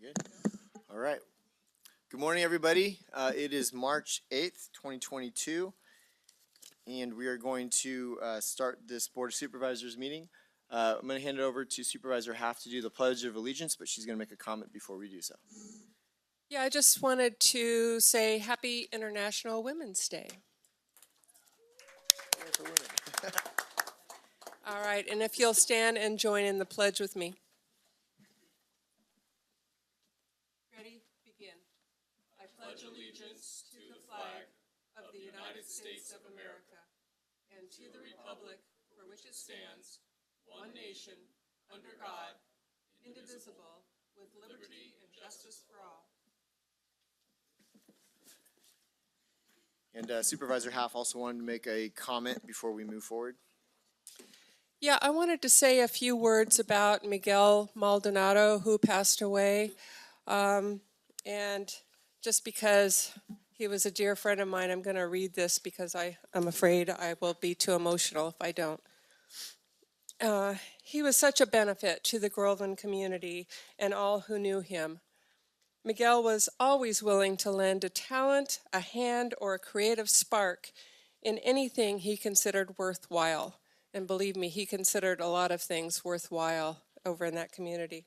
Good. All right. Good morning, everybody. It is March 8th, 2022, and we are going to start this Board of Supervisors meeting. I'm going to hand it over to Supervisor Half to do the Pledge of Allegiance, but she's going to make a comment before we do so. Yeah, I just wanted to say Happy International Women's Day. All right, and if you'll stand and join in the pledge with me. Ready? Begin. I pledge allegiance to the flag of the United States of America and to the republic for which it stands, one nation, under God, indivisible, with liberty and justice for all. And Supervisor Half also wanted to make a comment before we move forward. Yeah, I wanted to say a few words about Miguel Maldonado, who passed away. And just because he was a dear friend of mine, I'm going to read this because I'm afraid I will be too emotional if I don't. He was such a benefit to the Groveland community and all who knew him. Miguel was always willing to lend a talent, a hand, or a creative spark in anything he considered worthwhile. And believe me, he considered a lot of things worthwhile over in that community.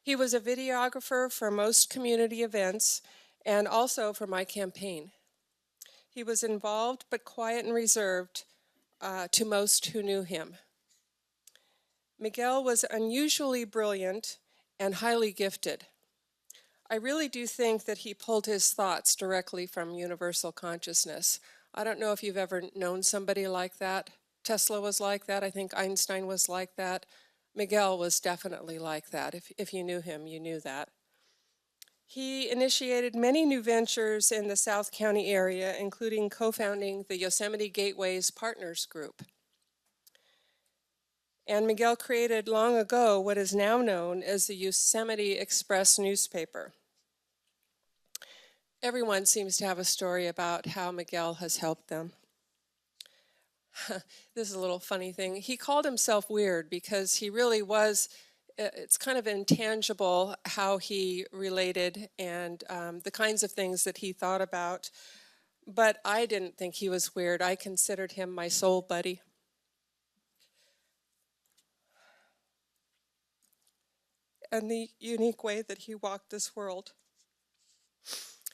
He was a videographer for most community events and also for my campaign. He was involved but quiet and reserved to most who knew him. Miguel was unusually brilliant and highly gifted. I really do think that he pulled his thoughts directly from universal consciousness. I don't know if you've ever known somebody like that. Tesla was like that. I think Einstein was like that. Miguel was definitely like that. If you knew him, you knew that. He initiated many new ventures in the South County area, including co-founding the Yosemite Gateways Partners Group. And Miguel created long ago what is now known as the Yosemite Express newspaper. Everyone seems to have a story about how Miguel has helped them. This is a little funny thing. He called himself weird because he really was, it's kind of intangible how he related and the kinds of things that he thought about. But I didn't think he was weird. I considered him my soul buddy. And the unique way that he walked this world.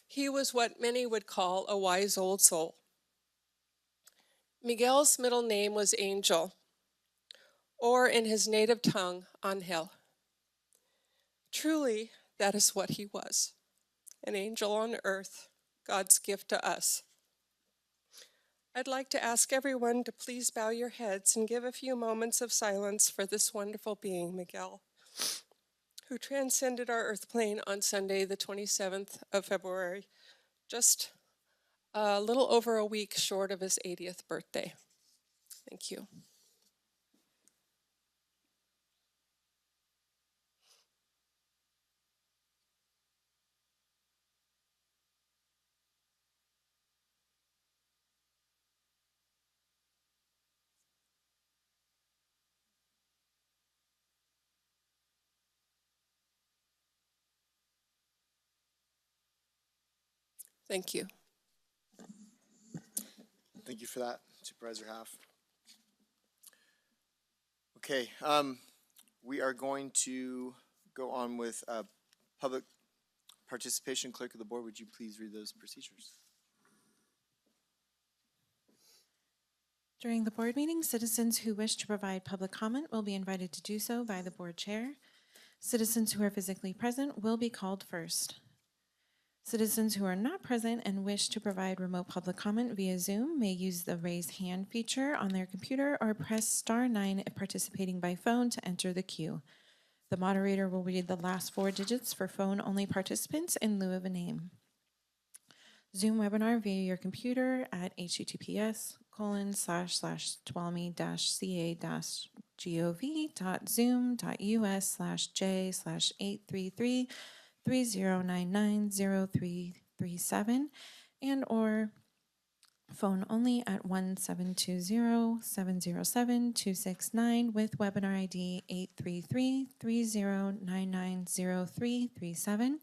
He was what many would call a wise old soul. Miguel's middle name was Angel, or in his native tongue, Angel. Truly, that is what he was, an angel on earth, God's gift to us. I'd like to ask everyone to please bow your heads and give a few moments of silence for this wonderful being, Miguel, who transcended our earth plane on Sunday, the 27th of February, just a little over a week short of his 80th birthday. Thank you. Thank you. Thank you for that, Supervisor Half. Okay, we are going to go on with public participation. Clerk of the board, would you please read those procedures? During the board meeting, citizens who wish to provide public comment will be invited to do so by the board chair. Citizens who are physically present will be called first. Citizens who are not present and wish to provide remote public comment via Zoom may use the raise hand feature on their computer or press *9 if participating by phone to enter the queue. The moderator will read the last 4 digits for phone-only participants in lieu of a name. Zoom webinar via your computer at https://twalmy-ca.zoom.us/j/833-3099-0337 and or Phone only at 1-720-707-269 with webinar ID 833-3099-0337.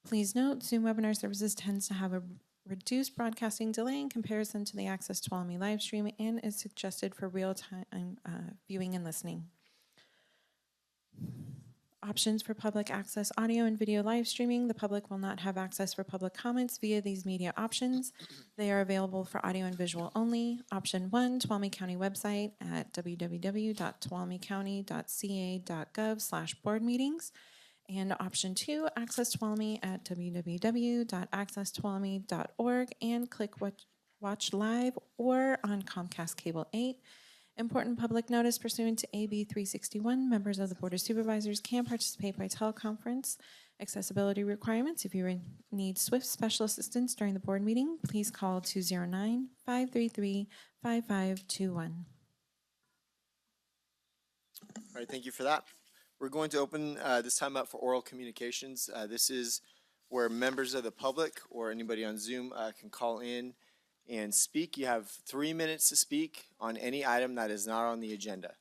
Please note, Zoom webinar services tends to have a reduced broadcasting delay in comparison to the Access Tuolumne live stream and is suggested for real-time viewing and listening. Options for public access audio and video live streaming. The public will not have access for public comments via these media options. They are available for audio and visual only. Option 1, Tuolumne County website at www.tuolumnecounty.ca.gov/board-meetings. And option 2, access Tuolumne at www.accesstuolumne.org and click watch live or on Comcast Cable 8. Important public notice pursuant to AB 361, members of the Board of Supervisors can participate by teleconference. Accessibility requirements: if you need SWIFT special assistance during the board meeting, please call 209-533-5521. All right, thank you for that. We're going to open this time up for oral communications. This is where members of the public or anybody on Zoom can call in and speak. You have 3 minutes to speak on any item that is not on the agenda.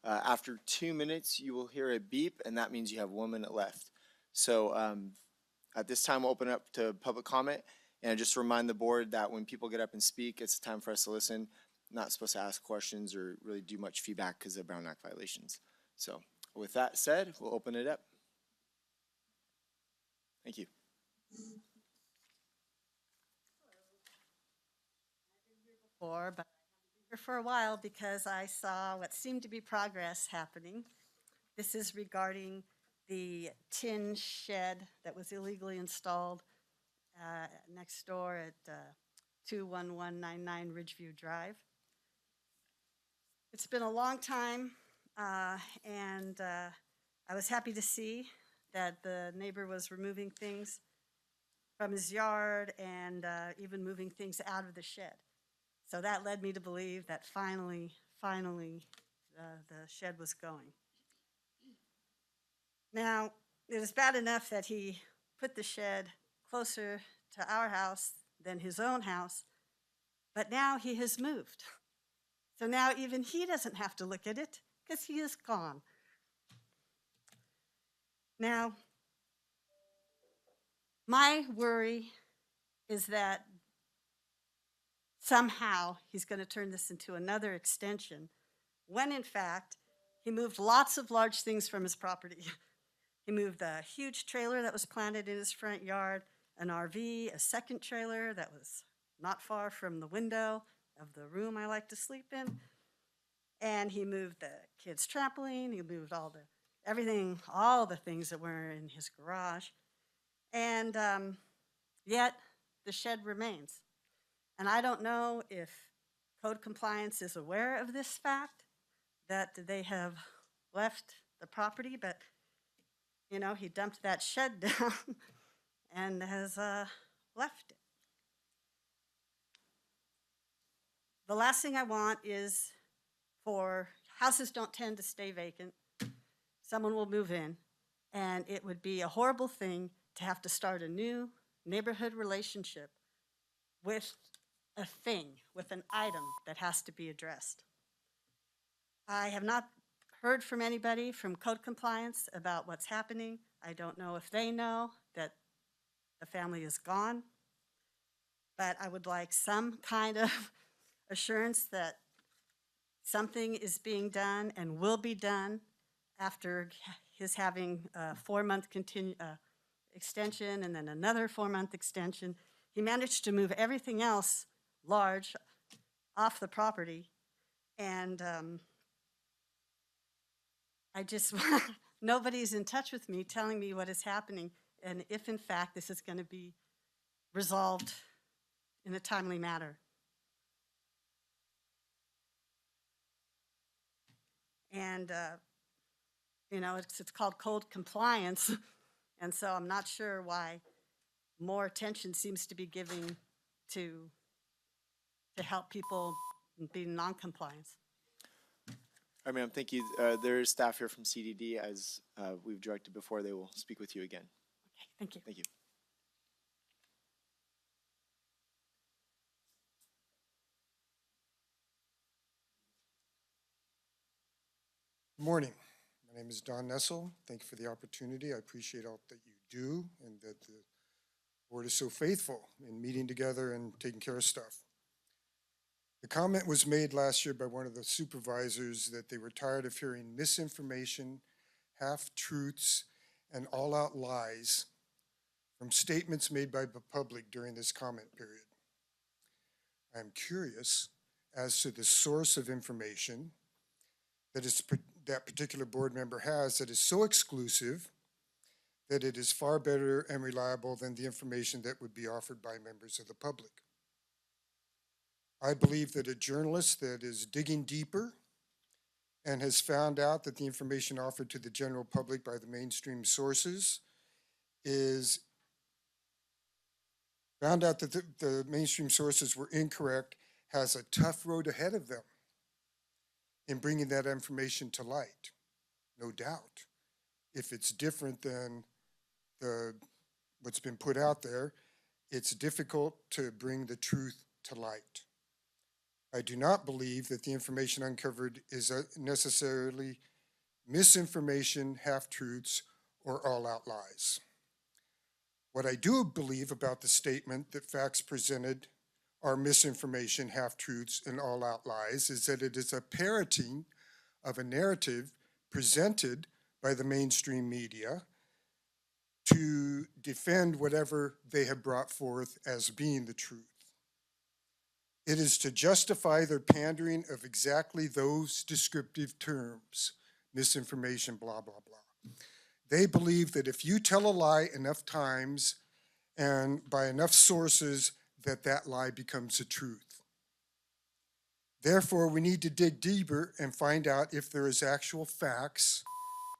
After 2 minutes, you will hear a beep, and that means you have 1 minute left. So at this time, we'll open up to public comment, and just remind the board that when people get up and speak, it's time for us to listen. Not supposed to ask questions or really do much feedback because of Brown Act violations. So with that said, we'll open it up. Thank you. But I've been here for a while because I saw what seemed to be progress happening. This is regarding the tin shed that was illegally installed next door at 21199 Ridgeview Drive. It's been a long time, and I was happy to see that the neighbor was removing things from his yard and even moving things out of the shed. So that led me to believe that finally, the shed was going. Now, it was bad enough that he put the shed closer to our house than his own house, but now he has moved. So now even he doesn't have to look at it because he is gone. Now, my worry is that somehow he's going to turn this into another extension, when in fact, he moved lots of large things from his property. He moved a huge trailer that was planted in his front yard, an RV, a second trailer that was not far from the window of the room I like to sleep in. And he moved the kids' trampoline, he moved all the things that were in his garage. And yet, the shed remains. And I don't know if code compliance is aware of this fact, that they have left the property, but, you know, he dumped that shed down and has left it. The last thing I want is for houses don't tend to stay vacant. Someone will move in, and it would be a horrible thing to have to start a new neighborhood relationship with a thing, with an item that has to be addressed. I have not heard from anybody from code compliance about what's happening. I don't know if they know that the family is gone, but I would like some kind of assurance that something is being done and will be done after his having a 4-month extension and then another 4-month extension. He managed to move everything else large off the property, and I just, nobody's in touch with me telling me what is happening and if in fact this is going to be resolved in a timely manner. And, you know, it's called code compliance, and so I'm not sure why more attention seems to be given to help people be in non-compliance. All right, ma'am, thank you. There is staff here from CDD, as we've directed before. They will speak with you again. Okay, thank you. Thank you. Good morning. My name is Don Nessel. Thank you for the opportunity. I appreciate all that you do and that the board is so faithful in meeting together and taking care of stuff. The comment was made last year by one of the supervisors that they were tired of hearing misinformation, half-truths, and all-out lies from statements made by the public during this comment period. I am curious as to the source of information that particular board member has that is so exclusive that it is far better and reliable than the information that would be offered by members of the public. I believe that a journalist that is digging deeper and has found out that the information offered to the general public by the mainstream sources is found out that the mainstream sources were incorrect, has a tough road ahead of them in bringing that information to light, no doubt. If it's different than what's been put out there, it's difficult to bring the truth to light. I do not believe that the information uncovered is necessarily misinformation, half-truths, or all-out lies. What I do believe about the statement that facts presented are misinformation, half-truths, and all-out lies is that it is a parroting of a narrative presented by the mainstream media to defend whatever they have brought forth as being the truth. It is to justify their pandering of exactly those descriptive terms, misinformation, blah, blah, blah. They believe that if you tell a lie enough times and by enough sources, that lie becomes the truth. Therefore, we need to dig deeper and find out if there is actual facts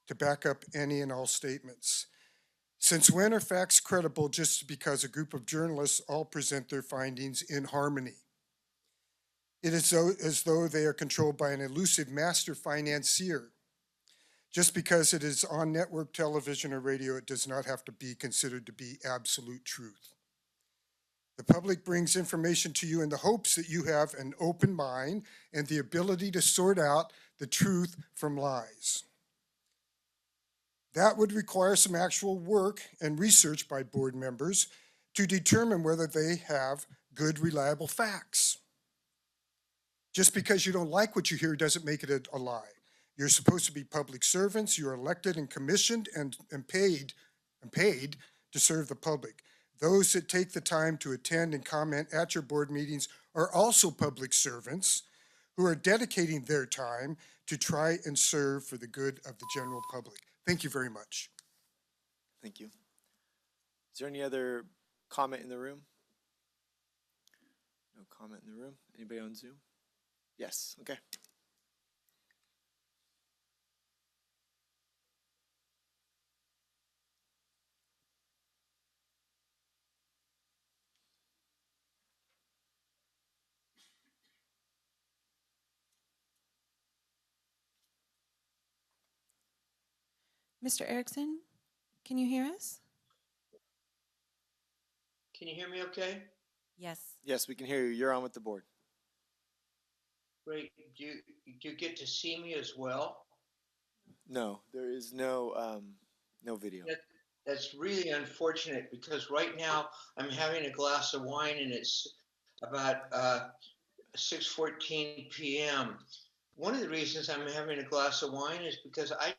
to back up any and all statements. Since when are facts credible just because a group of journalists all present their findings in harmony? It is as though they are controlled by an elusive master financier. Just because it is on network television or radio, it does not have to be considered to be absolute truth. The public brings information to you in the hopes that you have an open mind and the ability to sort out the truth from lies. That would require some actual work and research by board members to determine whether they have good, reliable facts. Just because you don't like what you hear doesn't make it a lie. You're supposed to be public servants. You're elected and commissioned and paid to serve the public. Those that take the time to attend and comment at your board meetings are also public servants who are dedicating their time to try and serve for the good of the general public. Thank you very much. Thank you. Is there any other comment in the room? No comment in the room. Anybody on Zoom? Yes, okay. Mr. Erickson, can you hear us? Can you hear me okay? Yes. Yes, we can hear you. You're on with the board. Great. Do you get to see me as well? No, there is no video. That's really unfortunate because right now I'm having a glass of wine and it's about 6:14 p.m. One of the reasons I'm having a glass of wine is because I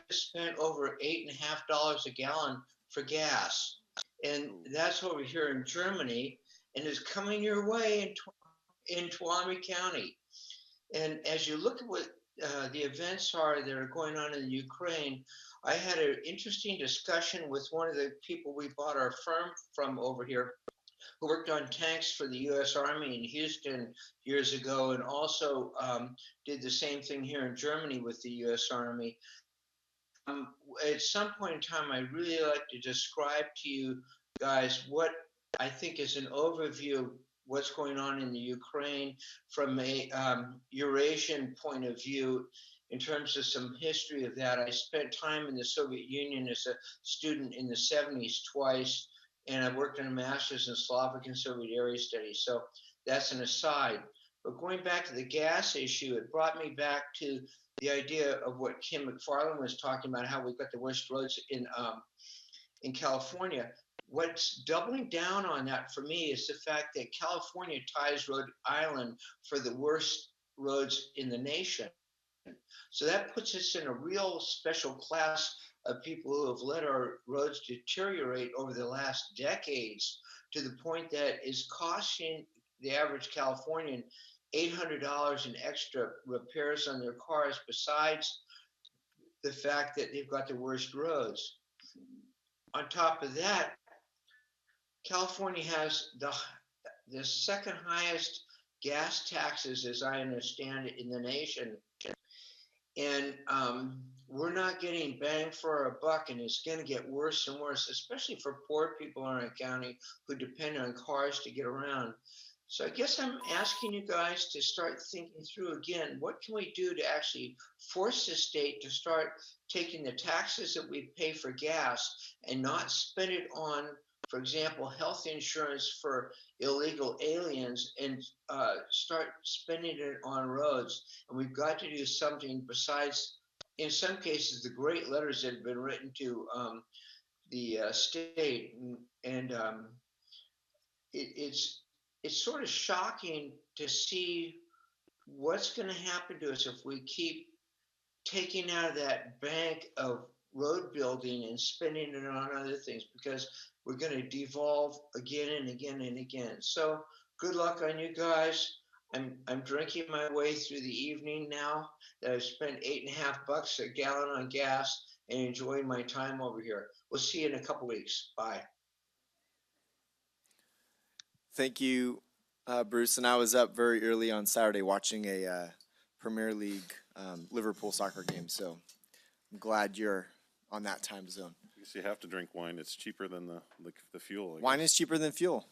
just spent over $8.50 a gallon for gas. And that's over here in Germany and is coming your way in Tuolumne County. And as you look at what the events are that are going on in the Ukraine, I had an interesting discussion with one of the people we bought our firm from over here, who worked on tanks for the U.S. Army in Houston years ago, and also did the same thing here in Germany with the U.S. Army. At some point in time, I'd really like to describe to you guys what I think is an overview of what's going on in the Ukraine from a Eurasian point of view in terms of some history of that. I spent time in the Soviet Union as a student in the 70s twice, and I worked on a master's in Slavic and Soviet area studies. So that's an aside. But going back to the gas issue, it brought me back to the idea of what Kim McFarland was talking about, how we've got the worst roads in California. What's doubling down on that for me is the fact that California ties Rhode Island for the worst roads in the nation. So that puts us in a real special class of people who have let our roads deteriorate over the last decades to the point that is costing the average Californian $800 in extra repairs on their cars, besides the fact that they've got the worst roads. On top of that, California has the second highest gas taxes, as I understand it, in the nation. And we're not getting bang for our buck, and it's going to get worse and worse, especially for poor people in our county who depend on cars to get around. So I guess I'm asking you guys to start thinking through again, what can we do to actually force the state to start taking the taxes that we pay for gas and not spend it on, for example, health insurance for illegal aliens, and start spending it on roads. And we've got to do something besides, in some cases, the great letters that have been written to the state. And it's sort of shocking to see what's going to happen to us if we keep taking out of that bank of road building and spending it on other things, because we're going to devolve again and again and again. So good luck on you guys. I'm drinking my way through the evening now that I've spent $8.50 a gallon on gas and enjoying my time over here. We'll see you in a couple weeks. Bye. Thank you, Bruce. And I was up very early on Saturday watching a Premier League Liverpool soccer game. So I'm glad you're on that time zone. I guess you have to drink wine. It's cheaper than the fuel. Wine is cheaper than fuel.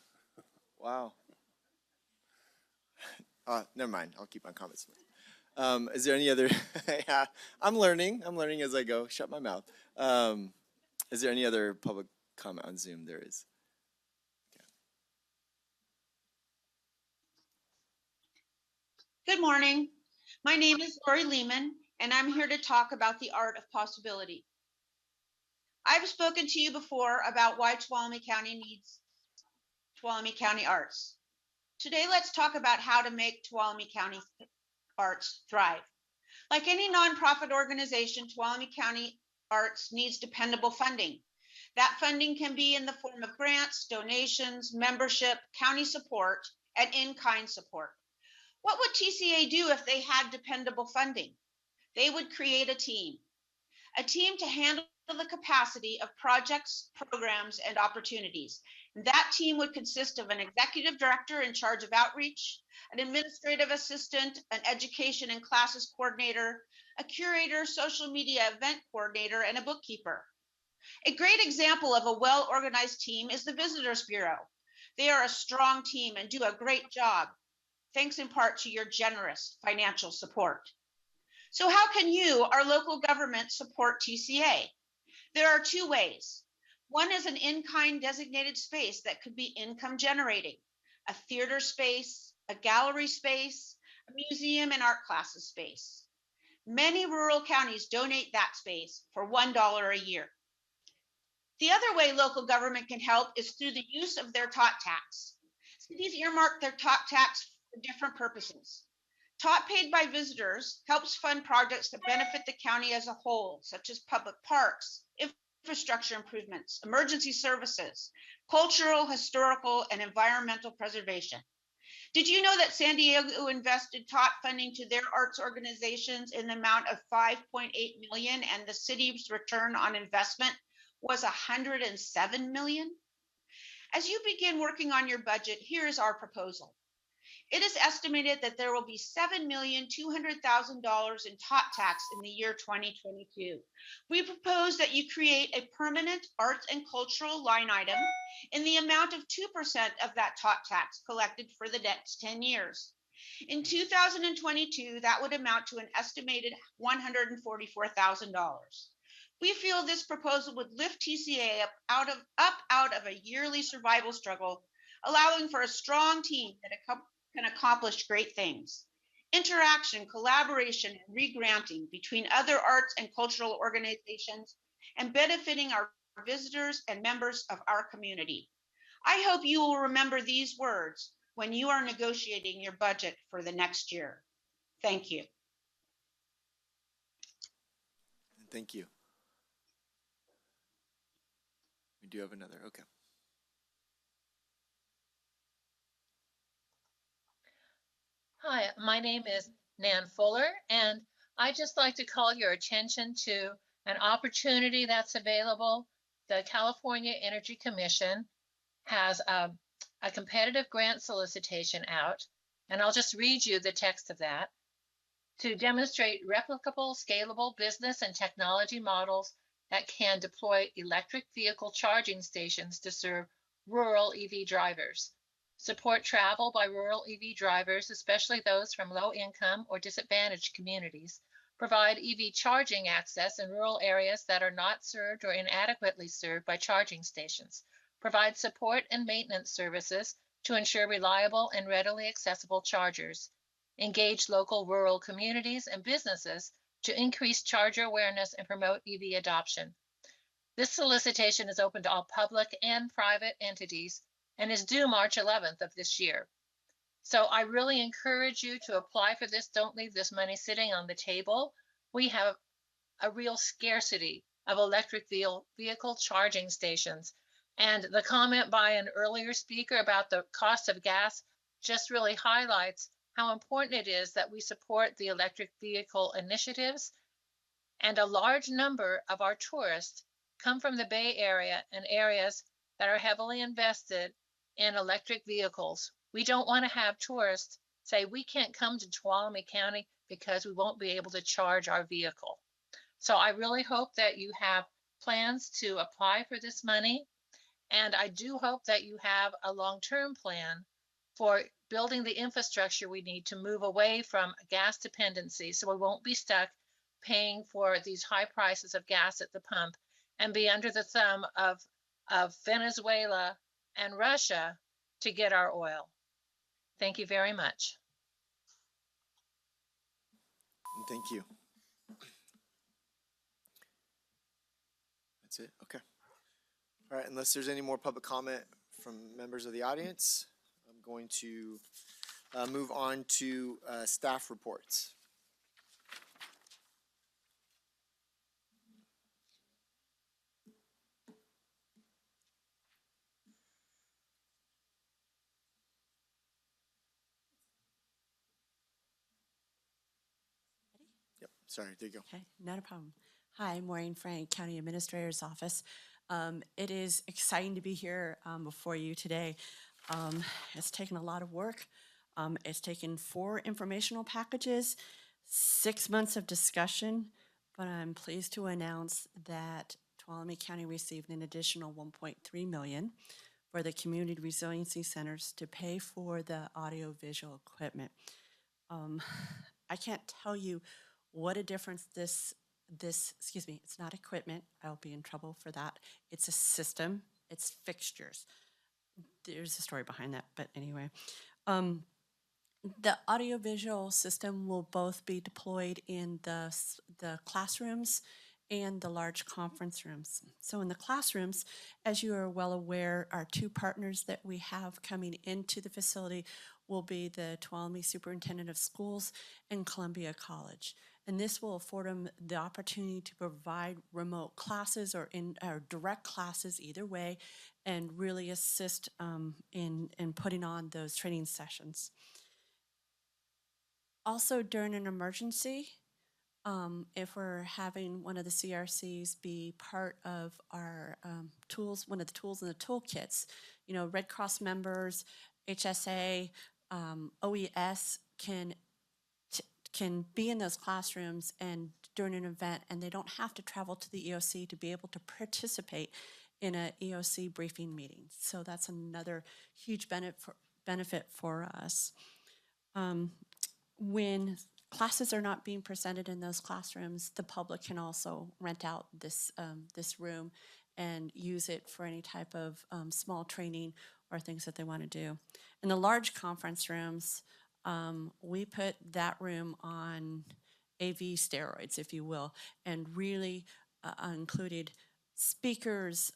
Wow. Never mind. I'll keep my comments. Is there any other? Yeah, I'm learning as I go. Shut my mouth. Is there any other public comment on Zoom? There is. Good morning. My name is Lori Lehman, and I'm here to talk about the art of possibility. I've spoken to you before about why Tuolumne County needs Tuolumne County arts. Today, let's talk about how to make Tuolumne County arts thrive. Like any nonprofit organization, Tuolumne County Arts needs dependable funding. That funding can be in the form of grants, donations, membership, county support, and in-kind support. What would TCA do if they had dependable funding? They would create a team to handle the capacity of projects, programs, and opportunities. And that team would consist of an executive director in charge of outreach, an administrative assistant, an education and classes coordinator, a curator, social media event coordinator, and a bookkeeper. A great example of a well-organized team is the Visitors Bureau. They are a strong team and do a great job, thanks in part to your generous financial support. So how can you, our local government, support TCA? There are two ways. One is an in-kind designated space that could be income generating, a theater space, a gallery space, a museum and art classes space. Many rural counties donate that space for $1 a year. The other way local government can help is through the use of their tot tax. Cities earmark their tot tax for different purposes. Tot paid by visitors helps fund projects that benefit the county as a whole, such as public parks, infrastructure improvements, emergency services, cultural, historical, and environmental preservation. Did you know that San Diego invested tot funding to their arts organizations in the amount of $5.8 million, and the city's return on investment was $107 million? As you begin working on your budget, here is our proposal. It is estimated that there will be $7,200,000 in tot tax in the year 2022. We propose that you create a permanent arts and cultural line item in the amount of 2% of that tot tax collected for the next 10 years. In 2022, that would amount to an estimated $144,000. We feel this proposal would lift TCA up out of a yearly survival struggle, allowing for a strong team that can accomplish great things. Interaction, collaboration, and re-granting between other arts and cultural organizations and benefiting our visitors and members of our community. I hope you will remember these words when you are negotiating your budget for the next year. Thank you. Thank you. We do have another, okay. Hi, my name is Nan Fuller, and I'd just like to call your attention to an opportunity that's available. The California Energy Commission has a competitive grant solicitation out, and I'll just read you the text of that. To demonstrate replicable, scalable business and technology models that can deploy electric vehicle charging stations to serve rural EV drivers. Support travel by rural EV drivers, especially those from low income or disadvantaged communities. Provide EV charging access in rural areas that are not served or inadequately served by charging stations. Provide support and maintenance services to ensure reliable and readily accessible chargers. Engage local rural communities and businesses to increase charger awareness and promote EV adoption. This solicitation is open to all public and private entities and is due March 11th of this year. So I really encourage you to apply for this. Don't leave this money sitting on the table. We have a real scarcity of electric vehicle charging stations. And the comment by an earlier speaker about the cost of gas just really highlights how important it is that we support the electric vehicle initiatives. And a large number of our tourists come from the Bay Area and areas that are heavily invested in electric vehicles. We don't want to have tourists say we can't come to Tuolumne County because we won't be able to charge our vehicle. So I really hope that you have plans to apply for this money. And I do hope that you have a long-term plan for building the infrastructure we need to move away from gas dependency so we won't be stuck paying for these high prices of gas at the pump and be under the thumb of Venezuela and Russia to get our oil. Thank you very much. Thank you. That's it, okay. All right, unless there's any more public comment from members of the audience, I'm going to move on to staff reports. Yep, sorry, there you go. Okay, not a problem. Hi, Maureen Frank, County Administrator's Office. It is exciting to be here before you today. It's taken a lot of work. It's taken 4 informational packages, 6 months of discussion, but I'm pleased to announce that Tuolumne County received an additional $1.3 million for the community resiliency centers to pay for the audio-visual equipment. I can't tell you what a difference this, it's not equipment, I'll be in trouble for that. It's a system, it's fixtures. There's a story behind that, but anyway. The audiovisual system will both be deployed in the classrooms and the large conference rooms. So in the classrooms, as you are well aware, our 2 partners that we have coming into the facility will be the Tuolumne Superintendent of Schools and Columbia College. And this will afford them the opportunity to provide remote classes or direct classes either way, and really assist in putting on those training sessions. Also, during an emergency, if we're having one of the CRCs be part of our tools, one of the tools in the toolkits, you know, Red Cross members, HSA, OES can be in those classrooms and during an event, and they don't have to travel to the EOC to be able to participate in an EOC briefing meeting. So that's another huge benefit for us. When classes are not being presented in those classrooms, the public can also rent out this room and use it for any type of small training or things that they want to do. In the large conference rooms, we put that room on AV steroids, if you will, and really included speakers,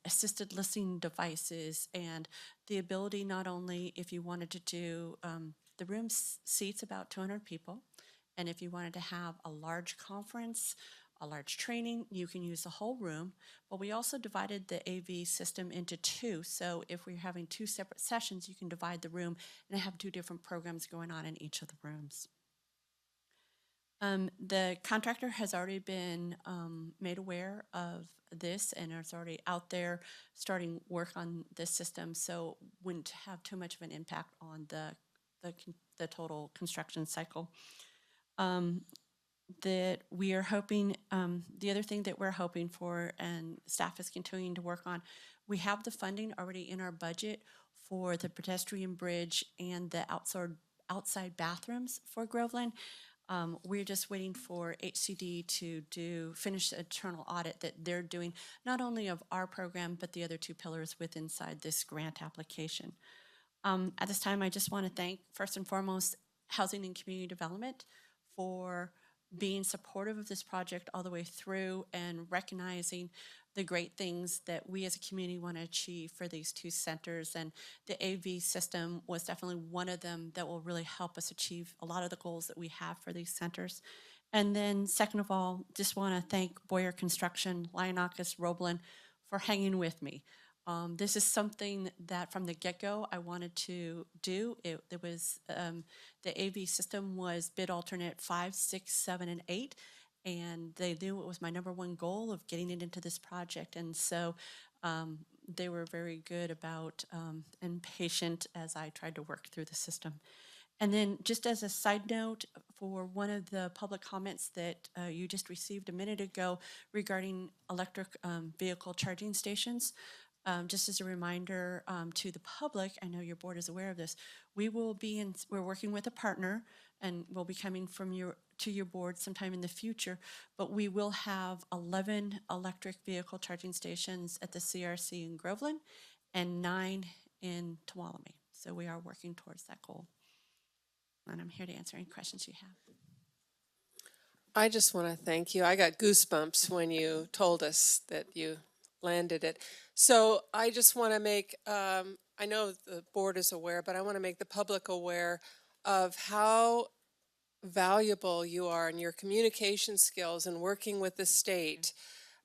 assisted listening devices, and the ability not only if you wanted to do, the room seats about 200 people, and if you wanted to have a large conference, a large training, you can use the whole room. But we also divided the AV system into two. So if we're having two separate sessions, you can divide the room and have two different programs going on in each of the rooms. The contractor has already been made aware of this and is already out there starting work on this system, so wouldn't have too much of an impact on the total construction cycle. That we are hoping, the other thing that we're hoping for, and staff is continuing to work on, we have the funding already in our budget for the pedestrian bridge and the outside bathrooms for Groveland. We're just waiting for HCD to finish the internal audit that they're doing, not only of our program, but the other two pillars within inside this grant application. At this time, I just want to thank, first and foremost, Housing and Community Development for being supportive of this project all the way through and recognizing the great things that we as a community want to achieve for these two centers. And the AV system was definitely one of them that will really help us achieve a lot of the goals that we have for these centers. And then second of all, just want to thank Boyer Construction, Lionakis, Roblin for hanging with me. This is something that from the get-go I wanted to do. It was the AV system was bid alternate 5, 6, 7, and 8, and they knew it was my number one goal of getting it into this project. And so they were very good about and patient as I tried to work through the system. And then just as a side note, for one of the public comments that you just received a minute ago regarding electric vehicle charging stations, just as a reminder to the public, I know your board is aware of this, we're working with a partner and we'll be coming to your board sometime in the future, but we will have 11 electric vehicle charging stations at the CRC in Groveland and 9 in Tuolumne. So we are working towards that goal. And I'm here to answer any questions you have. I just want to thank you. I got goosebumps when you told us that you landed it. So I just want to make, I know the board is aware, but I want to make the public aware of how valuable you are in your communication skills and working with the state.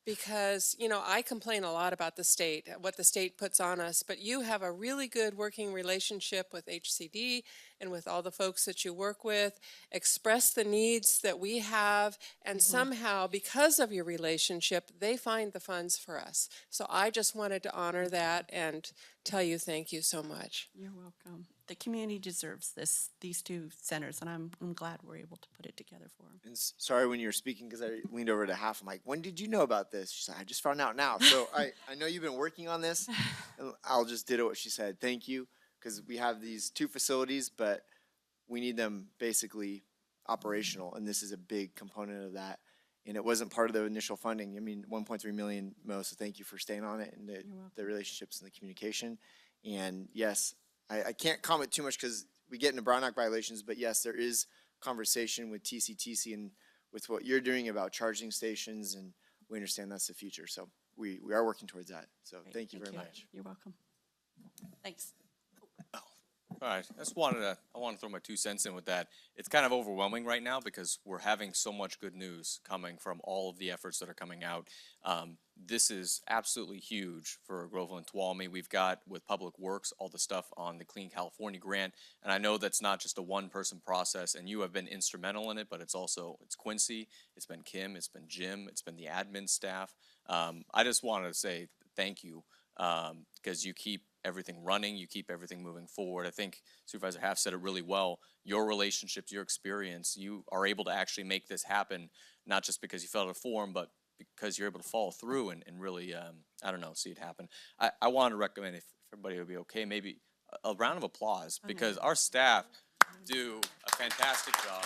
Because, you know, I complain a lot about the state, what the state puts on us, but you have a really good working relationship with HCD and with all the folks that you work with, express the needs that we have, and somehow, because of your relationship, they find the funds for us. So I just wanted to honor that and tell you thank you so much. You're welcome. The community deserves these two centers, and I'm glad we're able to put it together for them. And sorry when you were speaking, because I leaned over to half. I'm like, when did you know about this? She said, I just found out now. So I know you've been working on this. And I'll just ditto what she said. Thank you, because we have these two facilities, but we need them basically operational, and this is a big component of that. And it wasn't part of the initial funding. I mean, 1.3 million, Mo, so thank you for staying on it and the relationships and the communication. And yes, I can't comment too much because we get into Brown Act violations, but yes, there is conversation with TCTC and with what you're doing about charging stations, and we understand that's the future. So we are working towards that. So Great. thank you very much. You're welcome. Thanks. All right, I want to throw my 2 cents in with that. It's kind of overwhelming right now because we're having so much good news coming from all of the efforts that are coming out. This is absolutely huge for Groveland Tuolumne. We've got with Public Works all the stuff on the Clean California grant, and I know that's not just a one-person process, and you have been instrumental in it, but it's Quincy, it's been Kim, it's been Jim, it's been the admin staff. I just wanted to say thank you because you keep everything running, you keep everything moving forward. I think Supervisor Half said it really well. Your relationships, your experience, you are able to actually make this happen, not just because you filled out a form, but because you're able to follow through and really, I don't know, see it happen. I want to recommend, if everybody would be okay, maybe a round of applause, because our staff do a fantastic job.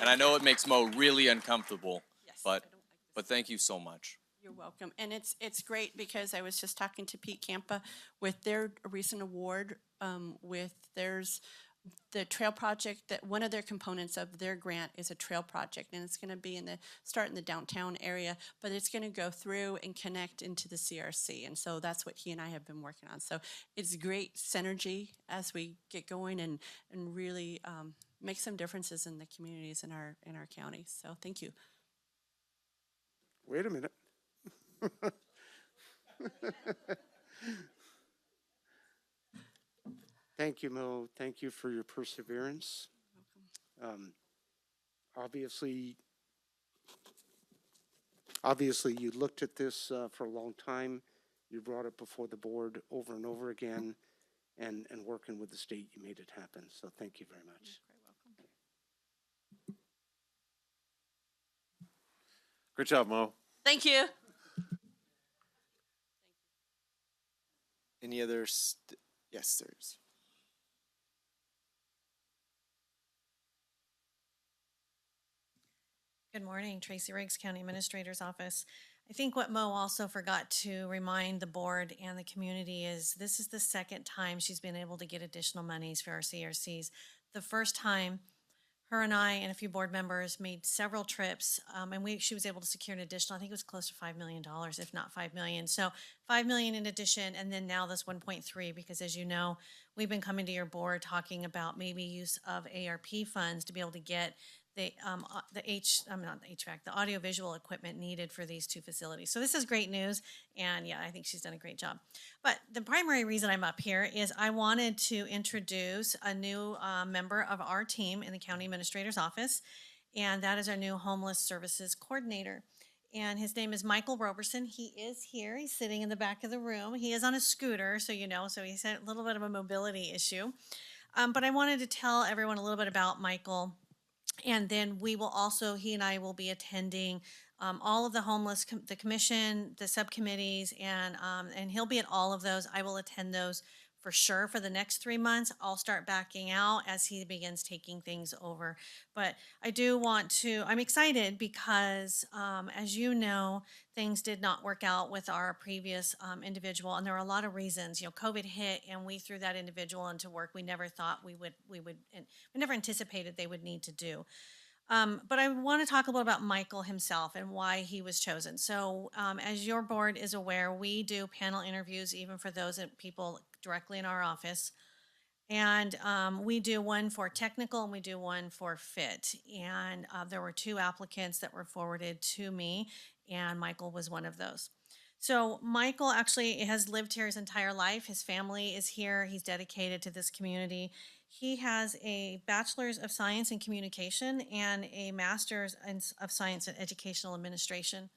And I know it makes Mo really uncomfortable, Yes, but thank you so much. You're welcome. And it's great because I was just talking to Pete Campa with their recent award, with the trail project, that one of their components of their grant is a trail project, and it's going to be start in the downtown area, but it's going to go through and connect into the CRC. And so that's what he and I have been working on. So it's great synergy as we get going and really make some differences in the communities in our county. So thank you. Wait a minute. Thank you, Mo. Thank you for your perseverance. Obviously, you looked at this for a long time. You brought it before the board over and over again, and working with the state, you made it happen. So thank you very much. Great job, Mo. Thank you. Any other? Yes, there's. Good morning, Tracy Riggs, County Administrator's Office. I think what Mo also forgot to remind the board and the community is this is the second time she's been able to get additional monies for our CRCs. The first time, her and I and a few board members made several trips, and she was able to secure an additional, I think it was close to $5 million, if not $5 million. So $5 million in addition, and then now this 1.3, because as you know, we've been coming to your board talking about maybe use of ARP funds to be able to get the audiovisual equipment needed for these two facilities. So this is great news, and yeah, I think she's done a great job. But the primary reason I'm up here is I wanted to introduce a new member of our team in the County Administrator's Office, and that is our new Homeless Services Coordinator. And his name is Michael Roberson. He is here. He's sitting in the back of the room. He is on a scooter, so he's a little bit of a mobility issue. But I wanted to tell everyone a little bit about Michael. And then he and I will be attending all of the homeless, the commission, the subcommittees, and he'll be at all of those. I will attend those for sure for the next 3 months. I'll start backing out as he begins taking things over. But I'm excited because, as you know, things did not work out with our previous individual, and there were a lot of reasons. COVID hit, and we threw that individual into work we never thought we never anticipated they would need to do. But I want to talk a little about Michael himself and why he was chosen. So as your board is aware, we do panel interviews even for those people directly in our office. And we do one for technical and we do one for fit. And there were 2 applicants that were forwarded to me, and Michael was one of those. So Michael actually has lived here his entire life. His family is here. He's dedicated to this community. He has a Bachelor's of Science in Communication and a Master's of Science in Educational Administration.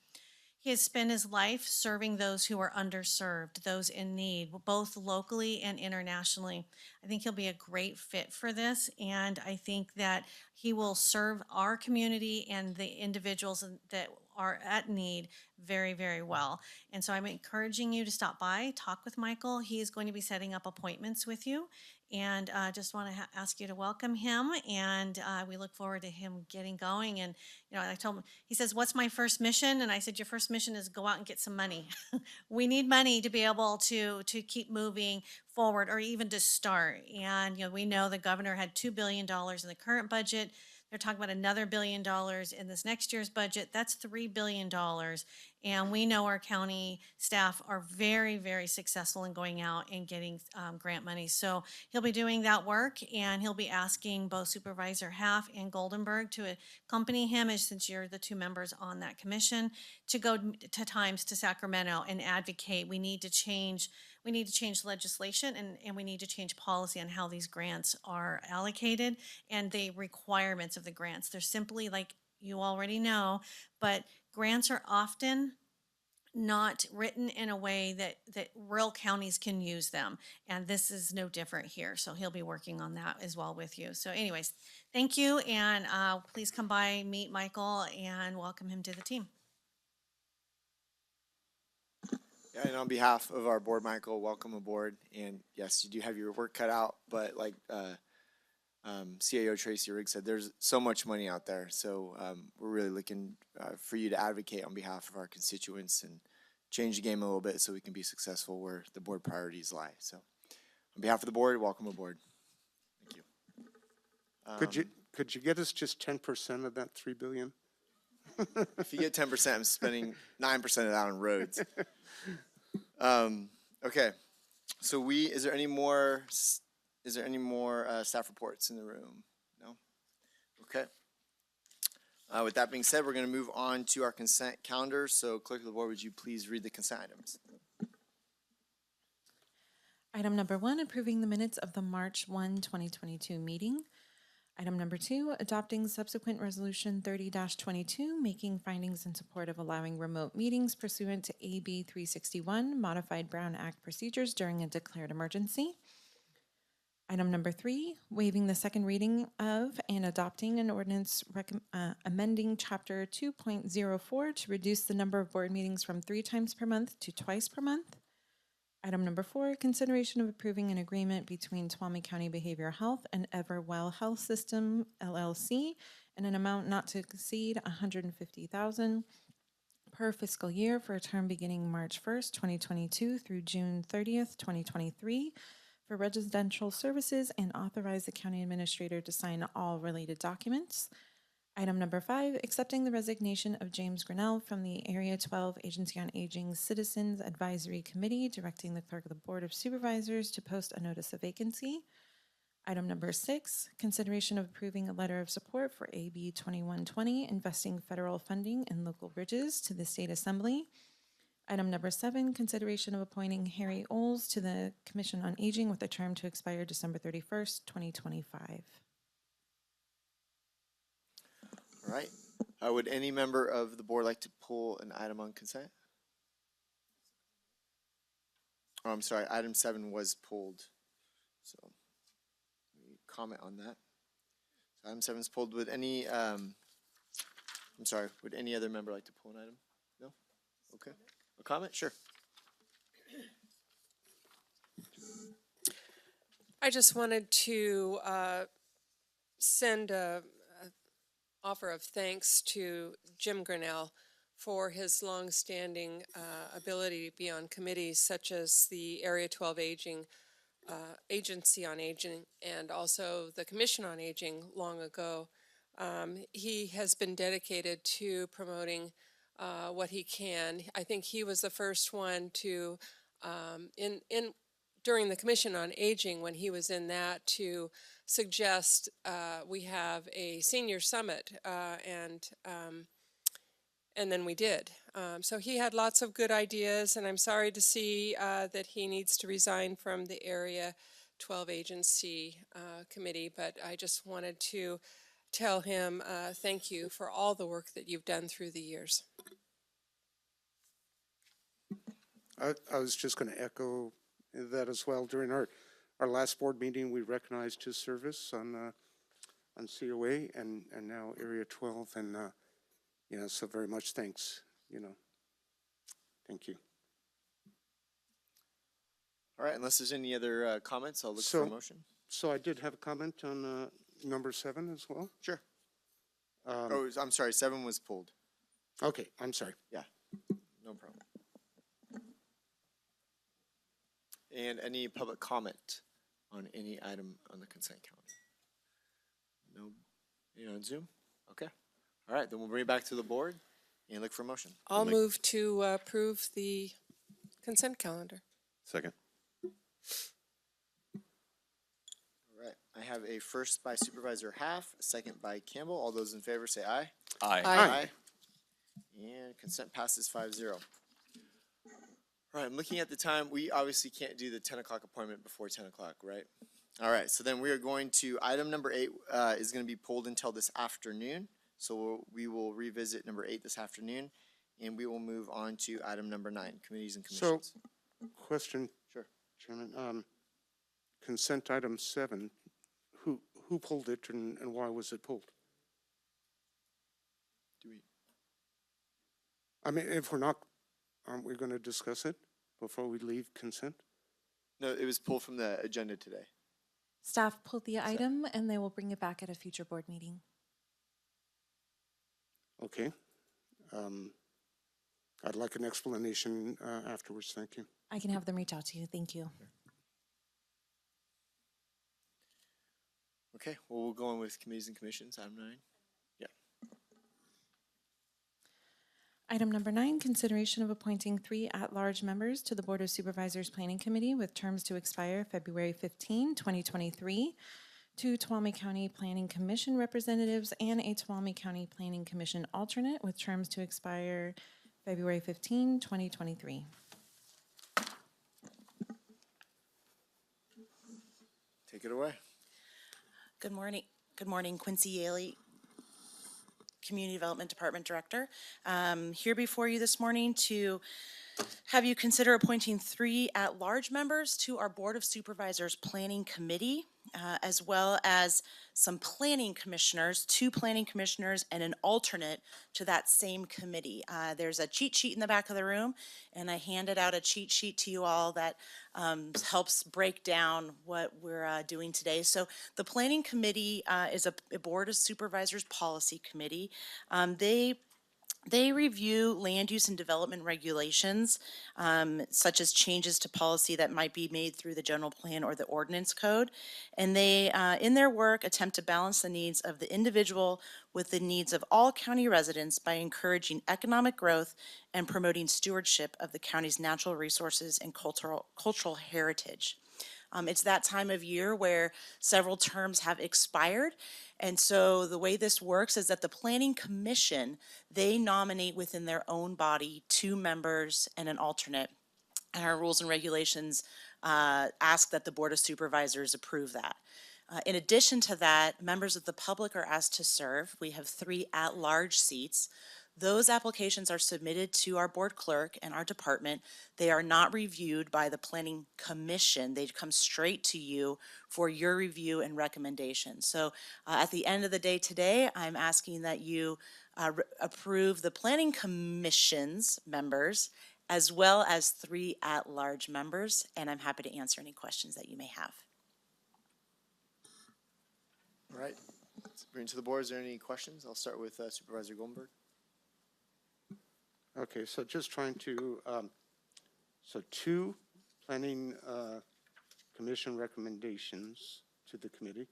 He has spent his life serving those who are underserved, those in need, both locally and internationally. I think he'll be a great fit for this, and I think that he will serve our community and the individuals that are at need very, very well. And so I'm encouraging you to stop by, talk with Michael. He is going to be setting up appointments with you, and just want to ask you to welcome him, and we look forward to him getting going. And I told him, he says, "What's my first mission?" And I said, "Your first mission is go out and get some money." We need money to be able to keep moving forward, or even to start. And we know the governor had $2 billion in the current budget. They're talking about another $1 billion in this next year's budget. That's $3 billion. And we know our county staff are very, very successful in going out and getting grant money. So he'll be doing that work, and he'll be asking both Supervisor Half and Goldenberg to accompany him, since you're the 2 members on that commission, to go to times to Sacramento and advocate. We need to change legislation, and we need to change policy on how these grants are allocated and the requirements of the grants. They're simply, like you already know, but grants are often not written in a way that rural counties can use them. And this is no different here. So he'll be working on that as well with you. So anyways, thank you. And please come by, meet Michael, and welcome him to the team. Yeah, and on behalf of our board, Michael, welcome aboard. And yes, you do have your work cut out, but like CAO Tracy Riggs said, there's so much money out there. So we're really looking for you to advocate on behalf of our constituents and change the game a little bit so we can be successful where the board priorities lie. So on behalf of the board, welcome aboard. Thank you. Could you get us just 10% of that 3 billion? If you get 10%, I'm spending 9% of that on roads. Okay, so is there any more staff reports in the room? No? Okay. With that being said, we're going to move on to our consent calendar. So clerk of the board, would you please read the consent items? Item number 1, approving the minutes of the March 1, 2022 meeting. Item number 2, adopting subsequent resolution 30-22, making findings in support of allowing remote meetings pursuant to AB 361, modified Brown Act procedures during a declared emergency. Item number 3, waiving the second reading of and adopting an ordinance amending Chapter 2.04 to reduce the number of board meetings from 3 times per month to twice per month. Item number 4, consideration of approving an agreement between Tuolumne County Behavioral Health and Everwell Health System, LLC, in an amount not to exceed $150,000 per fiscal year for a term beginning March 1st, 2022 through June 30th, 2023 for residential services, and authorize the county administrator to sign all related documents. Item number 5, accepting the resignation of James Grinnell from the Area 12 Agency on Aging Citizens Advisory Committee, directing the clerk of the Board of Supervisors to post a notice of vacancy. Item number 6, consideration of approving a letter of support for AB 2120, investing federal funding in local bridges to the State Assembly. Item number 7, consideration of appointing Harry Oles to the Commission on Aging with a term to expire December 31st, 2025. All right. Would any member of the board like to pull an item on consent? Oh, I'm sorry. Item 7 was pulled. So let me comment on that. So item 7 is pulled. Would any, would any other member like to pull an item? No? Okay. A comment? Sure. I just wanted to send a offer of thanks to Jim Grinnell for his longstanding ability to be on committees such as the Area 12 Agency on Aging and also the Commission on Aging long ago. He has been dedicated to promoting what he can. I think he was the first one to, during the Commission on Aging, when he was in that, to suggest we have a senior summit, and then we did. So he had lots of good ideas, and I'm sorry to see that he needs to resign from the Area 12 Agency Committee, but I just wanted to tell him thank you for all the work that you've done through the years. I was just going to echo that as well. During our last board meeting, we recognized his service on COA and now Area 12, and so very much thanks. Thank you. All right. Unless there's any other comments, I'll look for a motion. So I did have a comment on number 7 as well. Sure. I'm sorry. 7 was pulled. Okay, I'm sorry. Yeah. No problem. And any public comment on any item on the consent calendar? No? On Zoom? Okay. All right, then we'll bring it back to the board and look for a motion. I'll move to approve the consent calendar. Second. All right, I have a first by Supervisor Half, a second by Campbell. All those in favor say aye. Aye. Aye. And consent passes 5-0. All right, I'm looking at the time. We obviously can't do the 10 o'clock appointment before 10 o'clock, right? All right, so then we are going to, item number 8 is going to be pulled until this afternoon. So we will revisit number 8 this afternoon, and we will move on to item number 9, committees and commissions. So, question, Sure. Chairman. Consent item 7, who pulled it and why was it pulled? Do we? I mean, if we're not, aren't we going to discuss it before we leave consent? No, it was pulled from the agenda today. Staff pulled the item and they will bring it back at a future board meeting. Okay. I'd like an explanation afterwards, thank you. I can have them reach out to you. Thank you. Okay, well, we'll go on with committees and commissions, item 9. Yeah. Item number 9, consideration of appointing 3 at-large members to the Board of Supervisors Planning Committee with terms to expire February 15, 2023. 2 Tuolumne County Planning Commission representatives and a Tuolumne County Planning Commission alternate with terms to expire February 15, 2023. Take it away. Good morning. Good morning, Quincy Yaley, Community Development Department Director. Here before you this morning to have you consider appointing 3 at-large members to our Board of Supervisors Planning Committee, as well as some planning commissioners, 2 planning commissioners and an alternate to that same committee. There's a cheat sheet in the back of the room, and I handed out a cheat sheet to you all that helps break down what we're doing today. So the Planning Committee is a Board of Supervisors Policy Committee. They review land use and development regulations, such as changes to policy that might be made through the general plan or the ordinance code. And they, in their work, attempt to balance the needs of the individual with the needs of all county residents by encouraging economic growth and promoting stewardship of the county's natural resources and cultural heritage. It's that time of year where several terms have expired. And so the way this works is that the Planning Commission, they nominate within their own body 2 members and an alternate. And our rules and regulations ask that the Board of Supervisors approve that. In addition to that, members of the public are asked to serve. We have 3 at-large seats. Those applications are submitted to our board clerk and our department. They are not reviewed by the Planning Commission. They come straight to you for your review and recommendation. So at the end of the day today, I'm asking that you approve the Planning Commission's members as well as 3 at-large members, and I'm happy to answer any questions that you may have. All right, let's bring it to the board. Is there any questions? I'll start with Supervisor Goldenberg. Okay, so just trying to, so 2 planning commission recommendations to the committee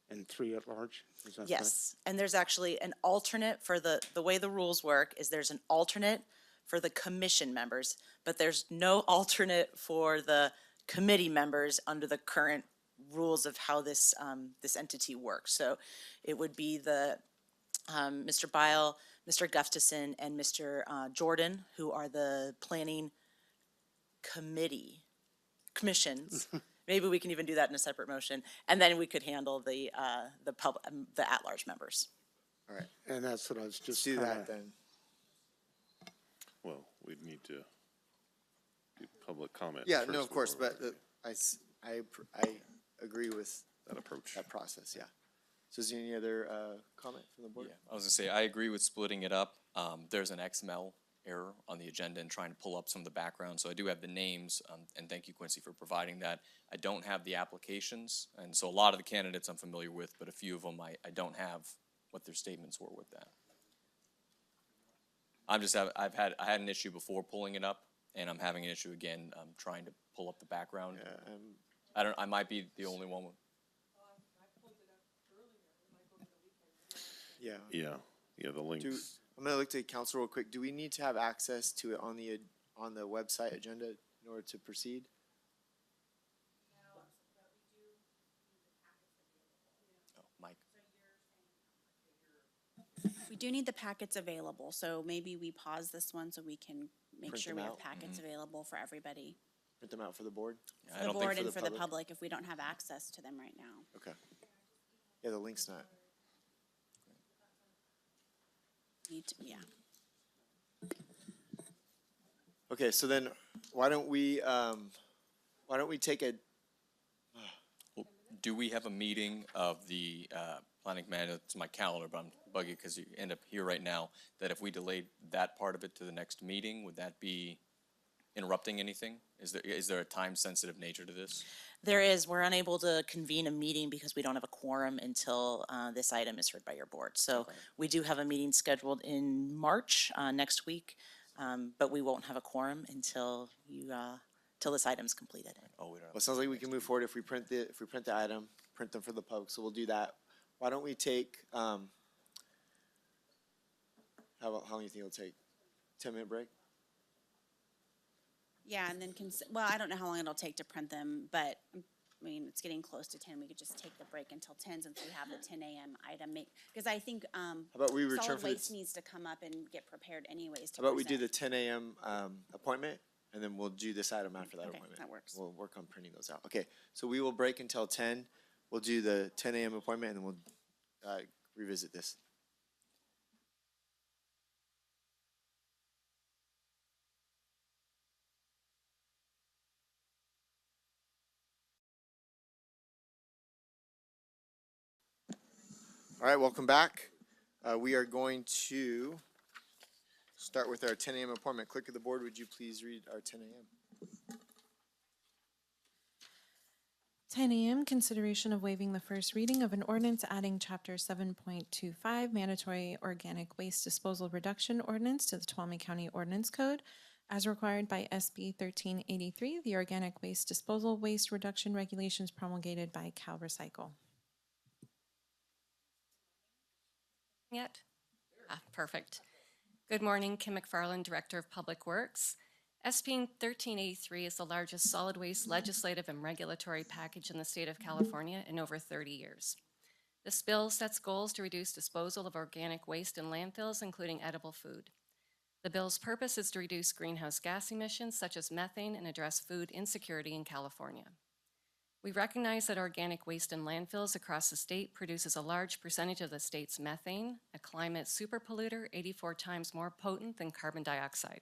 and 3 at large, is that correct? Yes, and there's actually an alternate for the way the rules work is there's an alternate for the commission members, but there's no alternate for the committee members under the current rules of how this this entity works. So it would be the Mr. Bile, Mr. Gustafson, and Mr. Jordan, who are the planning commissions. Maybe we can even do that in a separate motion, and then we could handle the at-large members. All right, And that's what I was let's just do that kinda- then. Well, we'd need to do public comment. Yeah, first no, of course, before but I agree with that approach. that process, yeah. So is there any other comment from the board? Yeah, I was gonna say, I agree with splitting it up. There's an XML error on the agenda and trying to pull up some of the background, so I do have the names, and thank you, Quincy, for providing that. I don't have the applications, and so a lot of the candidates I'm familiar with, but a few of them I don't have what their statements were with that. I had an issue before pulling it up, and I'm having an issue again, trying to pull up the background. Yeah, I might be the only one. yeah. Yeah, the links. I'm gonna look to council real quick. Do we need to have access to it on the website agenda in order to proceed? Oh, Mike. We do need the packets available, so maybe we pause this one so we can make Print sure them we have out. packets available for everybody. Print them out for the board? I For the don't think board and for the public. public, if we don't have access to them right now. Okay. Yeah, the link's not. Yeah. Okay, so then why don't we take a, Well, do we have a meeting of the planning committee? It's my calendar, but I'm buggy because you end up here right now, that if we delayed that part of it to the next meeting, would that be interrupting anything? Is there a time-sensitive nature to this? There is, we're unable to convene a meeting because we don't have a quorum until this item is heard by your board. So we do have a meeting scheduled in March, next week, but we won't have a quorum until till this item's completed. Oh, we don't. Well, it sounds like we can move forward if we print the item, print them for the public, so we'll do that. Why don't we take, how long do you think it'll take? 10-minute break? Yeah, and then, well, I don't know how long it'll take to print them, but, I mean, it's getting close to 10. We could just take the break until 10 since we have the 10 a.m. item. Because I think How about we return solid for the, waste needs to come up and get prepared anyways to how about we do the present. 10 a.m. Appointment, and then we'll do this item after that Okay, appointment. that works. We'll work on printing those out. Okay, so we will break until 10. We'll do the 10 a.m. appointment, and then we'll revisit this. All right, welcome back. We are going to start with our 10 a.m. appointment. Clerk of the board, would you please read our 10 a.m.? 10 a.m. Consideration of waiving the first reading of an ordinance adding Chapter 7.25 Mandatory Organic Waste Disposal Reduction Ordinance to the Tuolumne County Ordinance Code as required by SB 1383, the Organic Waste Disposal Waste Reduction Regulations promulgated by Cal Recycle. Yet? Perfect. Good morning, Kim McFarland, Director of Public Works. SB 1383 is the largest solid waste legislative and regulatory package in the state of California in over 30 years. This bill sets goals to reduce disposal of organic waste in landfills, including edible food. The bill's purpose is to reduce greenhouse gas emissions such as methane and address food insecurity in California. We recognize that organic waste in landfills across the state produces a large percentage of the state's methane, a climate superpolluter 84 times more potent than carbon dioxide.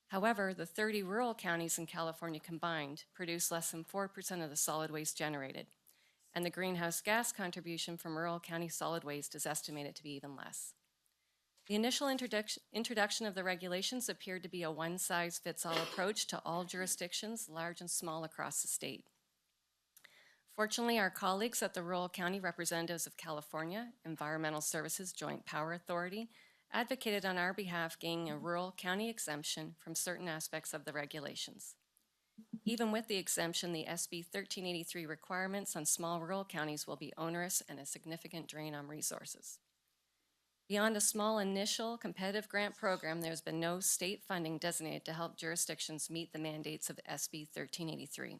However, the 30 rural counties in California combined produce less than 4% of the solid waste generated, and the greenhouse gas contribution from rural county solid waste is estimated to be even less. The initial introduction of the regulations appeared to be a one-size-fits-all approach to all jurisdictions, large and small, across the state. Fortunately, our colleagues at the Rural County Representatives of California Environmental Services Joint Power Authority advocated on our behalf gaining a rural county exemption from certain aspects of the regulations. Even with the exemption, the SB 1383 requirements on small rural counties will be onerous and a significant drain on resources. Beyond a small initial competitive grant program, there's been no state funding designated to help jurisdictions meet the mandates of SB 1383.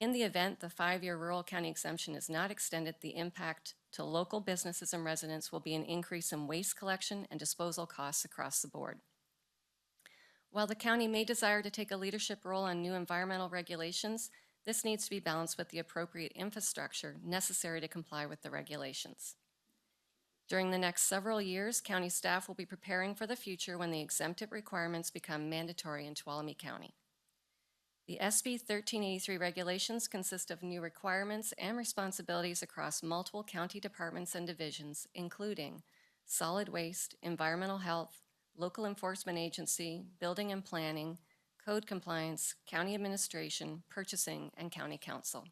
In the event the 5-year rural county exemption is not extended, the impact to local businesses and residents will be an increase in waste collection and disposal costs across the board. While the county may desire to take a leadership role on new environmental regulations, this needs to be balanced with the appropriate infrastructure necessary to comply with the regulations. During the next several years, county staff will be preparing for the future when the exempted requirements become mandatory in Tuolumne County. The SB 1383 regulations consist of new requirements and responsibilities across multiple county departments and divisions, including solid waste, environmental health, local enforcement agency, building and planning, code compliance, county administration, purchasing, and county council.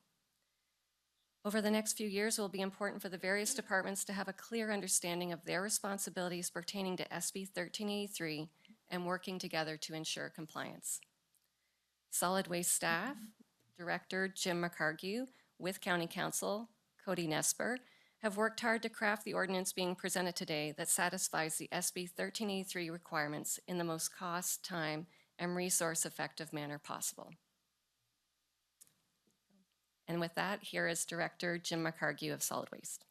Over the next few years, it will be important for the various departments to have a clear understanding of their responsibilities pertaining to SB 1383 and working together to ensure compliance. Solid Waste staff, Director Jim McCargue, with County Counsel Cody Nesper, have worked hard to craft the ordinance being presented today that satisfies the SB 1383 requirements in the most cost, time, and resource-effective manner possible. And with that, here is Director Jim McCargue of Solid Waste.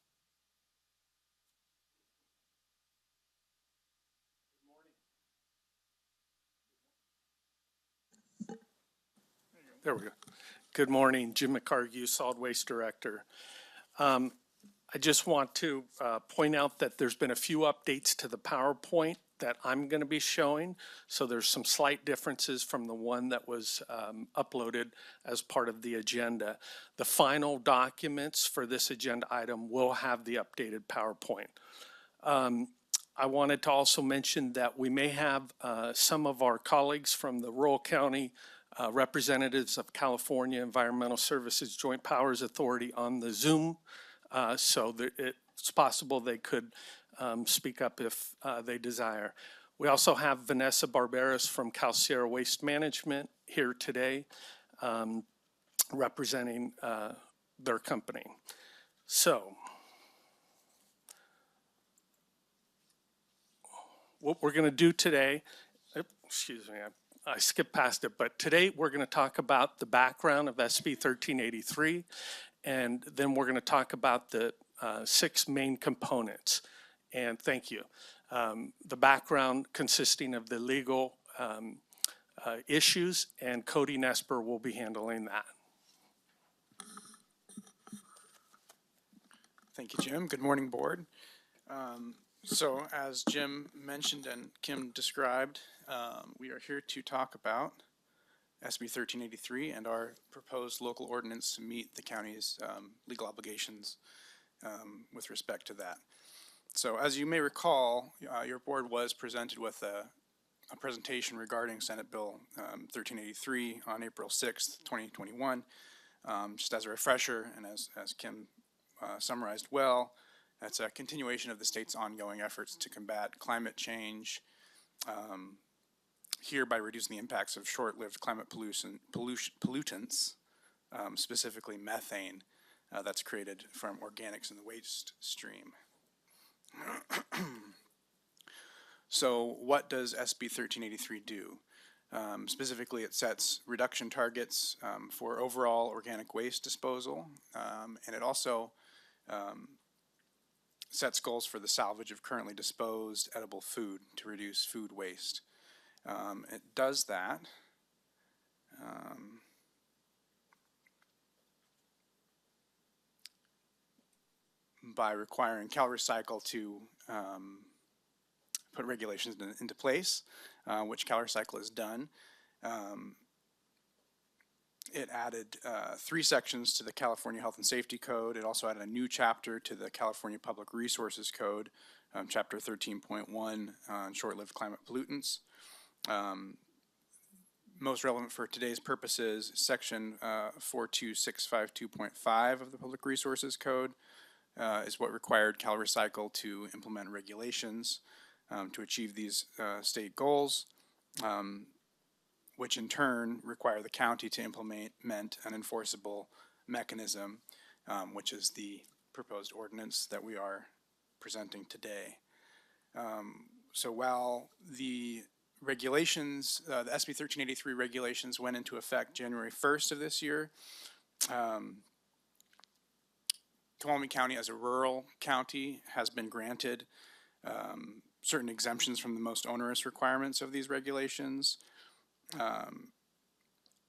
There we go. Good morning, Jim McCargue, Solid Waste Director. I just want to point out that there's been a few updates to the PowerPoint that I'm going to be showing. So there's some slight differences from the one that was uploaded as part of the agenda. The final documents for this agenda item will have the updated PowerPoint. I wanted to also mention that we may have some of our colleagues from the rural county representatives of California Environmental Services Joint Powers Authority on the Zoom. So it's possible they could speak up if they desire. We also have Vanessa Barberas from Cal Sierra Waste Management here today, representing their company. So what we're going to do today, excuse me, I skipped past it, but today we're going to talk about the background of SB 1383, and then we're going to talk about the 6 main components. And thank you. The background consisting of the legal issues, and Cody Nesper will be handling that. Thank you, Jim. Good morning, board. So as Jim mentioned and Kim described, we are here to talk about SB 1383 and our proposed local ordinance to meet the county's legal obligations with respect to that. So as you may recall, your board was presented with a presentation regarding Senate Bill 1383 on April 6th, 2021. Just as a refresher, and as Kim summarized well, that's a continuation of the state's ongoing efforts to combat climate change, here by reducing the impacts of short-lived climate pollutants, specifically methane, that's created from organics in the waste stream. So what does SB 1383 do? Specifically, it sets reduction targets for overall organic waste disposal, and it also sets goals for the salvage of currently disposed edible food to reduce food waste. It does that by requiring CalRecycle to put regulations into place, which CalRecycle has done. It added 3 sections to the California Health and Safety Code. It also added a new chapter to the California Public Resources Code, Chapter 13.1 on short-lived climate pollutants. Most relevant for today's purposes, Section 42652.5 of the Public Resources Code is what required CalRecycle to implement regulations to achieve these state goals, which in turn require the county to implement an enforceable mechanism, which is the proposed ordinance that we are presenting today. So while the regulations, the SB 1383 regulations went into effect January 1st of this year, Tuolumne County as a rural county has been granted certain exemptions from the most onerous requirements of these regulations.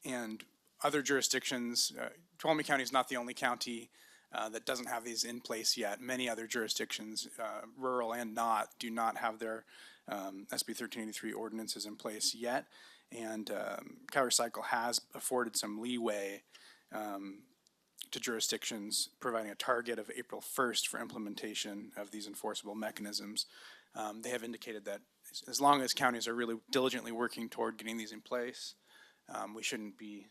And other jurisdictions, Tuolumne County is not the only county that doesn't have these in place yet. Many other jurisdictions, rural and not, do not have their SB 1383 ordinances in place yet. And CalRecycle has afforded some leeway to jurisdictions, providing a target of April 1st for implementation of these enforceable mechanisms. They have indicated that as long as counties are really diligently working toward getting these in place, we shouldn't be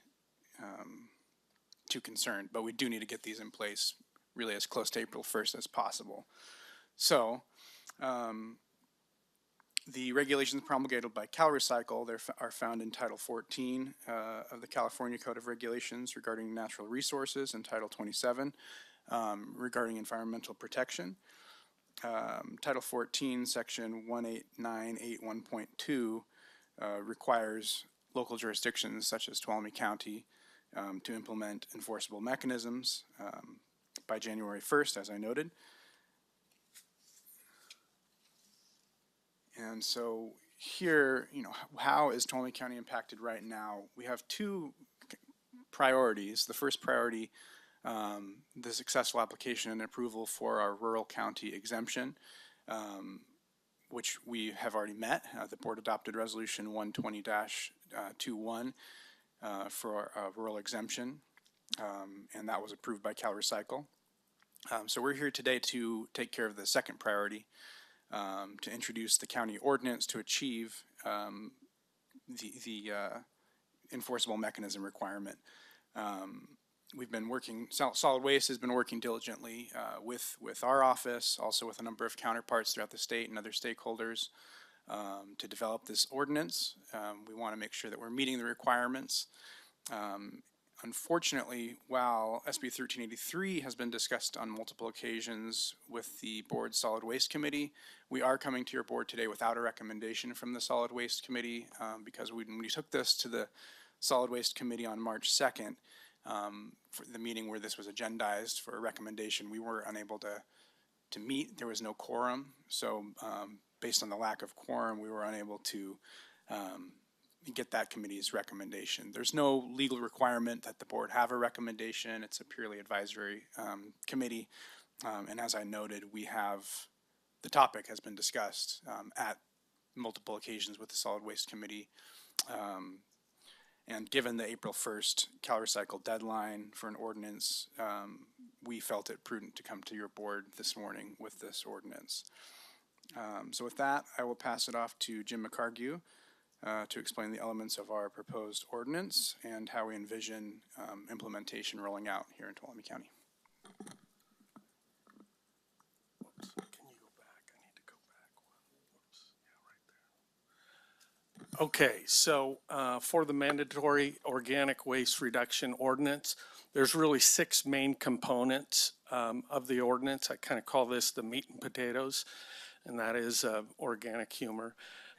too concerned, but we do need to get these in place really as close to April 1st as possible. So the regulations promulgated by CalRecycle are found in Title 14 of the California Code of Regulations regarding natural resources and Title 27 regarding environmental protection. Title 14, Section 18981.2 requires local jurisdictions such as Tuolumne County to implement enforceable mechanisms by January 1st, as I noted. And so here, how is Tuolumne County impacted right now? We have 2 priorities. The first priority, the successful application and approval for our rural county exemption, which we have already met. The board adopted resolution 120-21 for our rural exemption, and that was approved by CalRecycle. So we're here today to take care of the second priority, to introduce the county ordinance to achieve the enforceable mechanism requirement. We've been working, Solid Waste has been working diligently with our office, also with a number of counterparts throughout the state and other stakeholders to develop this ordinance. We want to make sure that we're meeting the requirements. Unfortunately, while SB 1383 has been discussed on multiple occasions with the board's Solid Waste Committee, we are coming to your board today without a recommendation from the Solid Waste Committee because when we took this to the Solid Waste Committee on March 2nd, for the meeting where this was agendized for a recommendation, we were unable to meet. There was no quorum, so based on the lack of quorum, we were unable to get that committee's recommendation. There's no legal requirement that the board have a recommendation. It's a purely advisory committee. And as I noted, the topic has been discussed at multiple occasions with the Solid Waste Committee. And given the April 1st CalRecycle deadline for an ordinance, we felt it prudent to come to your board this morning with this ordinance. So with that, I will pass it off to Jim McCargue to explain the elements of our proposed ordinance and how we envision implementation rolling out here in Tuolumne County. Okay, so for the mandatory organic waste reduction ordinance, there's really 6 main components of the ordinance. I kind of call this the meat and potatoes, and that is organic humor.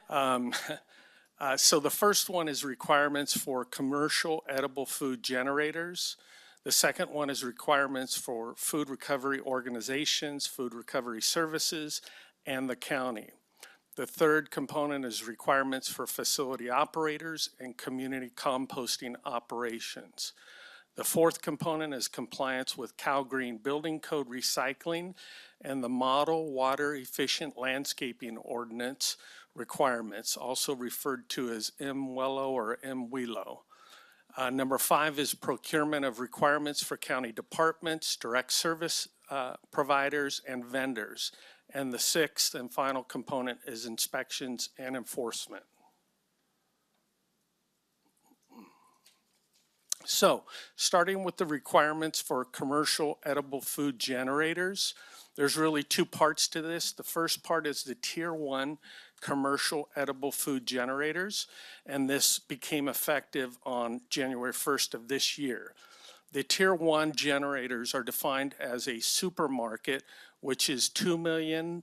So the first one is requirements for commercial edible food generators. The second one is requirements for food recovery organizations, food recovery services, and the county. The third component is requirements for facility operators and community composting operations. The fourth component is compliance with Cal Green Building Code recycling and the Model Water Efficient Landscaping Ordinance requirements, also referred to as MWELO or MWELO. Number 5 is procurement of requirements for county departments, direct service providers, and vendors. And the 6th and final component is inspections and enforcement. So, starting with the requirements for commercial edible food generators, there's really 2 parts to this. The first part is the Tier 1 commercial edible food generators, and this became effective on January 1st of this year. The Tier 1 generators are defined as a supermarket, which is $2 million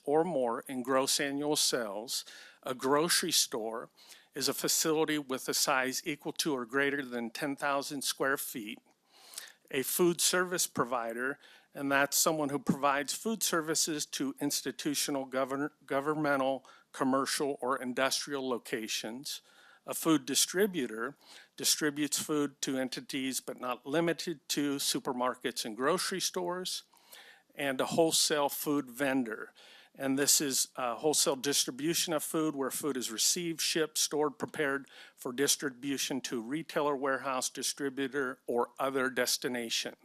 or more in gross annual sales. A grocery store is a facility with a size equal to or greater than 10,000 square feet. A food service provider, and that's someone who provides food services to institutional, governmental, commercial, or industrial locations. A food distributor distributes food to entities but not limited to supermarkets and grocery stores. And a wholesale food vendor. And this is wholesale distribution of food where food is received, shipped, stored, prepared for distribution to retailer, warehouse, distributor, or other destination.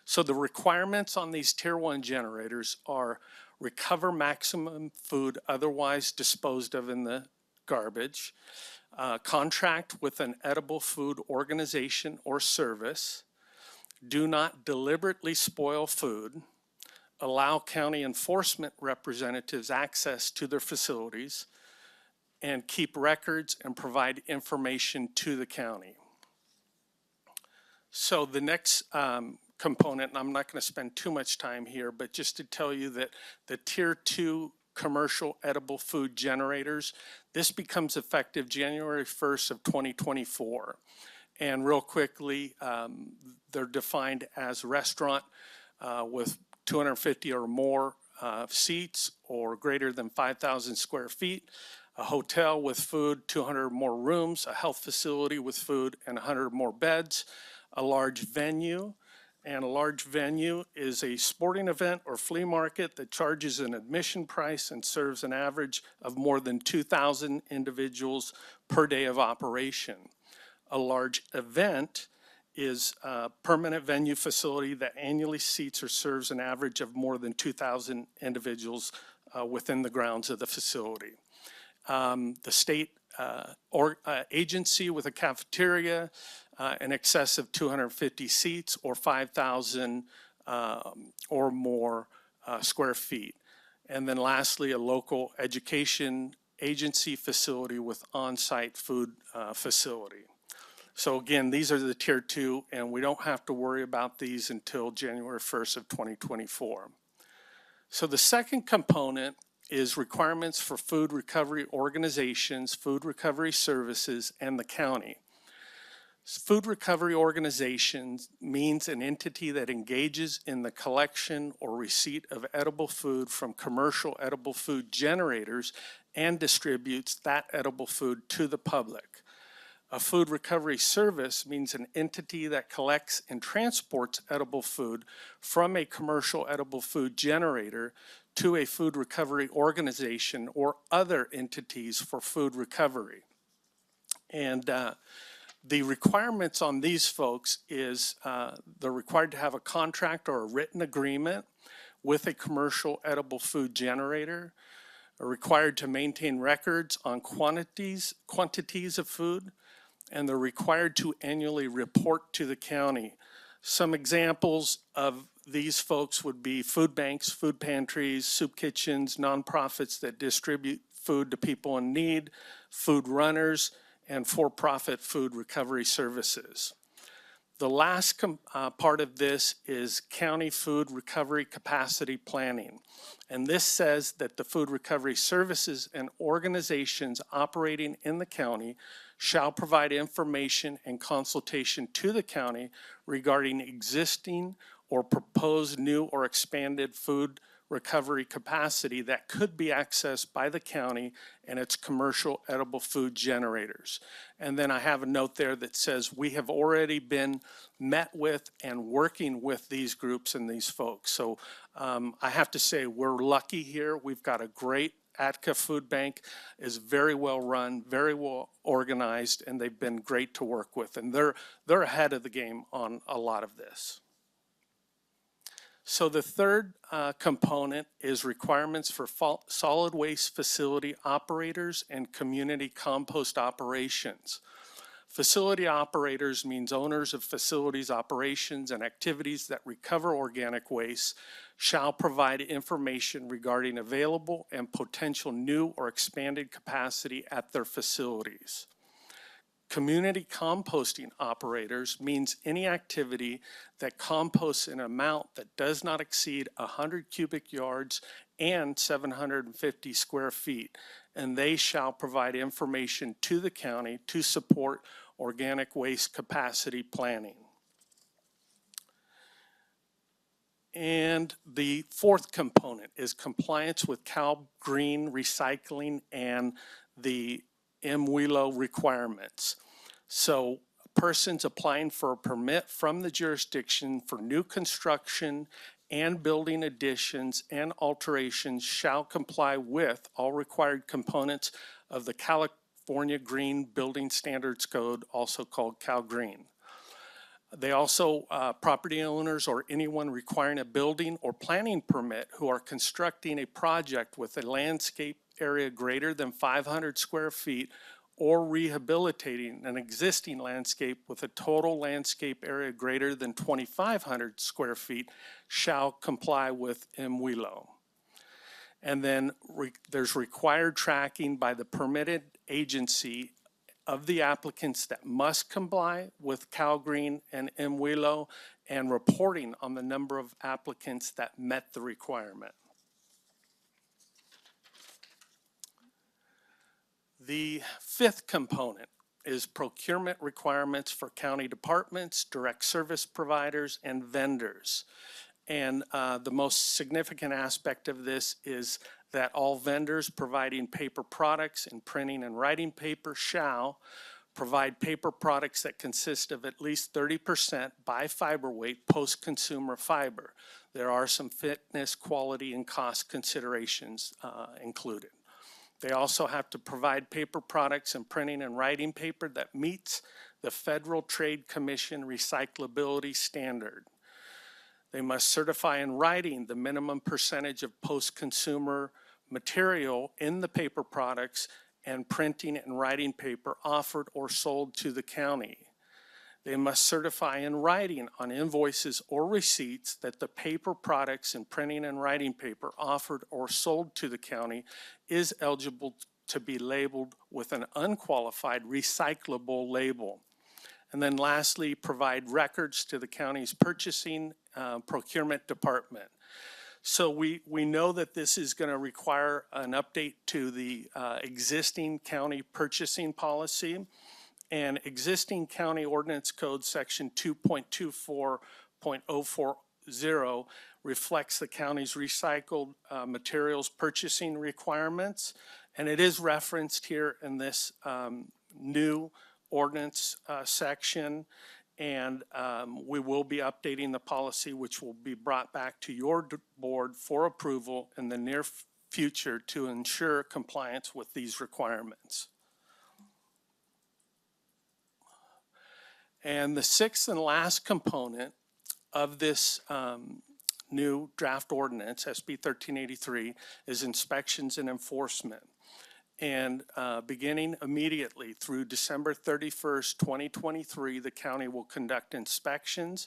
So the requirements on these Tier 1 generators are recover maximum food otherwise disposed of in the garbage, contract with an edible food organization or service, do not deliberately spoil food, allow county enforcement representatives access to their facilities, and keep records and provide information to the county. So the next component, and I'm not going to spend too much time here, but just to tell you that the Tier 2 commercial edible food generators, this becomes effective January 1st of 2024. And real quickly, they're defined as restaurant with 250 or more seats or greater than 5,000 square feet, a hotel with food, 200 or more rooms, a health facility with food and 100 or more beds, a large venue. And a large venue is a sporting event or flea market that charges an admission price and serves an average of more than 2,000 individuals per day of operation. A large event is a permanent venue facility that annually seats or serves an average of more than 2,000 individuals within the grounds of the facility. The state agency with a cafeteria in excess of 250 seats or 5,000 or more square feet. And then lastly, a local education agency facility with on-site food facility. So again, these are the tier 2, and we don't have to worry about these until January 1st of 2024. So the second component is requirements for food recovery organizations, food recovery services, and the county. Food recovery organizations means an entity that engages in the collection or receipt of edible food from commercial edible food generators and distributes that edible food to the public. A food recovery service means an entity that collects and transports edible food from a commercial edible food generator to a food recovery organization or other entities for food recovery. And the requirements on these folks is they're required to have a contract or a written agreement with a commercial edible food generator, are required to maintain records on quantities of food, and they're required to annually report to the county. Some examples of these folks would be food banks, food pantries, soup kitchens, nonprofits that distribute food to people in need, food runners, and for-profit food recovery services. The last part of this is county food recovery capacity planning. And this says that the food recovery services and organizations operating in the county shall provide information and consultation to the county regarding existing or proposed new or expanded food recovery capacity that could be accessed by the county and its commercial edible food generators. And then I have a note there that says we have already been met with and working with these groups and these folks. So I have to say we're lucky here. We've got a great ATCA food bank, is very well run, very well organized, and they've been great to work with. And they're ahead of the game on a lot of this. So the third component is requirements for solid waste facility operators and community compost operations. Facility operators means owners of facilities, operations, and activities that recover organic waste shall provide information regarding available and potential new or expanded capacity at their facilities. Community composting operators means any activity that composts an amount that does not exceed 100 cubic yards and 750 square feet, and they shall provide information to the county to support organic waste capacity planning. And the fourth component is compliance with Cal Green recycling and the MWILO requirements. So persons applying for a permit from the jurisdiction for new construction and building additions and alterations shall comply with all required components of the California Green Building Standards Code, also called Cal Green. They also, property owners or anyone requiring a building or planning permit who are constructing a project with a landscape area greater than 500 square feet or rehabilitating an existing landscape with a total landscape area greater than 2,500 square feet shall comply with MWILO. And then there's required tracking by the permitted agency of the applicants that must comply with Cal Green and MWILO, and reporting on the number of applicants that met the requirement. The fifth component is procurement requirements for county departments, direct service providers, and vendors. And the most significant aspect of this is that all vendors providing paper products and printing and writing paper shall provide paper products that consist of at least 30% by fiber weight post-consumer fiber. There are some fitness, quality, and cost considerations included. They also have to provide paper products and printing and writing paper that meets the Federal Trade Commission recyclability standard. They must certify in writing the minimum percentage of post-consumer material in the paper products and printing and writing paper offered or sold to the county. They must certify in writing on invoices or receipts that the paper products and printing and writing paper offered or sold to the county is eligible to be labeled with an unqualified recyclable label. And then lastly, provide records to the county's purchasing procurement department. So we know that this is going to require an update to the existing county purchasing policy, and existing county ordinance code section 2.24.040 reflects the county's recycled materials purchasing requirements, and it is referenced here in this new ordinance section. And we will be updating the policy, which will be brought back to your board for approval in the near future to ensure compliance with these requirements. And the sixth and last component of this new draft ordinance, SB 1383, is inspections and enforcement. And beginning immediately through December 31st, 2023, the county will conduct inspections.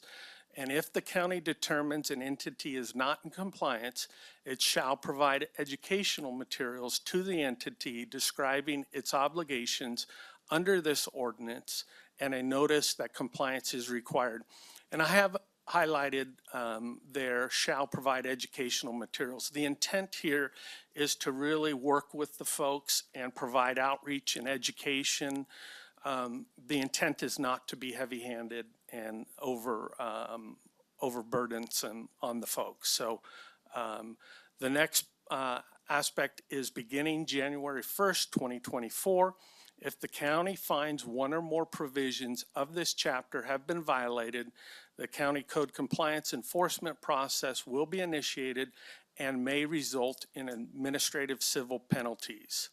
And if the county determines an entity is not in compliance, it shall provide educational materials to the entity describing its obligations under this ordinance and a notice that compliance is required. And I have highlighted there, shall provide educational materials. The intent here is to really work with the folks and provide outreach and education. The intent is not to be heavy-handed and overburdensome on the folks. So the next aspect is beginning January 1st, 2024. If the county finds one or more provisions of this chapter have been violated, the county code compliance enforcement process will be initiated and may result in administrative civil penalties.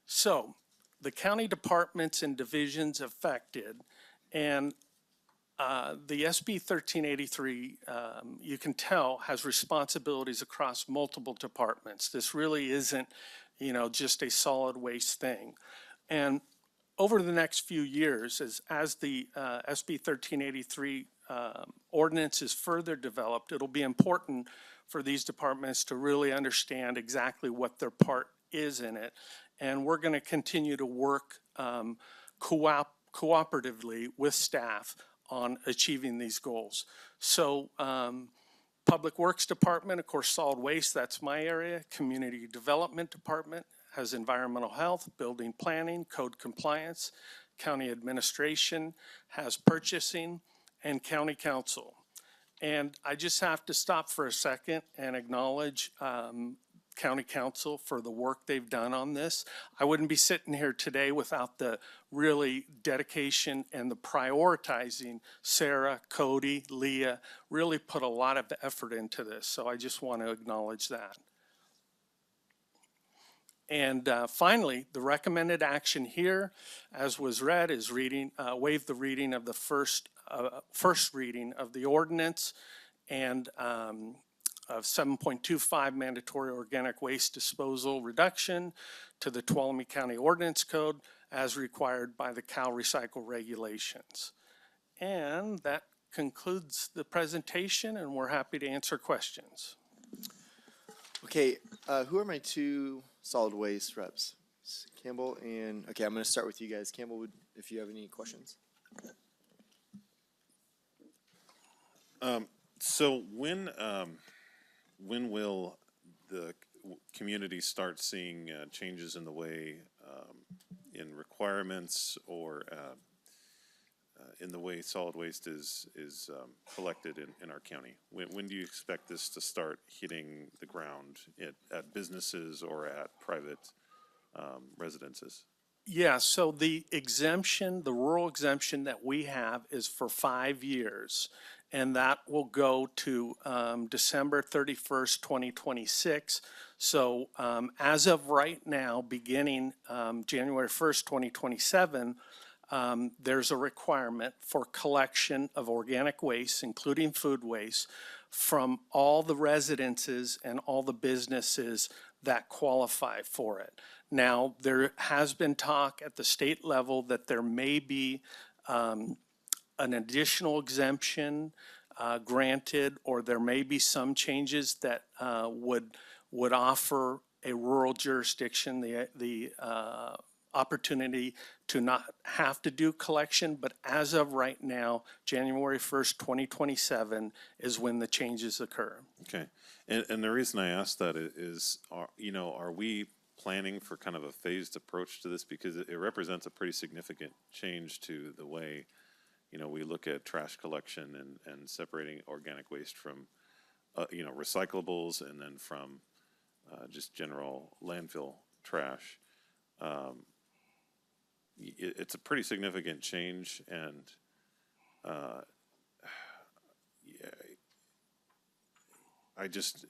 So the county departments and divisions affected, and the SB 1383, you can tell, has responsibilities across multiple departments. This really isn't, just a solid waste thing. And over the next few years, as the SB 1383 ordinance is further developed, it'll be important for these departments to really understand exactly what their part is in it. And we're going to continue to work cooperatively with staff on achieving these goals. So Public Works Department, of course, solid waste, that's my area. Community Development Department has environmental health, building planning, code compliance. County Administration has purchasing, and County Council. And I just have to stop for a second and acknowledge County Council for the work they've done on this. I wouldn't be sitting here today without the really dedication and the prioritizing. Sarah, Cody, Leah really put a lot of effort into this. So I just want to acknowledge that. And finally, the recommended action here, as was read, is waive the reading of the first reading of the ordinance and of 7.25 mandatory organic waste disposal reduction to the Tuolumne County Ordinance Code as required by the Cal Recycle regulations. And that concludes the presentation, and we're happy to answer questions. Okay, who are my two solid waste reps? Campbell and, okay, I'm going to start with you guys. Campbell, if you have any questions. So when will the community start seeing changes in the way, in requirements or in the way solid waste is collected in our county? When do you expect this to start hitting the ground at businesses or at private residences? Yeah, so the exemption, the rural exemption that we have is for 5 years, and that will go to December 31st, 2026. So as of right now, beginning January 1st, 2027, there's a requirement for collection of organic waste, including food waste, from all the residences and all the businesses that qualify for it. Now, there has been talk at the state level that there may be an additional exemption granted, or there may be some changes that would offer a rural jurisdiction the opportunity to not have to do collection, but as of right now, January 1st, 2027 is when the changes occur. Okay, and the reason I asked that is, are we planning for kind of a phased approach to this? Because it represents a pretty significant change to the way, we look at trash collection and separating organic waste from, recyclables, and then from just general landfill trash. It's a pretty significant change, and I just,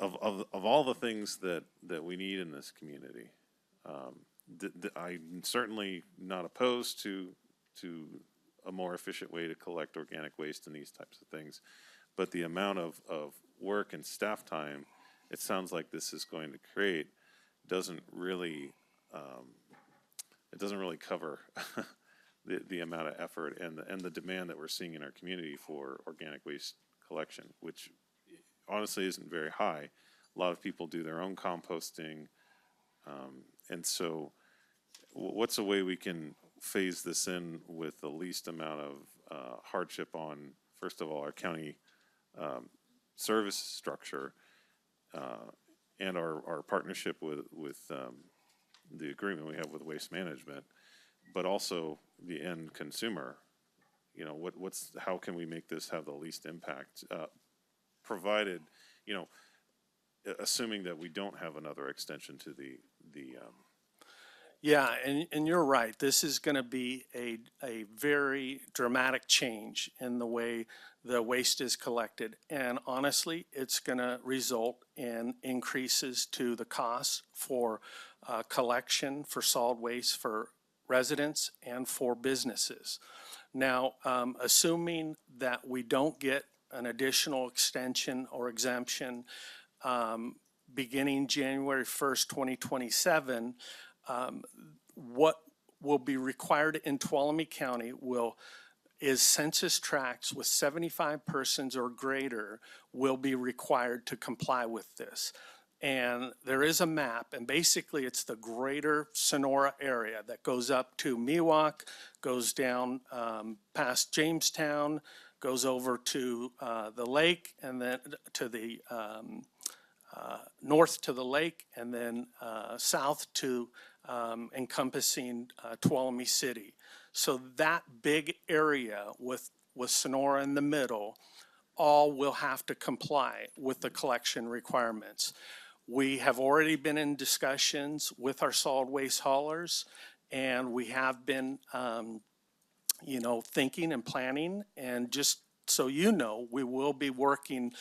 of all the things that we need in this community, I'm certainly not opposed to a more efficient way to collect organic waste and these types of things, but the amount of work and staff time it sounds like this is going to create doesn't really cover the amount of effort and the demand that we're seeing in our community for organic waste collection, which honestly isn't very high. A lot of people do their own composting, and so what's a way we can phase this in with the least amount of hardship on, first of all, our county service structure and our partnership with the agreement we have with Waste Management, but also the end consumer. How can we make this have the least impact, provided, assuming that we don't have another extension to the Yeah, and you're right. This is going to be a very dramatic change in the way the waste is collected. And honestly, it's going to result in increases to the costs for collection for solid waste for residents and for businesses. Now, assuming that we don't get an additional extension or exemption beginning January 1st, 2027, what will be required in Tuolumne County is census tracts with 75 persons or greater will be required to comply with this. And there is a map, and basically it's the greater Sonora area that goes up to Miwok, goes down past Jamestown, goes over to the lake, and then to the north to the lake, and then south to encompassing Tuolumne City. So that big area with Sonora in the middle, all will have to comply with the collection requirements. We have already been in discussions with our solid waste haulers, and we have been, thinking and planning. And just so you know, we will be working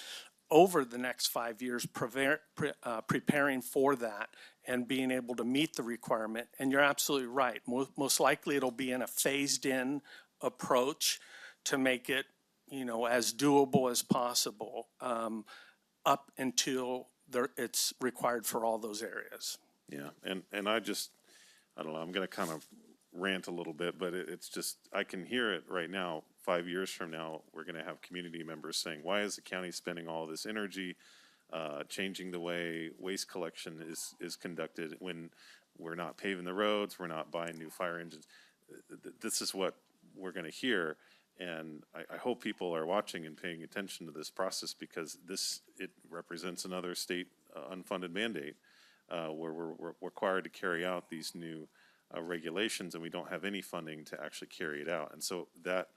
over the next 5 years preparing for that and being able to meet the requirement. And you're absolutely right. Most likely it'll be in a phased-in approach to make it, as doable as possible up until it's required for all those areas. Yeah, and I don't know, I'm going to kind of rant a little bit, but it's just, I can hear it right now. 5 years from now, we're going to have community members saying, why is the county spending all this energy changing the way waste collection is conducted when we're not paving the roads, we're not buying new fire engines? This is what we're going to hear, and I hope people are watching and paying attention to this process, because it represents another state unfunded mandate where we're required to carry out these new regulations, and we don't have any funding to actually carry it out. And so that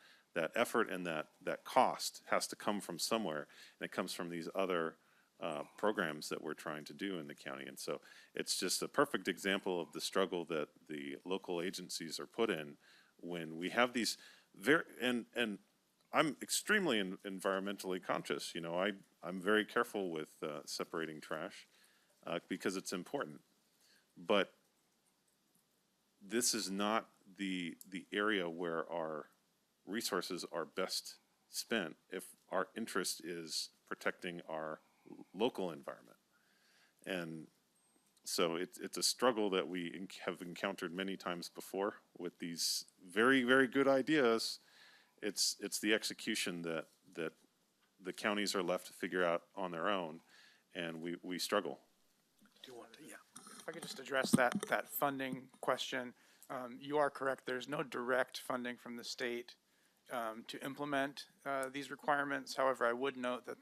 effort and that cost has to come from somewhere, and it comes from these other programs that we're trying to do in the county. And so it's just a perfect example of the struggle that the local agencies are put in when we have these and I'm extremely environmentally conscious. I'm very careful with separating trash because it's important. But this is not the area where our resources are best spent if our interest is protecting our local environment. And so it's a struggle that we have encountered many times before with these very, very good ideas. It's the execution that the counties are left to figure out on their own, and we struggle. Do you want to, yeah. If I could just address that funding question. You are correct. There's no direct funding from the state to implement these requirements. However, I would note that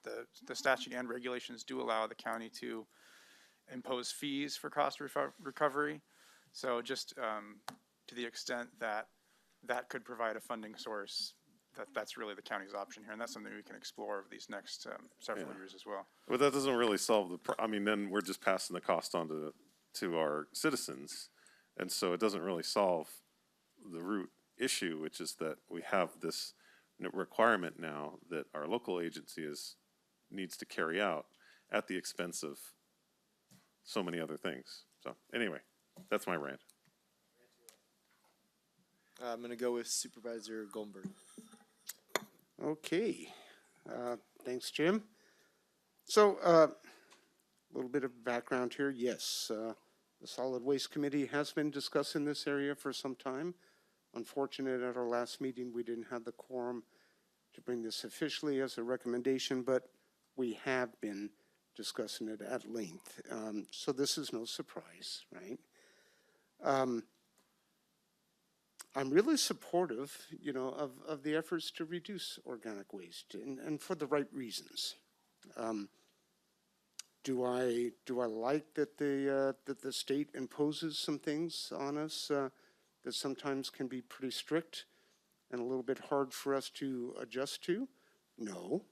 the statute and regulations do allow the county to impose fees for cost recovery. So just to the extent that that could provide a funding source, that's really the county's option here, and that's something we can explore over these next several years as well. But that doesn't really solve I mean, then we're just passing the cost on to our citizens. And so it doesn't really solve the root issue, which is that we have this requirement now that our local agency needs to carry out at the expense of so many other things. So anyway, that's my rant. I'm going to go with Supervisor Goldberg. Okay, thanks, Jim. So, a little bit of background here. Yes, the Solid Waste Committee has been discussing this area for some time. Unfortunate at our last meeting, we didn't have the quorum to bring this officially as a recommendation, but we have been discussing it at length. So this is no surprise, right? I'm really supportive, of the efforts to reduce organic waste, and for the right reasons. Do I like that the state imposes some things on us that sometimes can be pretty strict and a little bit hard for us to adjust to? No.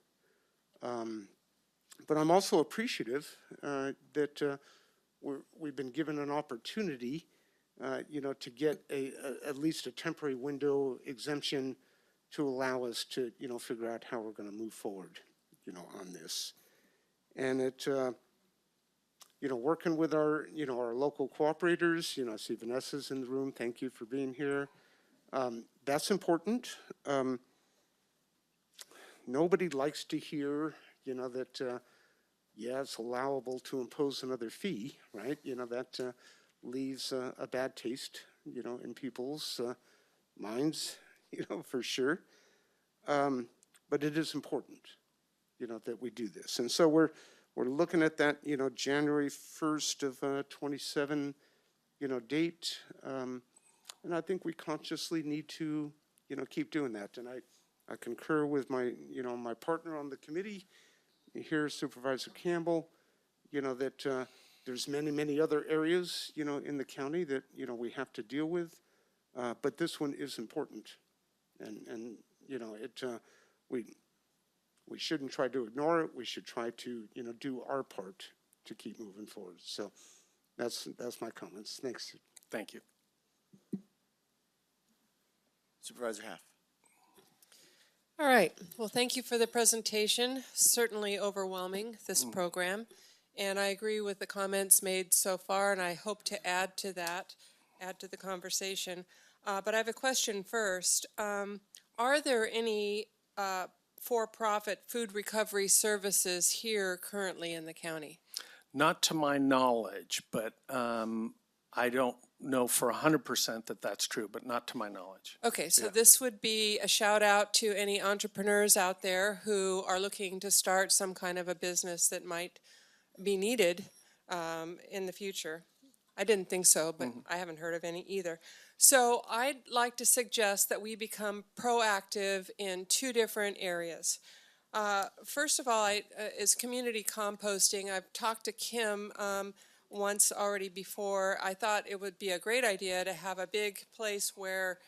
But I'm also appreciative that we've been given an opportunity to get at least a temporary window exemption to allow us to, figure out how we're going to move forward, on this. And it, working with our, our local cooperators, I see Vanessa's in the room. Thank you for being here. That's important. Nobody likes to hear, that, yeah, it's allowable to impose another fee, right? That leaves a bad taste, in people's minds, for sure. But it is important, that we do this. And so we're looking at that, January 1st of 27, date. And I think we consciously need to, keep doing that. And I concur with my, my partner on the committee here, Supervisor Campbell, that there's many other areas, in the county that, we have to deal with. But this one is important. And we shouldn't try to ignore it. We should try to, do our part to keep moving forward. So that's my comments. Thanks. Thank you. Supervisor Half. All right. Well, thank you for the presentation. Certainly overwhelming, this program. And I agree with the comments made so far, and I hope to add to that, add to the conversation. But I have a question first. Are there any for-profit food recovery services here currently in the county? Not to my knowledge, but I don't know for 100% that that's true, but not to my knowledge. Okay, so Yeah. this would be a shout out to any entrepreneurs out there who are looking to start some kind of a business that might be needed in the future. I didn't think so, but I haven't heard of any either. So I'd like to suggest that we become proactive in two different areas. First of all, is community composting. I've talked to Kim once already before. I thought it would be a great idea to have a big place where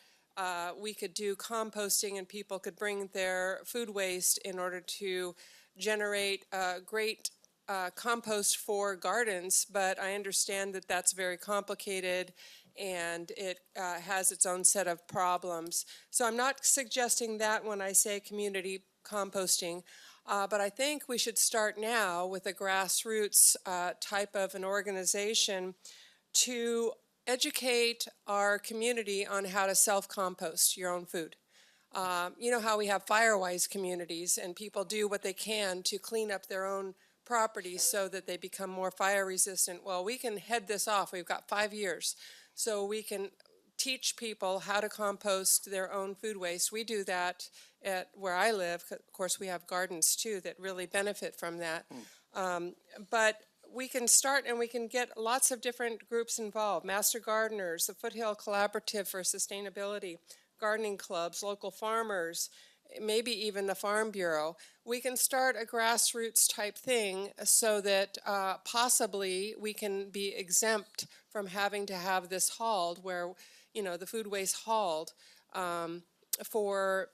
we could do composting and people could bring their food waste in order to generate great compost for gardens, but I understand that that's very complicated and it has its own set of problems. So I'm not suggesting that when I say community composting, but I think we should start now with a grassroots type of an organization to educate our community on how to self-compost your own food. You know how we have Firewise communities and people do what they can to clean up their own properties so that they become more fire resistant. Well, we can head this off. We've got 5 years. So we can teach people how to compost their own food waste. We do that at where I live. Of course, we have gardens too that really benefit from that. But we can start and we can get lots of different groups involved. Master Gardeners, the Foothill Collaborative for Sustainability, gardening clubs, local farmers, maybe even the Farm Bureau. We can start a grassroots type thing so that possibly we can be exempt from having to have this hauled, where, you know, the food waste hauled for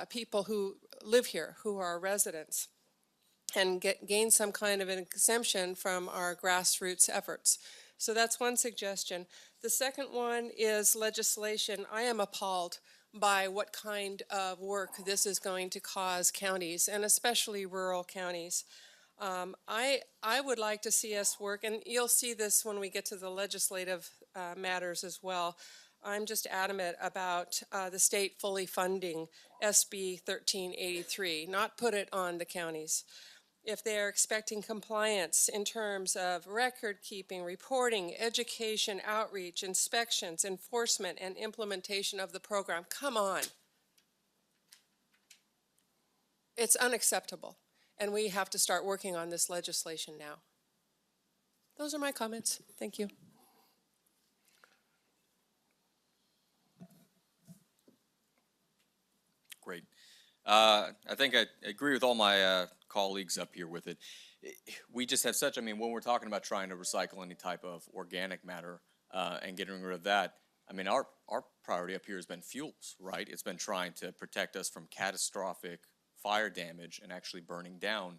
people who live here, who are residents, and gain some kind of an exemption from our grassroots efforts. So that's one suggestion. The second one is legislation. I am appalled by what kind of work this is going to cause counties, and especially rural counties. I would like to see us work, and you'll see this when we get to the legislative matters as well. I'm just adamant about the state fully funding SB 1383, not put it on the counties. If they are expecting compliance in terms of record keeping, reporting, education, outreach, inspections, enforcement, and implementation of the program, come on. It's unacceptable, and we have to start working on this legislation now. Those are my comments. Thank you. Great. I think I agree with all my colleagues up here with it. We just have such, I mean, when we're talking about trying to recycle any type of organic matter and getting rid of that, I mean, our priority up here has been fuels, right? It's been trying to protect us from catastrophic fire damage and actually burning down.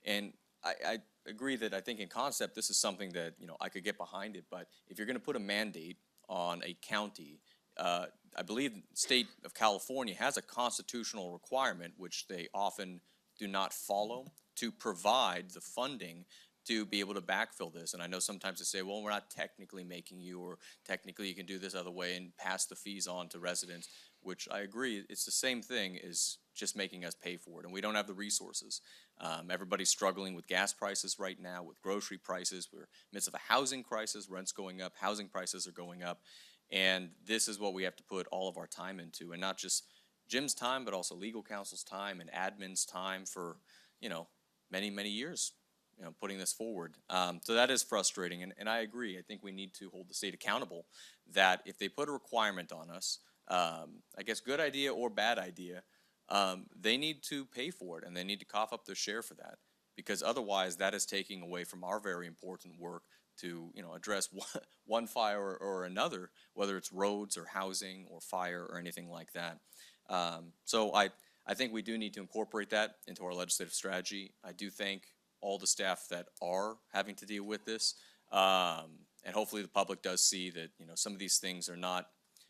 And I agree that I think in concept, this is something that, you know, I could get behind it, but if you're going to put a mandate on a county, I believe the state of California has a constitutional requirement, which they often do not follow, to provide the funding to be able to backfill this. And I know sometimes they say, well, we're not technically making you, or technically you can do this other way and pass the fees on to residents, which I agree, it's the same thing as just making us pay for it. And we don't have the resources. Everybody's struggling with gas prices right now, with grocery prices. We're in the midst of a housing crisis, rents going up, housing prices are going up. And this is what we have to put all of our time into, and not just Jim's time, but also legal counsel's time and admin's time for, you know, many, many years, you know, putting this forward. So that is frustrating, and I agree. I think we need to hold the state accountable that if they put a requirement on us, I guess good idea or bad idea, they need to pay for it, and they need to cough up their share for that, because otherwise that is taking away from our very important work to, you know, address one fire or another, whether it's roads or housing or fire or anything like that. So I think we do need to incorporate that into our legislative strategy. I do thank all the staff that are having to deal with this, and hopefully the public does see that, you know, some of these things are not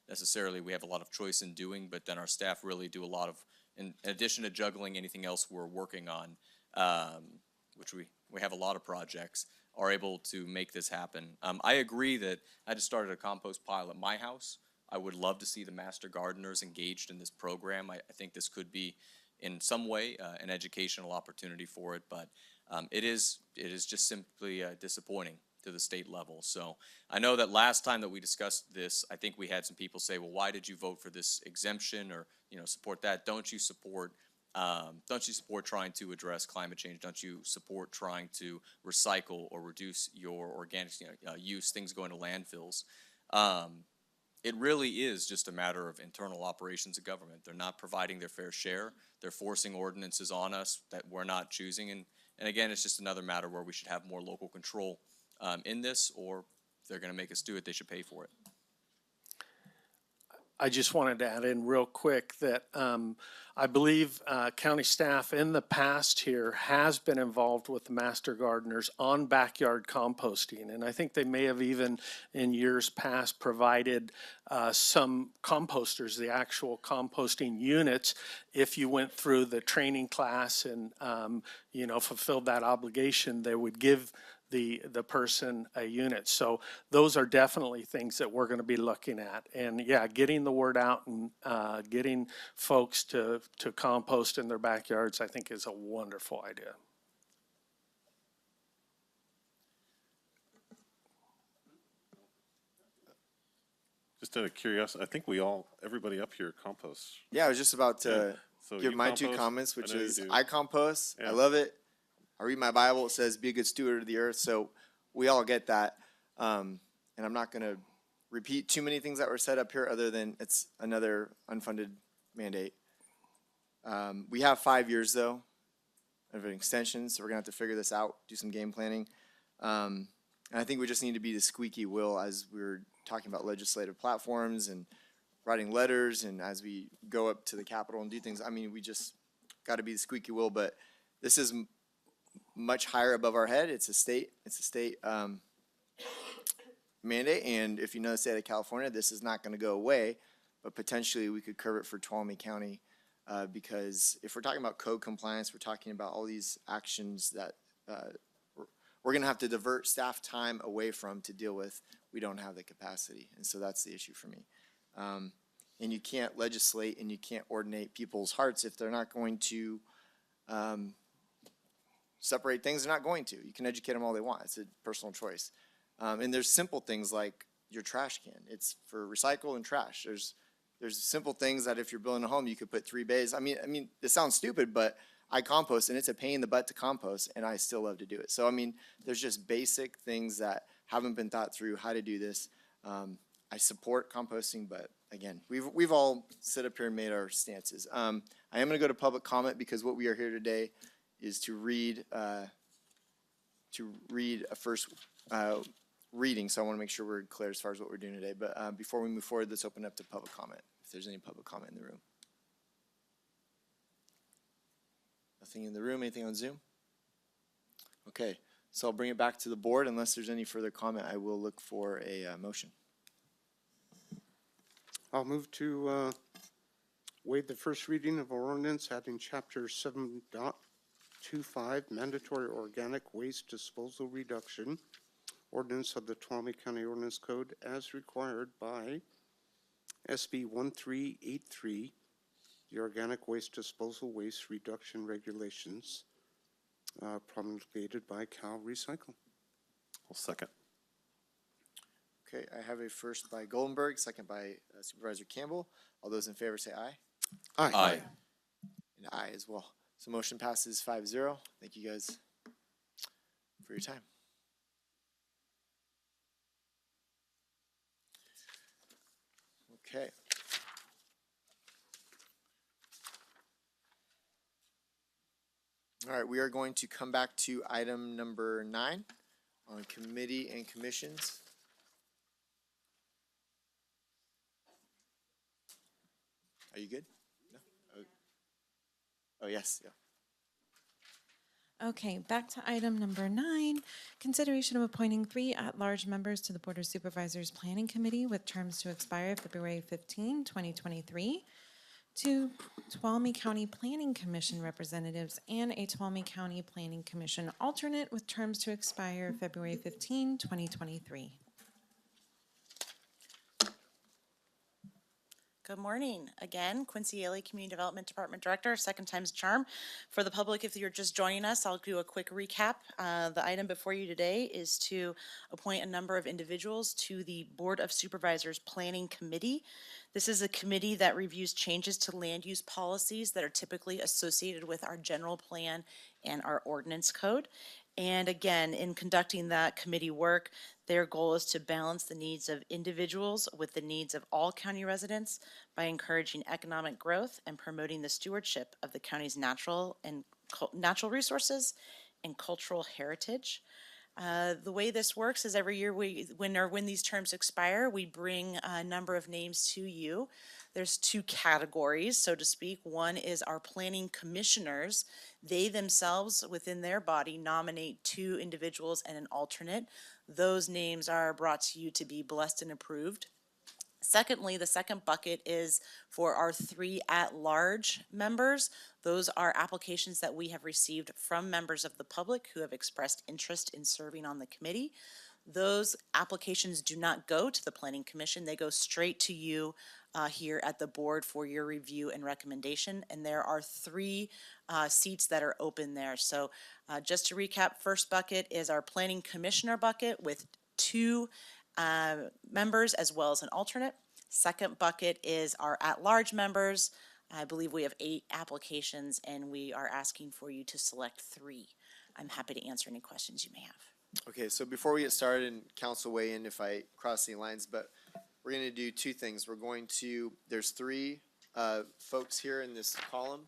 necessarily we have a lot of choice in doing, but then our staff really do a lot of, in addition to juggling anything else we're working on, which we have a lot of projects, are able to make this happen. I agree that I just started a compost pile at my house. I would love to see the master gardeners engaged in this program. I think this could be in some way an educational opportunity for it, but it is just simply disappointing to the state level. So I know that last time that we discussed this, I think we had some people say, well, why did you vote for this exemption, or, you know, support that? Don't you support trying to address climate change? Don't you support trying to recycle or reduce your organic use, things going to landfills? It really is just a matter of internal operations of government. They're not providing their fair share. They're forcing ordinances on us that we're not choosing. And again, it's just another matter where we should have more local control in this, or if they're going to make us do it, they should pay for it. I just wanted to add in real quick that I believe county staff in the past here has been involved with the master gardeners on backyard composting. And I think they may have even in years past provided some composters, the actual composting units, if you went through the training class and, you know, fulfilled that obligation. They would give the person a unit. So those are definitely things that we're going to be looking at. And yeah, getting the word out and getting folks to compost in their backyards, I think is a wonderful idea. Just out of curiosity, I think everybody up here composts. Yeah, I was just about to So give you my two compost? comments, I which know you is do. I compost. I Yeah. love it. I read my Bible. It says, be a good steward of the earth. So we all get that. And I'm not going to repeat too many things that were said up here other than it's another unfunded mandate. We have 5 years, though, of an extension. So we're going to have to figure this out, do some game planning. And I think we just need to be the squeaky wheel as we're talking about legislative platforms and writing letters, and as we go up to the Capitol and do things. I mean, we just got to be the squeaky wheel, but this is much higher above our head. It's a state mandate, and if you know the state of California, this is not going to go away, but potentially we could curb it for Tuolumne County, because if we're talking about code compliance, we're talking about all these actions that we're going to have to divert staff time away from to deal with. We don't have the capacity, and so that's the issue for me. And you can't legislate and you can't ordinate people's hearts if they're not going to separate things. They're not going to. You can educate them all they want. It's a personal choice. And there's simple things like your trash can. It's for recycle and trash. There's simple things that if you're building a home, you could put 3 bays. I mean, it sounds stupid, but I compost, and it's a pain in the butt to compost, and I still love to do it. So, I mean, there's just basic things that haven't been thought through how to do this. I support composting, but again, we've all sit up here and made our stances. I am going to go to public comment because what we are here today is to read a first reading. So I want to make sure we're clear as far as what we're doing today. But before we move forward, let's open up to public comment. If there's any public comment in the room. Nothing in the room. Anything on Zoom? Okay. So I'll bring it back to the board. Unless there's any further comment, I will look for a motion. I'll move to waive the first reading of ordinance adding chapter 7.25 mandatory organic waste disposal reduction ordinance of the Tuolumne County Ordinance Code as required by SB 1383, the organic waste disposal waste reduction regulations promulgated by Cal Recycle. I'll second. Okay, I have a first by Goldenberg, second by Supervisor Campbell. All those in favor say aye. Aye. Aye. And aye as well. So motion passes 5-0. Thank you guys for your time. Okay. All right, we are going to come back to item number 9 on committee and commissions. Are you good? No? Oh yes, yeah. Okay, back to item number 9, consideration of appointing 3 at-large members to the Board of Supervisors Planning Committee with terms to expire February 15, 2023. 2 Tuolumne County Planning Commission representatives and a Tuolumne County Planning Commission alternate with terms to expire February 15, 2023. Good morning. Again, Quincy Yaley, Community Development Department Director, second time's a charm. For the public, if you're just joining us, I'll do a quick recap. The item before you today is to appoint a number of individuals to the Board of Supervisors Planning Committee. This is a committee that reviews changes to land use policies that are typically associated with our general plan and our ordinance code. And again, in conducting that committee work, their goal is to balance the needs of individuals with the needs of all county residents by encouraging economic growth and promoting the stewardship of the county's natural natural resources and cultural heritage. The way this works is every year when these terms expire, we bring a number of names to you. There's 2 categories, so to speak. One is our planning commissioners. They themselves, within their body, nominate 2 individuals and an alternate. Those names are brought to you to be blessed and approved. Secondly, the second bucket is for our 3 at-large members. Those are applications that we have received from members of the public who have expressed interest in serving on the committee. Those applications do not go to the Planning Commission. They go straight to you here at the board for your review and recommendation. And there are 3 seats that are open there. So just to recap, first bucket is our Planning Commissioner bucket with 2 members as well as an alternate. Second bucket is our at-large members. I believe we have 8 applications and we are asking for you to select 3. I'm happy to answer any questions you may have. Okay, so before we get started, and council weigh in if I cross any lines, but we're going to do 2 things. We're going to, there's 3 folks here in this column,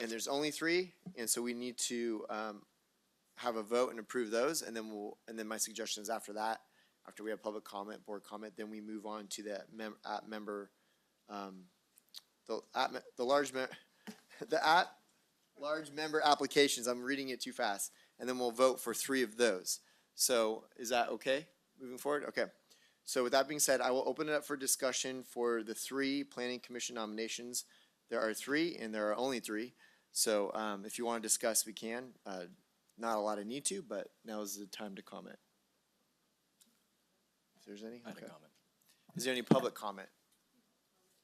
and there's only 3, and so we need to have a vote and approve those, and then my suggestion is after that, after we have public comment, board comment, then we move on to the large member applications. I'm reading it too fast. And then we'll vote for 3 of those. So is that okay moving forward? Okay. So with that being said, I will open it up for discussion for the 3 Planning Commission nominations. There are 3 and there are only 3. So if you want to discuss, we can. Not a lot of need to, but now is the time to comment. If there's any? I had a Okay. comment. Is there any public comment?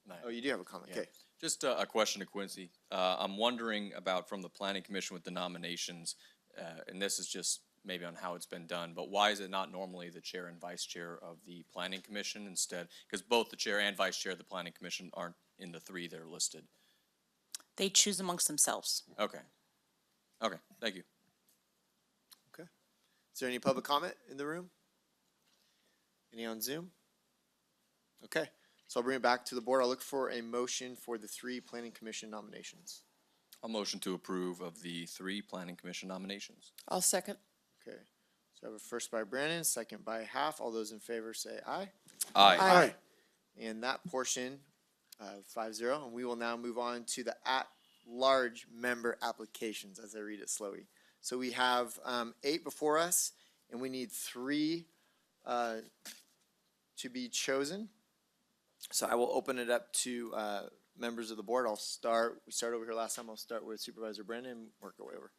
No. Oh, you do have a comment. Yeah. Okay. Just a question to Quincy. I'm wondering about from the Planning Commission with the nominations, and this is just maybe on how it's been done, but why is it not normally the chair and vice chair of the Planning Commission instead? Because both the chair and vice chair of the Planning Commission aren't in the 3 that are listed. They choose amongst themselves. Okay. Okay, thank you. Okay. Is there any public comment in the room? Any on Zoom? Okay. So I'll bring it back to the board. I'll look for a motion for the 3 Planning Commission nominations. I'll motion to approve of the 3 Planning Commission nominations. I'll second. Okay. So I have a first by Brandon, second by Half. All those in favor say aye. Aye. And that portion, 5-0. And we will now move on to the at-large member applications as I read it slowly. So we have 8 before us, and we need 3 to be chosen. So I will open it up to members of the board. We started over here last time. I'll start with Supervisor Brandon and work our way over.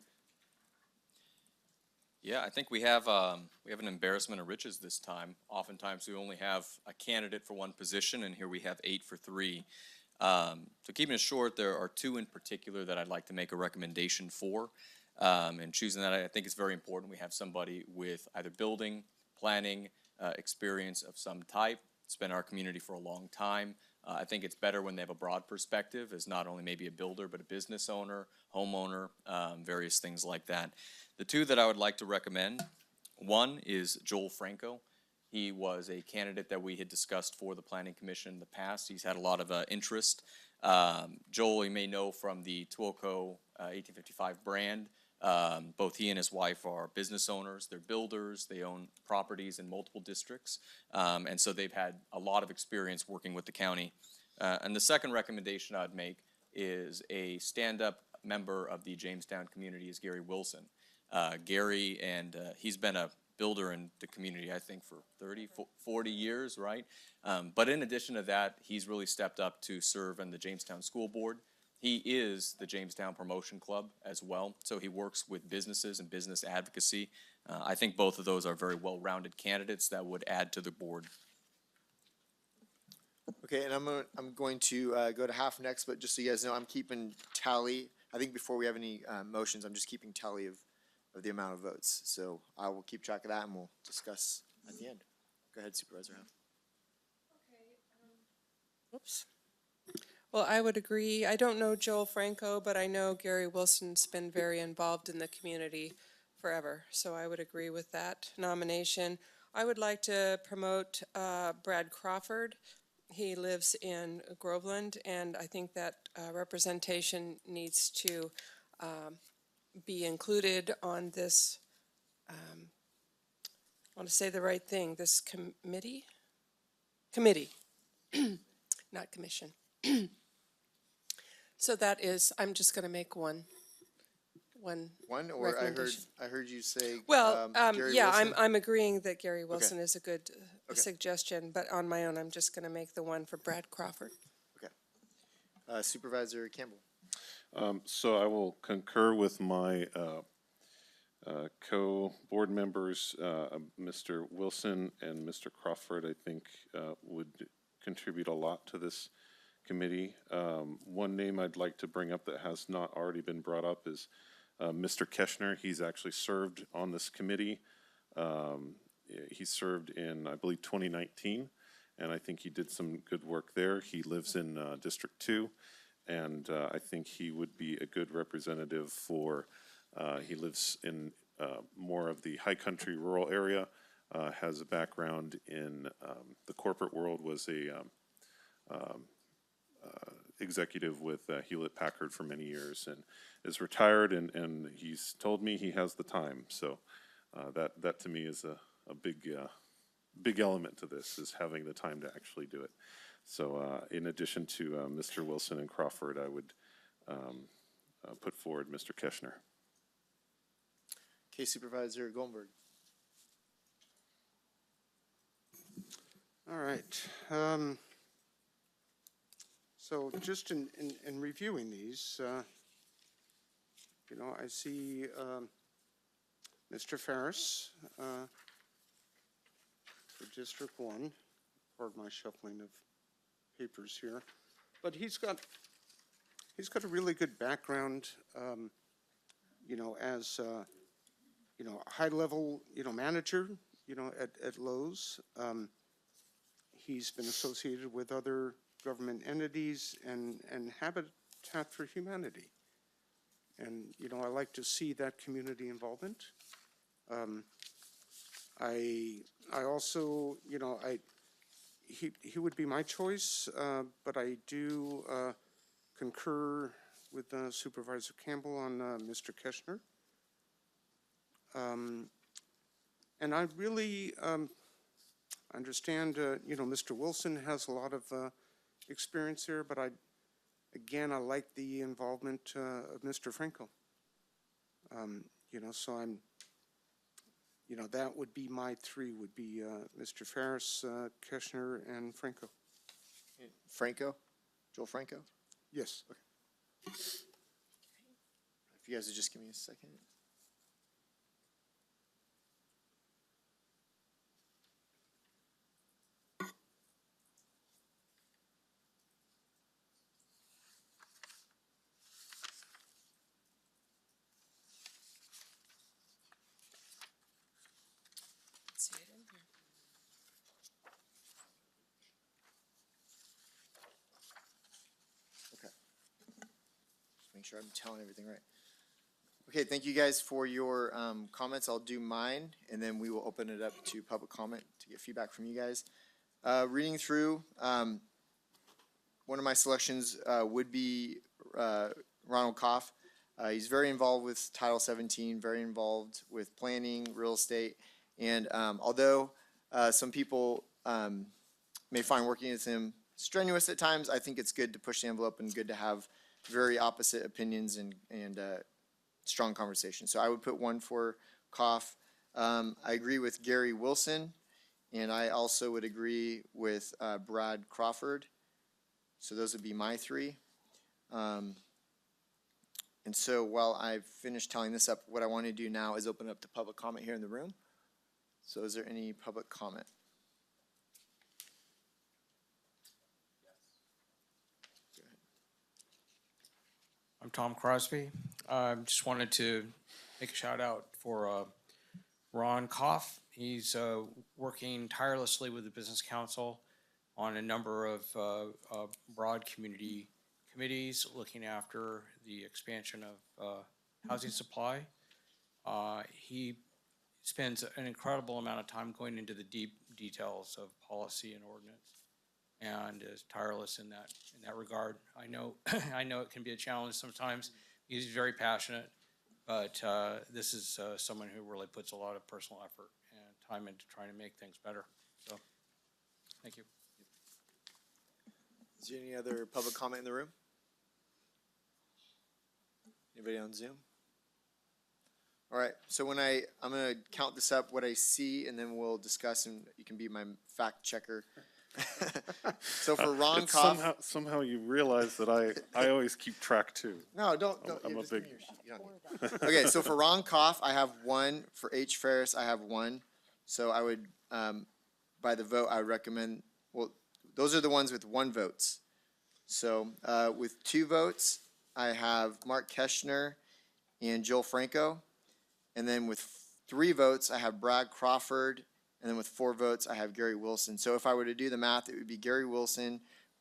Yeah, I think we have an embarrassment of riches this time. Oftentimes we only have a candidate for 1 position, and here we have 8 for 3. So keeping it short, there are 2 in particular that I'd like to make a recommendation for. And choosing that, I think it's very important. We have somebody with either building, planning, experience of some type. It's been in our community for a long time. I think it's better when they have a broad perspective as not only maybe a builder, but a business owner, homeowner, various things like that. The 2 that I would like to recommend, 1 is Joel Franco. He was a candidate that we had discussed for the Planning Commission in the past. He's had a lot of interest. Joel, you may know from the Tuoco 1855 brand. Both he and his wife are business owners. They're builders. They own properties in multiple districts. And so they've had a lot of experience working with the county. And the second recommendation I'd make is a stand-up member of the Jamestown community is Gary Wilson. Gary, and he's been a builder in the community, I think, for 30, 40 years, right? But in addition to that, he's really stepped up to serve on the Jamestown School Board. He is the Jamestown Promotion Club as well, so he works with businesses and business advocacy. I think both of those are very well-rounded candidates that would add to the board. Okay, and I'm going to go to Half next, but just so you guys know, I'm keeping tally. I think before we have any motions, I'm just keeping tally of the amount of votes. So I will keep track of that, and we'll discuss at the end. Go ahead, Supervisor Half. Whoops. Well, I would agree. I don't know Joel Franco, but I know Gary Wilson's been very involved in the community forever. So I would agree with that nomination. I would like to promote Brad Crawford. He lives in Groveland, and I think that representation needs to be included on this, I want to say the right thing, this committee, not commission. So that is, I'm just going to make one one One, or recommendation. I heard you say, Well, Gary yeah, Wilson? I'm agreeing that Gary Wilson is a good Okay. suggestion, but on my own, I'm just going to make the one for Brad Crawford. Okay. Supervisor Campbell. So I will concur with my co-board members, Mr. Wilson and Mr. Crawford, I think would contribute a lot to this committee. One name I'd like to bring up that has not already been brought up is Mr. Keshner. He's actually served on this committee. He served in, I believe, 2019, and I think he did some good work there. He lives in District 2, and I think he would be a good representative for, he lives in more of the high country rural area, has a background in the corporate world, was a executive with Hewlett Packard for many years, and is retired, and he's told me he has the time. So that to me is a big element to this, is having the time to actually do it. So in addition to Mr. Wilson and Crawford, I would put forward Mr. Keshner. Okay, Supervisor Goldberg. All right. So just in reviewing these, you know, I see Mr. Ferris for District 1. Pardon my shuffling of papers here, but he's got a really good background, you know, as you know, a high-level, you know, manager, you know, at Lowe's. He's been associated with other government entities and Habitat for Humanity. And, you know, I like to see that community involvement. I also, you know, he would be my choice, but I do concur with Supervisor Campbell on Mr. Keshner. And I really understand, you know, Mr. Wilson has a lot of experience there, but I like the involvement of Mr. Franco. You know, so you know, that would be my three, would be Mr. Ferris, Keshner, and Franco. Franco? Joel Franco? Yes. Okay. If you guys would just give me a second. See it in here. Okay. Just make sure I'm telling everything right. Okay, thank you guys for your comments. I'll do mine, and then we will open it up to public comment to get feedback from you guys. Reading through, one of my selections would be Ronald Koff. He's very involved with Title 17, very involved with planning, real estate, and although some people may find working with him strenuous at times, I think it's good to push the envelope and good to have very opposite opinions and strong conversation. So I would put one for Koff. I agree with Gary Wilson, and I also would agree with Brad Crawford. So those would be my three. And so while I've finished telling this up, what I want to do now is open up to public comment here in the room. So is there any public comment? Go ahead. I'm Tom Crosby. Just wanted to make a shout out for Ron Koff. He's working tirelessly with the Business Council on a number of broad community committees looking after the expansion of housing supply. He spends an incredible amount of time going into the deep details of policy and ordinance, and is tireless in that regard. I know I know it can be a challenge sometimes. He's very passionate, but this is someone who really puts a lot of personal effort and time into trying to make things better. So, thank you. Is there any other public comment in the room? Anybody on Zoom? All right, so when I'm gonna count this up, what I see, and then we'll discuss, and you can be my fact checker. So for Ron It's Koff. somehow you realize that I always keep track too. No, don't. I'm yeah, a just give big. me your sheet. You don't need it. Okay, so for Ron Koff, I have 1. For H. Ferris, I have 1. So I would, by the vote, I would recommend, well, those are the ones with 1 votes. So with 2 votes, I have Mark Keschner and Joel Franco. And then with 3 votes, I have Brad Crawford. And then with 4 votes, I have Gary Wilson. So if I were to do the math, it would be Gary Wilson,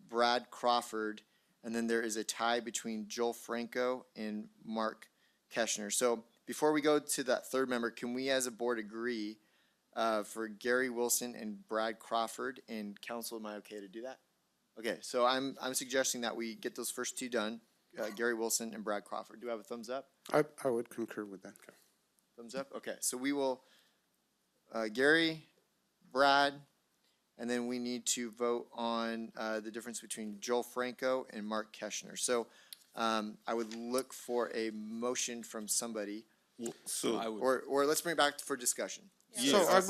Brad Crawford, and then there is a tie between Joel Franco and Mark Keschner. So before we go to that 3rd member, can we as a board agree for Gary Wilson and Brad Crawford? And council, am I okay to do that? Okay, so I'm suggesting that we get those first 2 done, Gary Wilson and Brad Crawford. Do I have a thumbs up? I would concur with that. Thumbs up? Okay, so we will, Gary, Brad, and then we need to vote on the difference between Joel Franco and Mark Keschner. So I would look for a motion from somebody, So or let's bring it back for discussion. So I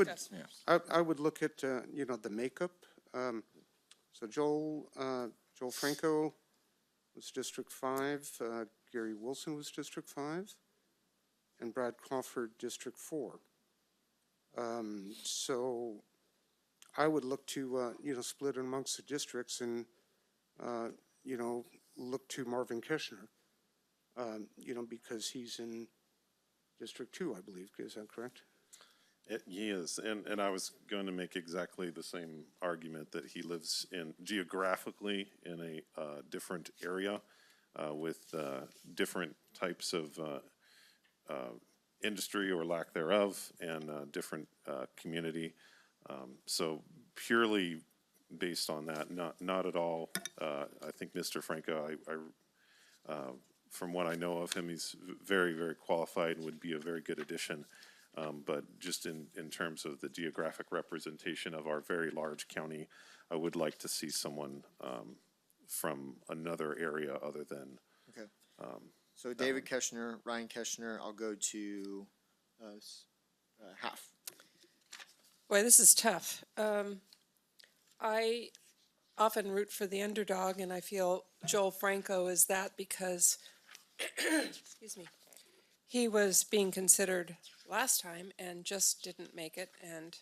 would look at, the makeup. So Joel Franco was District 5, Gary Wilson was District 5, and Brad Crawford, District 4. So I would look to, split it amongst the districts and, look to Marvin Keschner, because he's in District 2, I believe. Is that correct? He is, and I was going to make exactly the same argument that he lives geographically in a different area with different types of industry or lack thereof, and different community. So purely based on that, not at all. I think Mr. Franco, from what I know of him, he's very, very qualified and would be a very good addition. But just in terms of the geographic representation of our very large county, I would like to see someone from another area other than. Okay. So David Keschner, Ryan Keschner, I'll go to half. Boy, this is tough. I often root for the underdog, and I feel Joel Franco is that because, excuse me, he was being considered last time and just didn't make it. And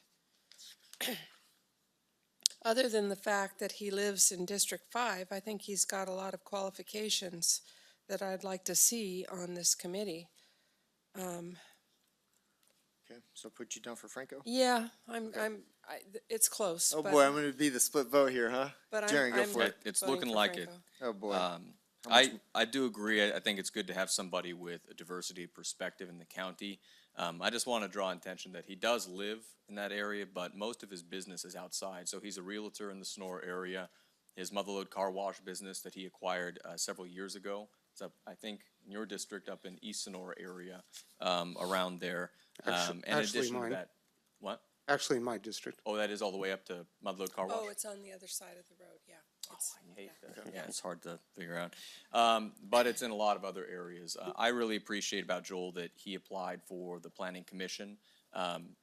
other than the fact that he lives in District 5, I think he's got a lot of qualifications that I'd like to see on this committee. Okay, so put you down for Franco? Yeah, it's close. Oh but, boy, I'm gonna be the split vote here, huh? But Jaren, go for it. It's voting looking for like Franco. it. Oh boy. I do agree. I think it's good to have somebody with a diversity of perspective in the county. I just want to draw attention that he does live in that area, but most of his business is outside. So he's a realtor in the Sonora area. His Motherlode car wash business that he acquired several years ago. It's up, I think, in your district up in East Sonora area, around there. In addition to that, what? Actually, in my district. Oh, that is all the way up to Motherlode car wash? Oh, it's on the other side of the road, yeah. I hate that. Yeah, it's hard to figure out. But it's in a lot of other areas. I really appreciate about Joel that he applied for the Planning Commission.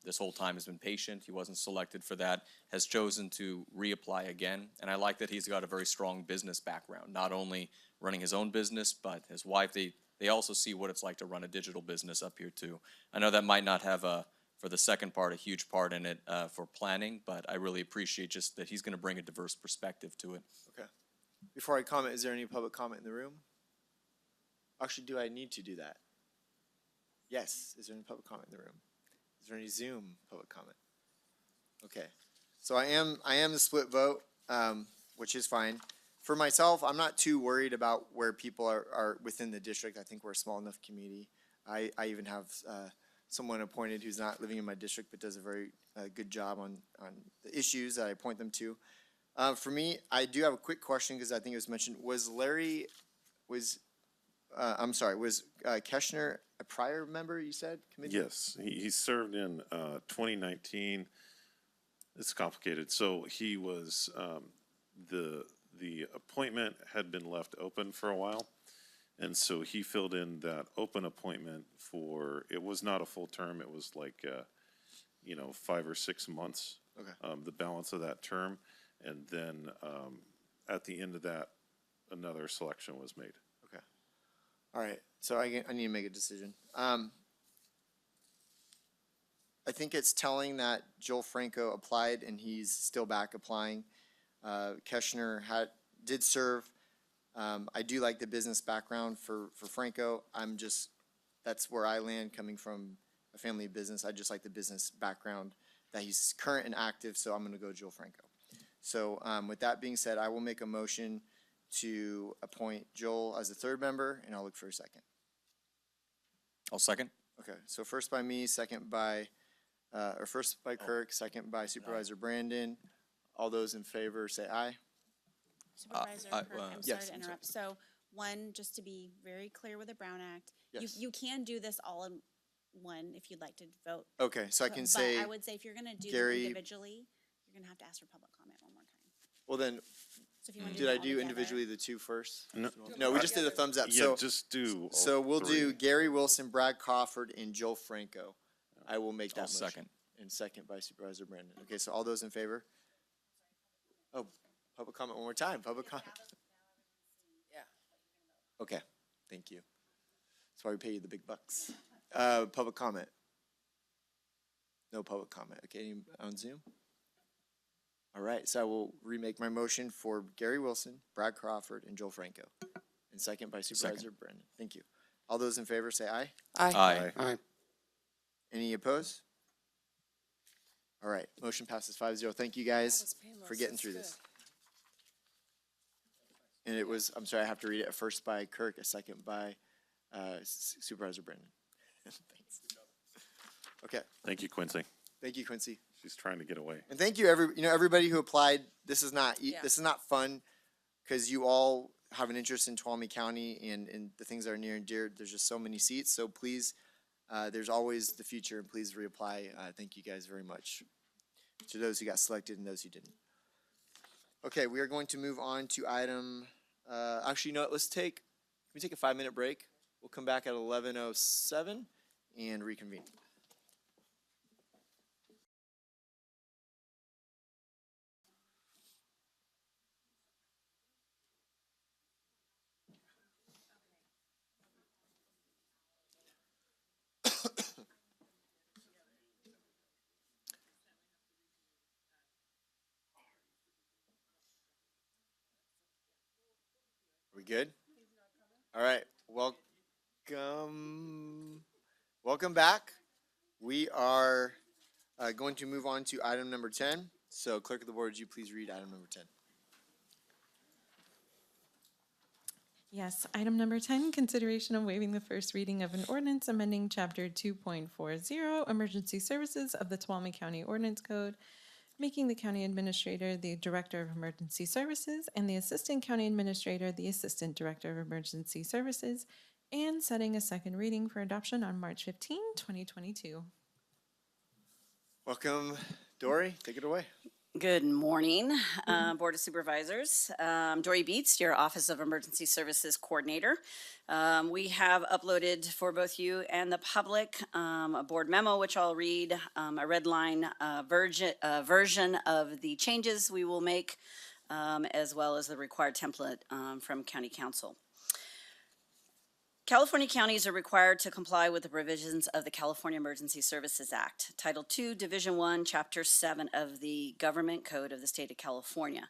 This whole time has been patient. He wasn't selected for that, has chosen to reapply again. And I like that he's got a very strong business background, not only running his own business, but his wife, they also see what it's like to run a digital business up here too. I know that might not have for the second part, a huge part in it for planning, but I really appreciate just that he's going to bring a diverse perspective to it. Okay. Before I comment, is there any public comment in the room? Actually, do I need to do that? Yes. Is there any public comment in the room? Is there any Zoom public comment? Okay. So I am the split vote, which is fine. For myself, I'm not too worried about where people are within the district. I think we're a small enough community. I even have someone appointed who's not living in my district but does a very good job on the issues that I point them to. For me, I do have a quick question because I think it was mentioned. Was Keschner a prior member, you said, committee? Yes, he served in 2019. It's complicated. So he was, the appointment had been left open for a while. And so he filled in that open appointment for, it was not a full term, it was like, 5 or 6 months. Okay. The balance of that term. And then, at the end of that, another selection was made. Okay. All right, so I need to make a decision. I think it's telling that Joel Franco applied and he's still back applying. Keschner did serve. I do like the business background for Franco. That's where I land, coming from a family of business. I just like the business background, that he's current and active, so I'm gonna go Joel Franco. So with that being said, I will make a motion to appoint Joel as the third member, and I'll look for a second. I'll second. Okay, so first by me, second by Kirk, second by Supervisor Brandon. All those in favor say aye. Supervisor I- Kirk, I'm yes, sorry I'm to sorry. interrupt. So, one, just to be very clear with the Brown Act, Yes. you can do this all in one if you'd like to vote. Okay, so I can say, But I would say if you're gonna do them Gary- individually, you're gonna have to ask for public comment one more time. well then, So if you wanna did them I all do together- individually the two first? No. No, we just did a thumbs up. Yeah, So, just do all so we'll do three. Gary Wilson, Brad Crawford, and Joel Franco. I will make that I'll motion. second. And second by Supervisor Brandon. Okay, so all those in favor? Oh, public comment one more time, public comment. Yeah. Okay, thank you. That's why we pay you the big bucks. Public comment. No public comment. Okay, on Zoom? All right, so I will remake my motion for Gary Wilson, Brad Crawford, and Joel Franco. And second by Supervisor Brandon. Thank you. All those in favor say aye. Aye. Aye. Any opposed? All right, motion passes 5-0. Thank you guys for getting through this. And it was, I'm sorry, I have to read it, a first by Kirk, a second by Supervisor Brandon. Thanks. Okay, Thank you, Quincy. thank you, Quincy. She's trying to get away. And thank you, everybody who applied. This is not fun, because you all have an interest in Tuolumne County and the things that are near and dear. There's just so many seats, so please, there's always the future, and please reapply. Thank you guys very much to those who got selected and those who didn't. Okay, we are going to move on to item, actually, you know what, can we take a 5-minute break? We'll come back at 11:07 and reconvene. We good? All right, welcome back. We are going to move on to item number 10. So Clerk of the Board, would you please read item number 10? Yes, item number 10, consideration of waiving the first reading of an ordinance amending Chapter 2.40, Emergency Services of the Tuolumne County Ordinance Code, making the county administrator the director of emergency services and the assistant county administrator the assistant director of emergency services, and setting a second reading for adoption on March 15, 2022. Welcome, Dory. Take it away. Good morning, Board of Supervisors. Dory Beats, your Office of Emergency Services Coordinator. We have uploaded for both you and the public a board memo, which I'll read, a red line version of the changes we will make, as well as the required template from County Council. California counties are required to comply with the provisions of the California Emergency Services Act, Title II, Division I, Chapter 7 of the Government Code of the State of California,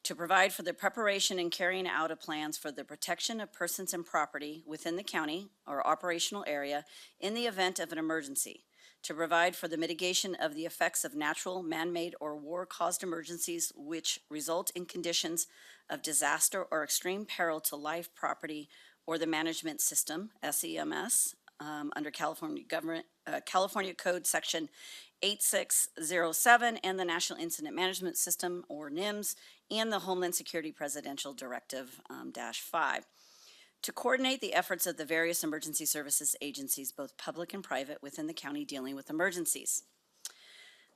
to provide for the preparation and carrying out of plans for the protection of persons and property within the county or operational area in the event of an emergency, to provide for the mitigation of the effects of natural, man-made, or war-caused emergencies which result in conditions of disaster or extreme peril to life, property, or the management system, SEMS, under California Code Section 8607 and the National Incident Management System, or NIMS, and the Homeland Security Presidential Directive -5. To coordinate the efforts of the various emergency services agencies, both public and private, within the county dealing with emergencies.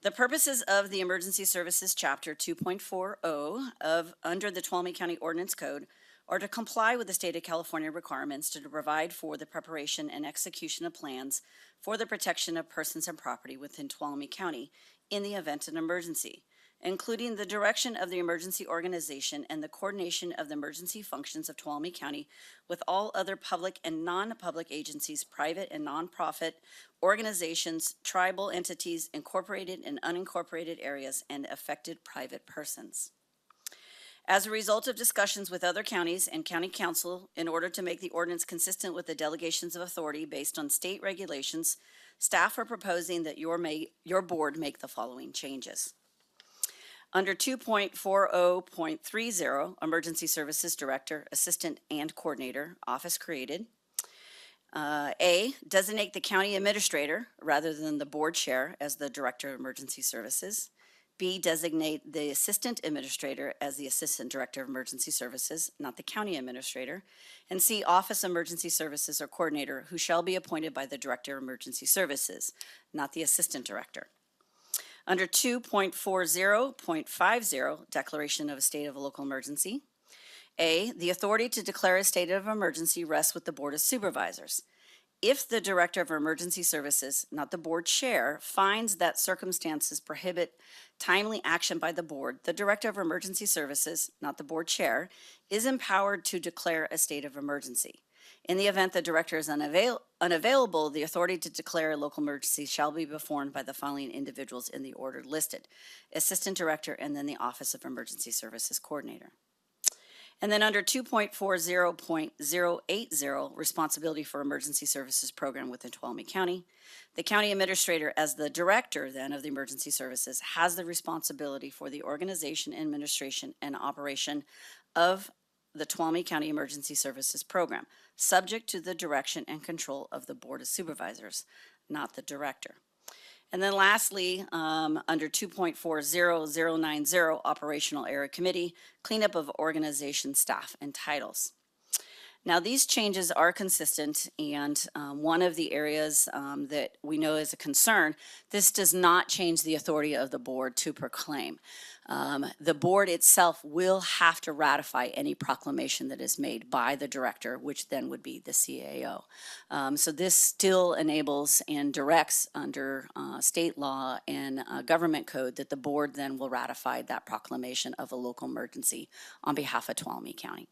The purposes of the Emergency Services Chapter 2.40 under the Tuolumne County Ordinance Code or to comply with the state of California requirements to provide for the preparation and execution of plans for the protection of persons and property within Tuolumne County in the event of an emergency, including the direction of the emergency organization and the coordination of the emergency functions of Tuolumne County with all other public and non-public agencies, private and nonprofit organizations, tribal entities, incorporated and unincorporated areas, and affected private persons. As a result of discussions with other counties and county council in order to make the ordinance consistent with the delegations of authority based on state regulations, staff are proposing that your board make the following changes. Under 2.40.30, Emergency Services Director, Assistant, and Coordinator, Office created. A, designate the county administrator rather than the board chair as the Director of Emergency Services. B, designate the Assistant Administrator as the Assistant Director of Emergency Services, not the county administrator. And C, Office Emergency Services or Coordinator, who shall be appointed by the Director of Emergency Services, not the Assistant Director. Under 2.40.50, Declaration of a State of a Local Emergency. A, the authority to declare a state of emergency rests with the Board of Supervisors. If the Director of Emergency Services, not the board chair, finds that circumstances prohibit timely action by the board, the Director of Emergency Services, not the board chair, is empowered to declare a state of emergency. In the event the director is unavailable, the authority to declare a local emergency shall be performed by the following individuals in the order listed: Assistant Director and then the Office of Emergency Services Coordinator. And then under 2.40.080, Responsibility for Emergency Services Program within Tuolumne County, the county administrator, as the director then of the emergency services, has the responsibility for the organization, administration, and operation of the Tuolumne County Emergency Services Program, subject to the direction and control of the Board of Supervisors, not the director. And then lastly, under 2.40.090, Operational Area Committee, cleanup of organization, staff, and titles. Now, these changes are consistent, and one of the areas that we know is a concern, this does not change the authority of the board to proclaim. The board itself will have to ratify any proclamation that is made by the director, which then would be the CAO. So this still enables and directs under state law and government code that the board then will ratify that proclamation of a local emergency on behalf of Tuolumne County.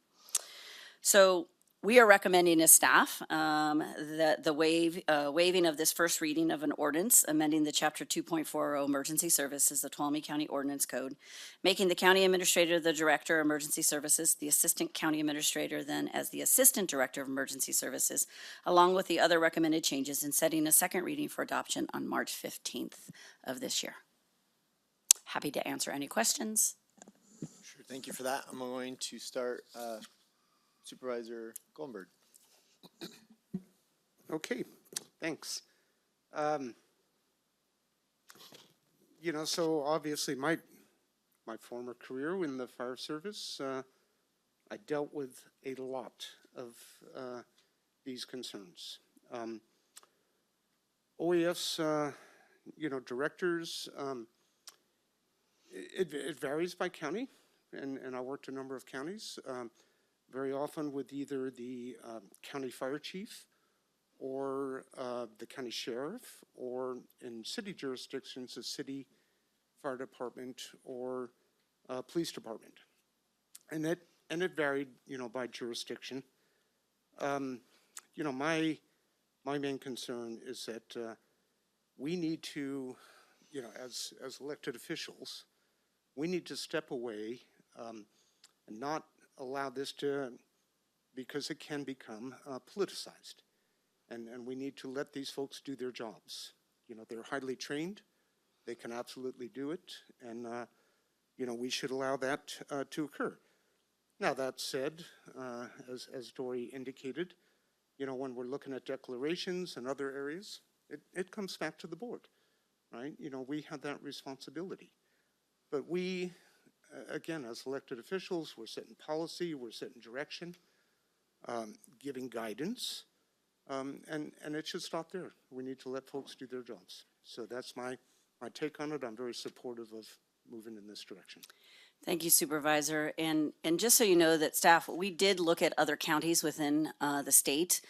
So we are recommending as staff that the waiving of this first reading of an ordinance, amending the Chapter 2.40 Emergency Services, the Tuolumne County Ordinance Code, making the county administrator the Director of Emergency Services, the Assistant County Administrator then as the Assistant Director of Emergency Services, along with the other recommended changes, and setting a second reading for adoption on March 15th of this year. Happy to answer any questions. Sure, thank you for that. I'm going to start Supervisor Goldenberg. Okay, thanks. You know, so obviously my former career in the fire service, I dealt with a lot of these concerns. OES, you know, directors, it varies by county, and I worked a number of counties. Very often with either the county fire chief or the county sheriff, or in city jurisdictions, the city fire department or police department. And it varied, you know, by jurisdiction. You know, my main concern is that we need to, you know, as elected officials, we need to step away and not allow this to, because it can become politicized. And we need to let these folks do their jobs. You know, they're highly trained. They can absolutely do it. And, you know, we should allow that to occur. Now, that said, as Dory indicated, you know, when we're looking at declarations and other areas, it comes back to the board, right? You know, we have that responsibility. But we, again, as elected officials, we're setting policy, we're setting direction, giving guidance, and it should stop there. We need to let folks do their jobs. So that's my take on it. I'm very supportive of moving in this direction. Thank you, Supervisor. And just so you know that staff, we did look at other counties within the state.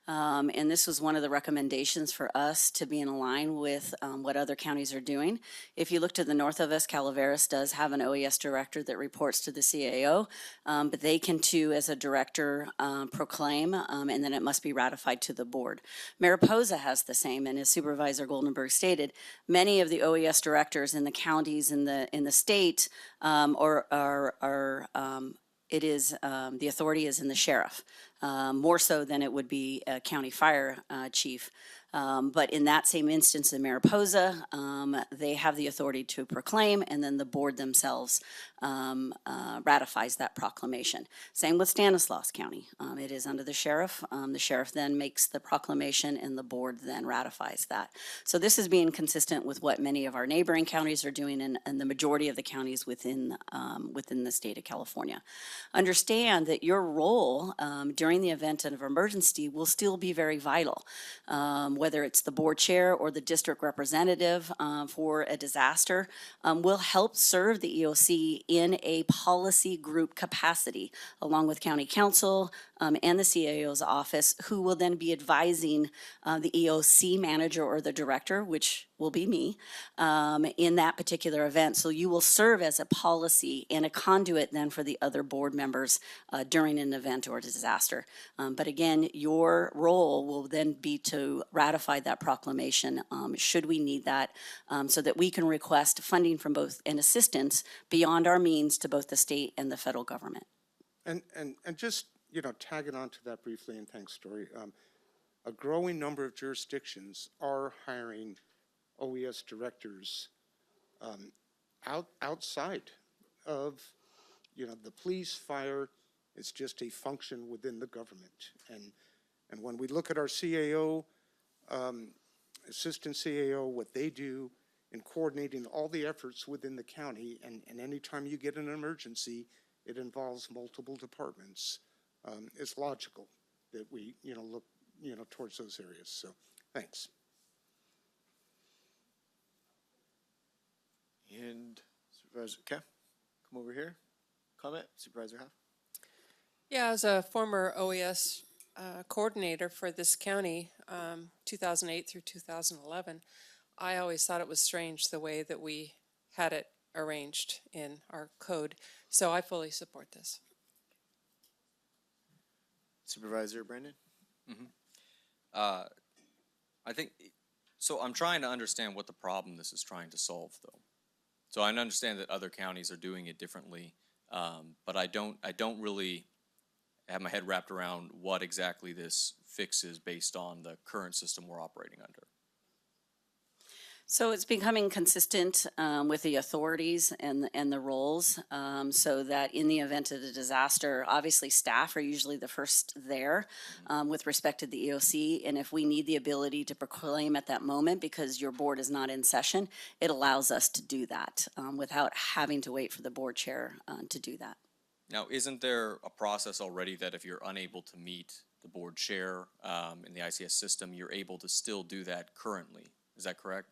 And this was one of the recommendations for us to be in line with what other counties are doing. If you look to the north of us, Calaveras does have an OES director that reports to the CAO, but they can too, as a director, proclaim, and then it must be ratified to the board. Mariposa has the same, and as Supervisor Goldenberg stated, many of the OES directors in the counties in the state the authority is in the sheriff, more so than it would be a county fire chief. But in that same instance in Mariposa, they have the authority to proclaim, and then the board themselves ratifies that proclamation. Same with Stanislaus County. It is under the sheriff. The sheriff then makes the proclamation, and the board then ratifies that. So this is being consistent with what many of our neighboring counties are doing, and the majority of the counties within the state of California. Understand that your role during the event of emergency will still be very vital. Whether it's the board chair or the district representative for a disaster, will help serve the EOC in a policy group capacity, along with county council and the CAO's office, who will then be advising the EOC manager or the director, which will be me, in that particular event. So you will serve as a policy and a conduit then for the other board members during an event or a disaster. But again, your role will then be to ratify that proclamation should we need that, so that we can request funding from both and assistance beyond our means to both the state and the federal government. And just, tagging on to that briefly, and thanks, Dory. A growing number of jurisdictions are hiring OES directors outside of, the police, fire. It's just a function within the government. And when we look at our CAO, assistant CAO, what they do in coordinating all the efforts within the county, and anytime you get an emergency, it involves multiple departments. It's logical that we, look, towards those areas. So, thanks. And Supervisor, okay, come over here. Comment, Supervisor Huff. Yeah, as a former OES coordinator for this county, 2008 through 2011, I always thought it was strange the way that we had it arranged in our code. So I fully support this. Supervisor Brandon? I think, so I'm trying to understand what the problem this is trying to solve, though. So I understand that other counties are doing it differently, but I don't really have my head wrapped around what exactly this fixes based on the current system we're operating under. So it's becoming consistent with the authorities and the roles, so that in the event of a disaster, obviously staff are usually the first there with respect to the EOC. And if we need the ability to proclaim at that moment because your board is not in session, it allows us to do that without having to wait for the board chair to do that. Now, isn't there a process already that if you're unable to meet the board chair in the ICS system, you're able to still do that currently? Is that correct?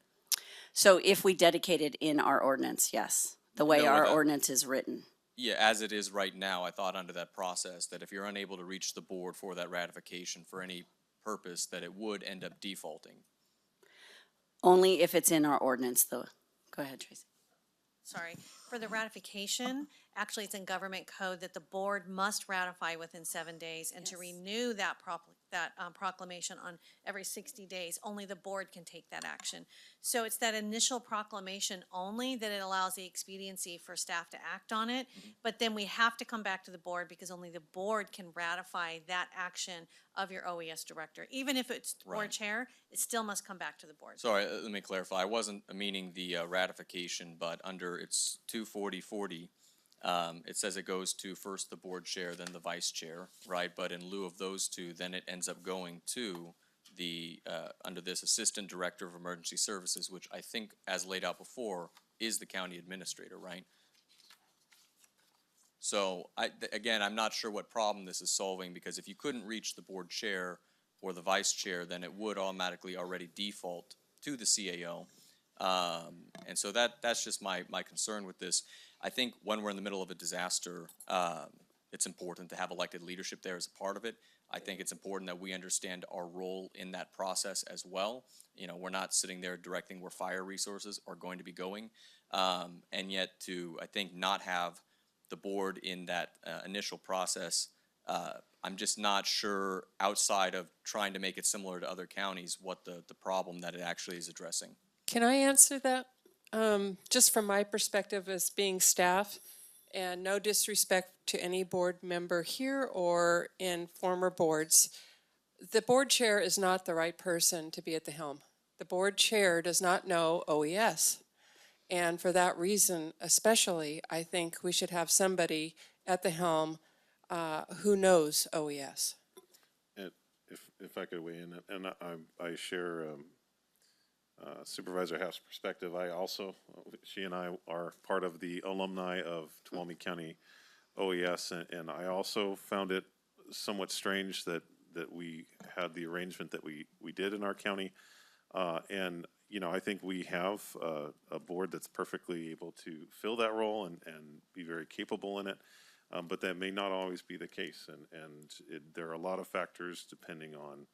So if we dedicate it in our ordinance, yes, the way our ordinance is written. Yeah, as it is right now, I thought under that process that if you're unable to reach the board for that ratification for any purpose, that it would end up defaulting. Only if it's in our ordinance, though. Go ahead, Tracy. Sorry, for the ratification, actually it's in government code that the board must ratify within 7 days, and to renew that proclamation on every 60 days, only the board can take that action. So it's that initial proclamation only that it allows the expediency for staff to act on it, but then we have to come back to the board because only the board can ratify that action of your OES director. Even if it's board chair, it still must come back to the board. Sorry, let me clarify. I wasn't meaning the ratification, but under it's 24040, it says it goes to first the board chair, then the vice chair, right? But in lieu of those two, then it ends up going to the, under this assistant director of emergency services, which I think, as laid out before, is the county administrator, right? So, again, I'm not sure what problem this is solving, because if you couldn't reach the board chair or the vice chair, then it would automatically already default to the CAO. And so that's just my concern with this. I think when we're in the middle of a disaster, it's important to have elected leadership there as a part of it. I think it's important that we understand our role in that process as well. You know, we're not sitting there directing where fire resources are going to be going. And yet to, I think, not have the board in that initial process, I'm just not sure, outside of trying to make it similar to other counties, what the problem that it actually is addressing. Can I answer that? Just from my perspective as being staff, and no disrespect to any board member here or in former boards, the board chair is not the right person to be at the helm. The board chair does not know OES. And for that reason, especially, I think we should have somebody at the helm who knows OES. And if I could weigh in, and I share Supervisor Half's perspective. I also, she and I are part of the alumni of Tuolumne County OES, and I also found it somewhat strange that we had the arrangement that we did in our county. And, you know, I think we have a board that's perfectly able to fill that role and be very capable in it. But that may not always be the case. And there are a lot of factors depending on,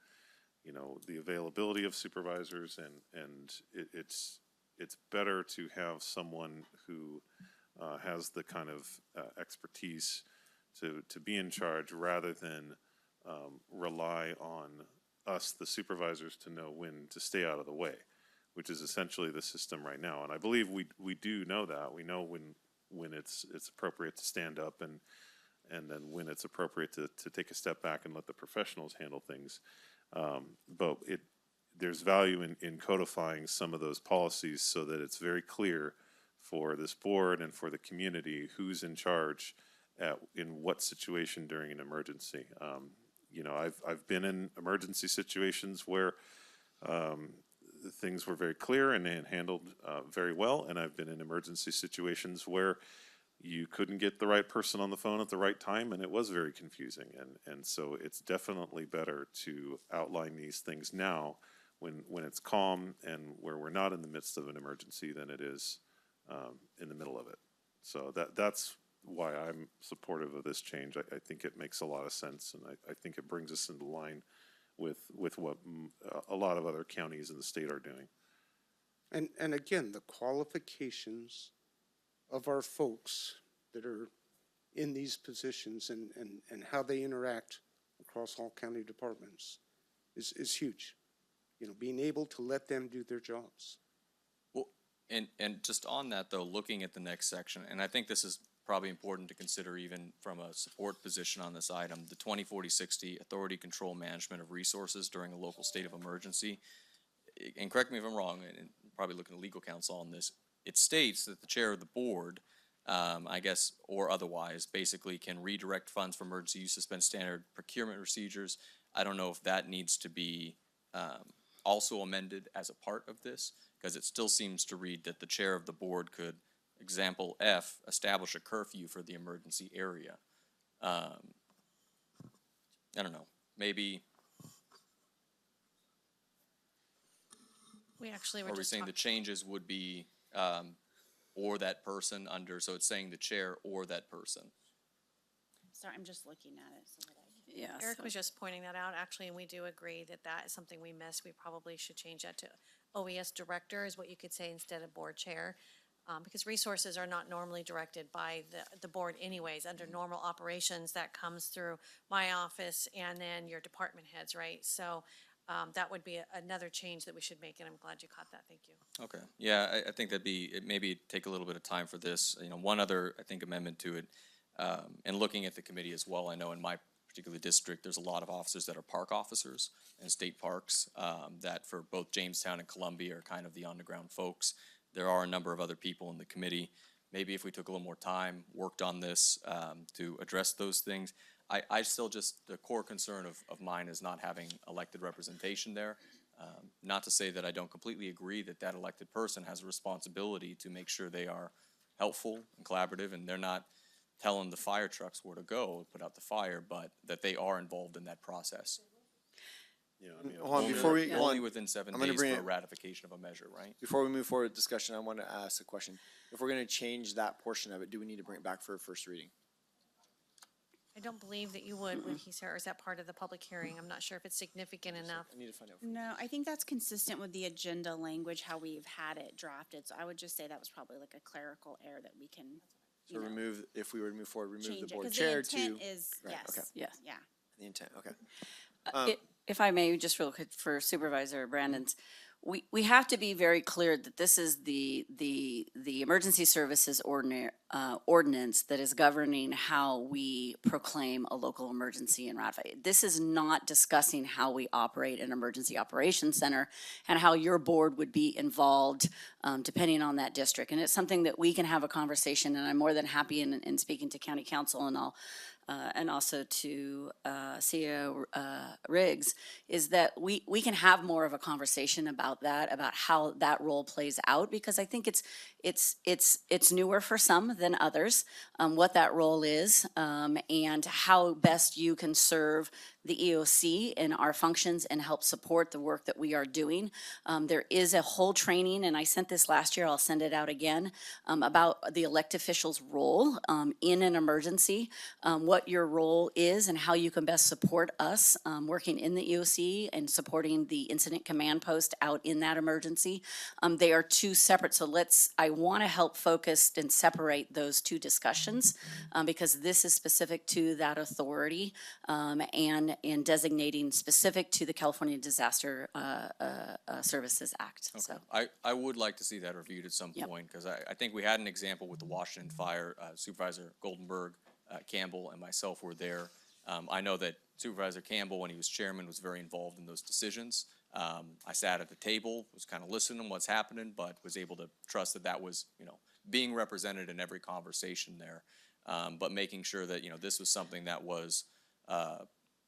you know, the availability of supervisors, and it's better to have someone who has the kind of expertise to be in charge rather than rely on us, the supervisors, to know when to stay out of the way, which is essentially the system right now. And I believe we do know that. We know when it's appropriate to stand up and then when it's appropriate to take a step back and let the professionals handle things. But there's value in codifying some of those policies so that it's very clear for this board and for the community who's in charge in what situation during an emergency. You know, I've been in emergency situations where things were very clear and handled very well, and I've been in emergency situations where you couldn't get the right person on the phone at the right time, and it was very confusing. And so it's definitely better to outline these things now when it's calm and where we're not in the midst of an emergency than it is in the middle of it. So that's why I'm supportive of this change. I think it makes a lot of sense, and I think it brings us into line with what a lot of other counties in the state are doing. And again, the qualifications of our folks that are in these positions and how they interact across all county departments is huge. You know, being able to let them do their jobs. Well, and just on that though, looking at the next section, and I think this is probably important to consider even from a support position on this item, the 2040-60 authority control management of resources during a local state of emergency. And correct me if I'm wrong, and probably looking to legal counsel on this, it states that the chair of the board, I guess, or otherwise, basically can redirect funds for emergency use, suspend standard procurement procedures. I don't know if that needs to be also amended as a part of this, because it still seems to read that the chair of the board could, example F, establish a curfew for the emergency area. I don't know, maybe. We actually were Are we just saying the changes would be or that person under, so it's saying the chair or that person? Sorry, I'm just looking at it so that I can. Yeah. Eric was just pointing that out, actually, and we do agree that that is something we missed. We probably should change that to OES director is what you could say instead of board chair. Because resources are not normally directed by the board anyways. Under normal operations, that comes through my office and then your department heads, right? So that would be another change that we should make, and I'm glad you caught that. Thank you. Okay, yeah, I think it maybe take a little bit of time for this. You know, one other, I think, amendment to it, and looking at the committee as well, I know in my particular district, there's a lot of officers that are park officers in state parks that for both Jamestown and Columbia are kind of the on-the-ground folks. There are a number of other people in the committee. Maybe if we took a little more time, worked on this to address those things. I still just, the core concern of mine is not having elected representation there. Not to say that I don't completely agree that that elected person has a responsibility to make sure they are helpful and collaborative and they're not telling the fire trucks where to go, put out the fire, but that they are involved in that process. You know, I mean, Hold on, only- before we, hold Only on. within 7 I'm gonna days bring for a it- ratification of a measure, right? Before we move forward with discussion, I want to ask a question. If we're gonna change that portion of it, do we need to bring it back for a first reading? I don't believe that you would, would he, sir, or is that part of the public hearing? I'm not sure if it's significant enough. I need to find out. No, I think that's consistent with the agenda language, how we've had it drafted. So I would just say that was probably like a clerical error that we can, So you know, remove, if we were to move forward, remove the change it. board Because chair the to. intent is, Right, okay. yes, Yes. yeah. The intent, okay. If I may, just real quick for Supervisor Brandon's, we have to be very clear that this is the emergency services ordinance that is governing how we proclaim a local emergency and ratify. This is not discussing how we operate an emergency operations center and how your board would be involved depending on that district. And it's something that we can have a conversation, and I'm more than happy in speaking to county council and also to CEO Riggs, is that we can have more of a conversation about that, about how that role plays out, because I think it's newer for some than others, what that role is, and how best you can serve the EOC in our functions and help support the work that we are doing. There is a whole training, and I sent this last year, I'll send it out again, about the elected official's role in an emergency, what your role is and how you can best support us working in the EOC and supporting the incident command post out in that emergency. They are two separate, so I want to help focus and separate those two discussions because this is specific to that authority and designating specific to the California Disaster Services Act. Okay. So I would like to see that reviewed at some Yep. point, because I think we had an example with the Washington Fire. Supervisor Goldenberg, Campbell, and myself were there. I know that Supervisor Campbell, when he was chairman, was very involved in those decisions. I sat at the table, was kind of listening to what's happening, but was able to trust that that was, being represented in every conversation there. But making sure that, this was something that was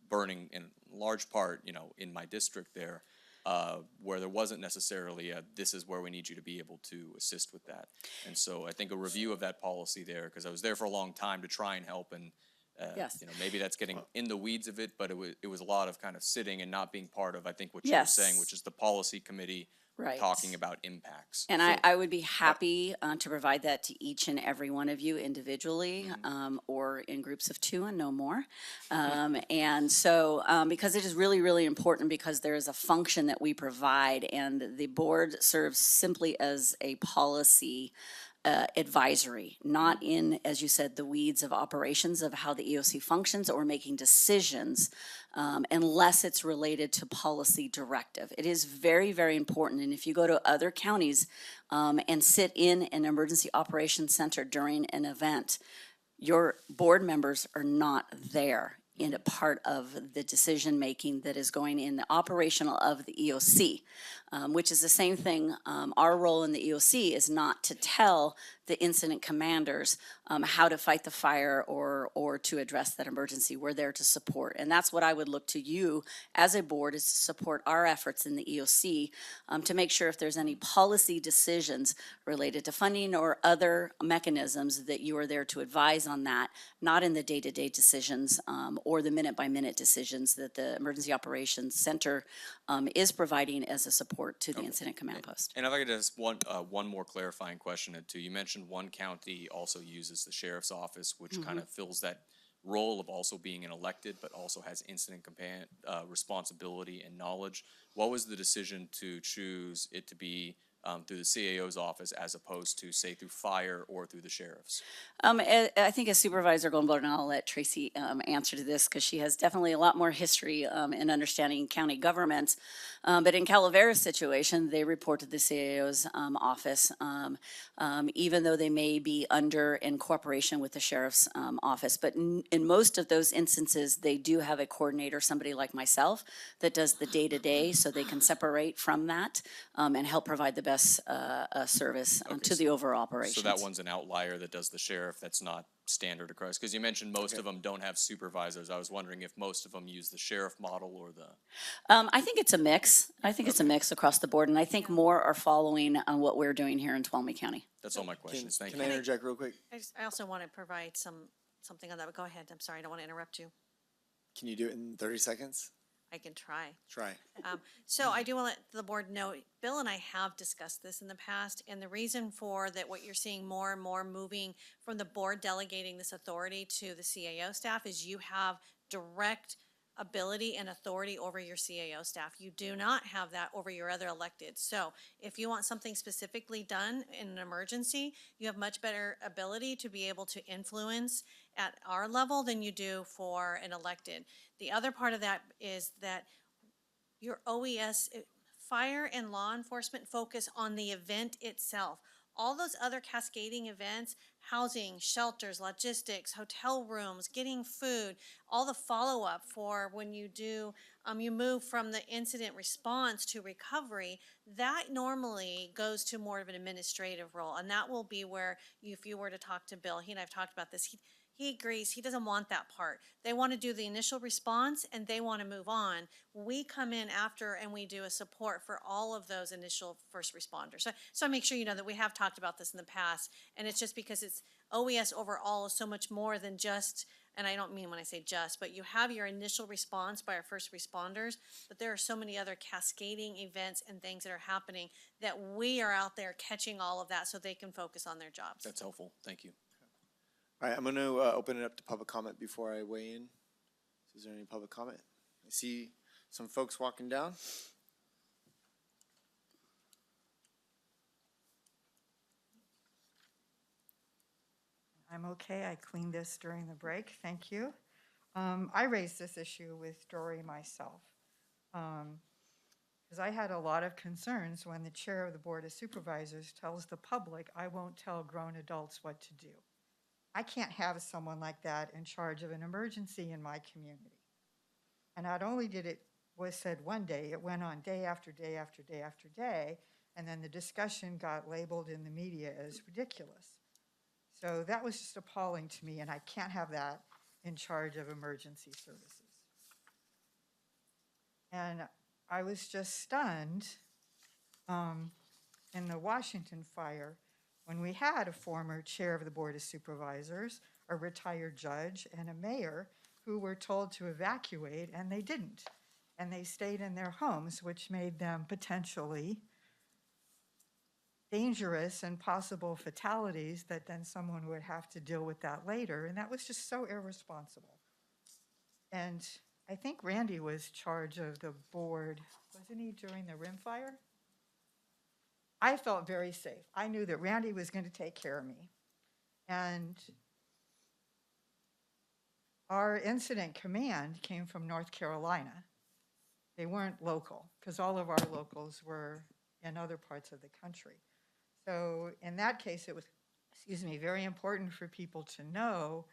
burning in large part, in my district there, where there wasn't necessarily this is where we need you to be able to assist with that. And so I think a review of that policy there, because I was there for a long time to try and help, and Yes. maybe that's getting in the weeds of it, but it was a lot of kind of sitting and not being part of, I think, what you were saying, Yes. which is the policy committee Right. talking about impacts. And I would be happy to provide that to each and every one of you individually or in groups of two and no more. And so, because it is really, really important, because there is a function that we provide, and the board serves simply as a policy advisory, not in, as you said, the weeds of operations of how the EOC functions or making decisions, unless it's related to policy directive. It is very, very important. And if you go to other counties and sit in an emergency operations center during an event, your board members are not there in a part of the decision-making that is going in the operational of the EOC, which is the same thing. Our role in the EOC is not to tell the incident commanders how to fight the fire or to address that emergency. We're there to support. And that's what I would look to you as a board, is to support our efforts in the EOC to make sure if there's any policy decisions related to funding or other mechanisms, that you are there to advise on that, not in the day-to-day decisions or the minute-by-minute decisions that the Emergency Operations Center is providing as a support to the incident command post. And if I could ask one more clarifying question or two. You mentioned one county also uses the sheriff's office, which kind of fills that role of also being an elected, but also has incident command responsibility and knowledge. What was the decision to choose it to be through the CAO's office as opposed to, say, through fire or through the sheriff's? I think as Supervisor Goldenberg, and I'll let Tracy answer to this, because she has definitely a lot more history in understanding county governments. But in Calavera's situation, they report to the CAO's office, even though they may be in cooperation with the sheriff's office. But in most of those instances, they do have a coordinator, somebody like myself, that does the day-to-day, so they can separate from that and help provide the best service to the overall operations. So that one's an outlier that does the sheriff. That's not standard across, because you mentioned most of them don't have supervisors. I was wondering if most of them use the sheriff model or the... I think it's a mix. I think it's a mix across the board, and I think more are following on what we're doing here in Tuolumne County. That's all my questions. Thank you. Can I interject real quick? I also want to provide something on that, but go ahead. I'm sorry, I don't want to interrupt you. Can you do it in 30 seconds? I can try. Try. So I do want to let the board know, Bill and I have discussed this in the past, and the reason for that, what you're seeing more and more moving from the board delegating this authority to the CAO staff is you have direct ability and authority over your CAO staff. You do not have that over your other elected. So if you want something specifically done in an emergency, you have much better ability to be able to influence at our level than you do for an elected. The other part of that is that your OES, fire and law enforcement focus on the event itself. All those other cascading events, housing, shelters, logistics, hotel rooms, getting food, all the follow-up for when you do, you move from the incident response to recovery, that normally goes to more of an administrative role. And that will be where, if you were to talk to Bill, he and I have talked about this, he agrees, he doesn't want that part. They want to do the initial response and they want to move on. We come in after and we do a support for all of those initial first responders. So I make sure you know that we have talked about this in the past, and it's just because it's OES overall is so much more than just, and I don't mean when I say just, but you have your initial response by our first responders, but there are so many other cascading events and things that are happening that we are out there catching all of that so they can focus on their jobs. That's helpful. Thank you. All right, I'm going to open it up to public comment before I weigh in. Is there any public comment? I see some folks walking down. I'm okay. I cleaned this during the break. Thank you. I raised this issue with Dory myself because I had a lot of concerns when the chair of the Board of Supervisors tells the public, I won't tell grown adults what to do. I can't have someone like that in charge of an emergency in my community. And not only did it was said one day, it went on day after day after day after day, and then the discussion got labeled in the media as ridiculous. So that was just appalling to me, and I can't have that in charge of emergency services. And I was just stunned in the Washington fire when we had a former chair of the Board of Supervisors, a retired judge, and a mayor who were told to evacuate, and they didn't. And they stayed in their homes, which made them potentially dangerous and possible fatalities that then someone would have to deal with that later. And that was just so irresponsible. And I think Randy was charge of the board, wasn't he, during the rim fire? I felt very safe. I knew that Randy was going to take care of me. And our incident command came from North Carolina. They weren't local, because all of our locals were in other parts of the country. So in that case, it was, very important for people to know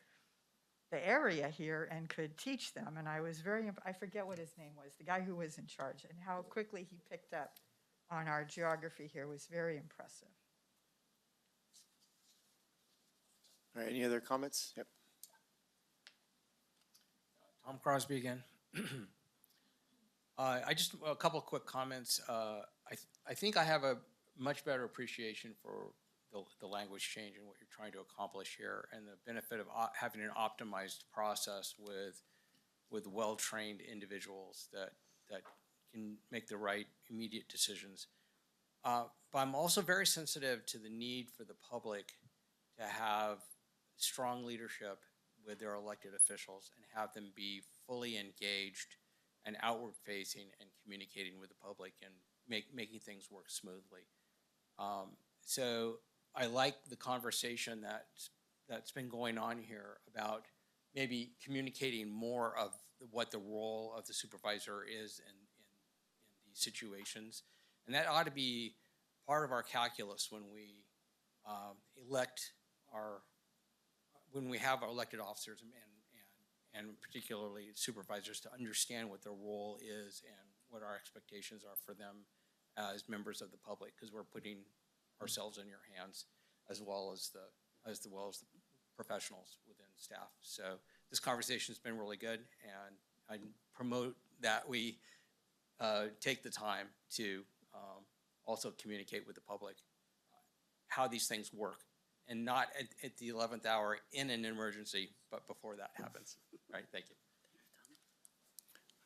the area here and could teach them. And I was I forget what his name was, the guy who was in charge, and how quickly he picked up on our geography here was very impressive. All right, any other comments? Yep. Tom Crosby again. I just, a couple of quick comments. I think I have a much better appreciation for the language change and what you're trying to accomplish here, and the benefit of having an optimized process with well-trained individuals that can make the right immediate decisions. But I'm also very sensitive to the need for the public to have strong leadership with their elected officials and have them be fully engaged and outward facing and communicating with the public and making things work smoothly. So I like the conversation that's been going on here about maybe communicating more of what the role of the supervisor is in these situations. And that ought to be part of our calculus when we when we have our elected officers and particularly supervisors, to understand what their role is and what our expectations are for them as members of the public, because we're putting ourselves in your hands as well as the professionals within staff. So this conversation has been really good, and I promote that we take the time to also communicate with the public how these things work, and not at the 11th hour in an emergency, but before that happens. Right, thank you.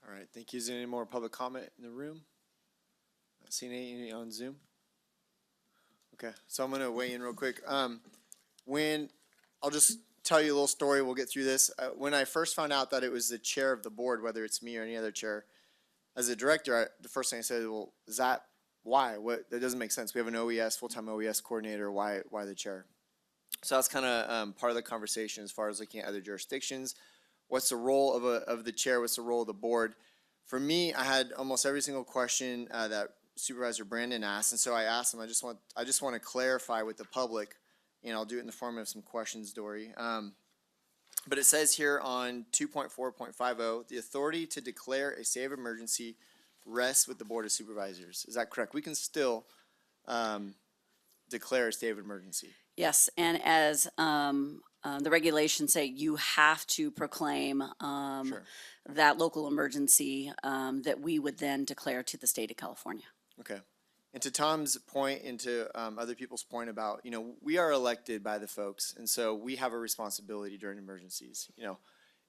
All right, thank you. Is there any more public comment in the room? Not seeing any on Zoom? Okay, so I'm gonna weigh in real quick. I'll just tell you a little story, we'll get through this. When I first found out that it was the chair of the board, whether it's me or any other chair, as a director, the first thing I said, well, is that, why? That doesn't make sense. We have an OES, full-time OES coordinator, why the chair? So that's kind of part of the conversation as far as looking at other jurisdictions. What's the role of the chair? What's the role of the board? For me, I had almost every single question that Supervisor Brandon asked, and so I asked him, I just want to clarify with the public, and I'll do it in the form of some questions, Dory. But it says here on 2.4.50, the authority to declare a state of emergency rests with the Board of Supervisors. Is that correct? We can still declare a state of emergency. Yes, and as the regulations say, you have to proclaim Sure. that local emergency that we would then declare to the state of California. Okay. And to Tom's point and to other people's point about, we are elected by the folks, and so we have a responsibility during emergencies.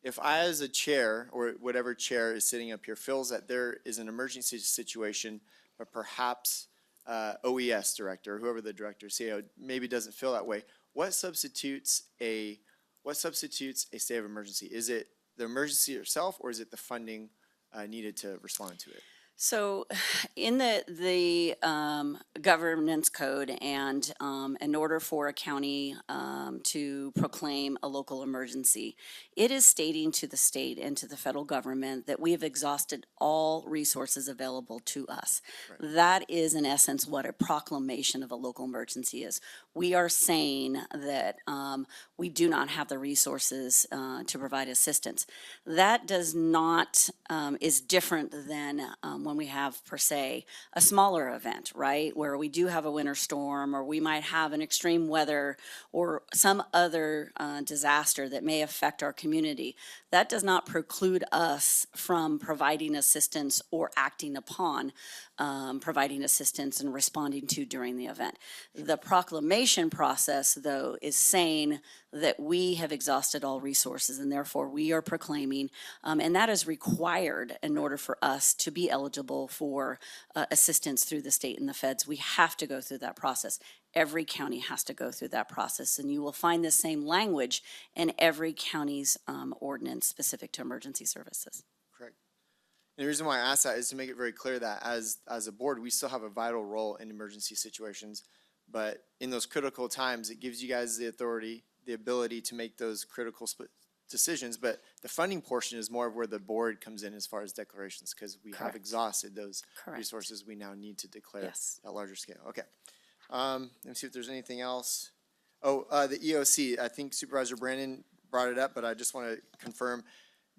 If I as a chair or whatever chair is sitting up here feels that there is an emergency situation, but perhaps OES director, or whoever the director is, CEO, maybe doesn't feel that way, what substitutes a state of emergency? Is it the emergency itself, or is it the funding needed to respond to it? So in the governance code, and in order for a county to proclaim a local emergency, it is stating to the state and to the federal government that we have exhausted all resources available to us. Right. That is in essence what a proclamation of a local emergency is. We are saying that we do not have the resources to provide assistance. That does not, is different than when we have, per se, a smaller event, right? Where we do have a winter storm, or we might have an extreme weather or some other disaster that may affect our community. That does not preclude us from providing assistance or acting upon providing assistance and responding to during the event. The proclamation process, though, is saying that we have exhausted all resources, and therefore we are proclaiming, and that is required in order for us to be eligible for assistance through the state and the feds. We have to go through that process. Every county has to go through that process, and you will find the same language in every county's ordinance specific to emergency services. Correct. And the reason why I ask that is to make it very clear that as a board, we still have a vital role in emergency situations, but in those critical times, it gives you guys the authority, the ability to make those critical decisions, but the funding portion is more of where the board comes in as far as declarations, because we have exhausted those resources we now need to declare at larger scale. Okay. Let me see if there's anything else. Oh, the EOC, I think Supervisor Brandon brought it up, but I just want to confirm,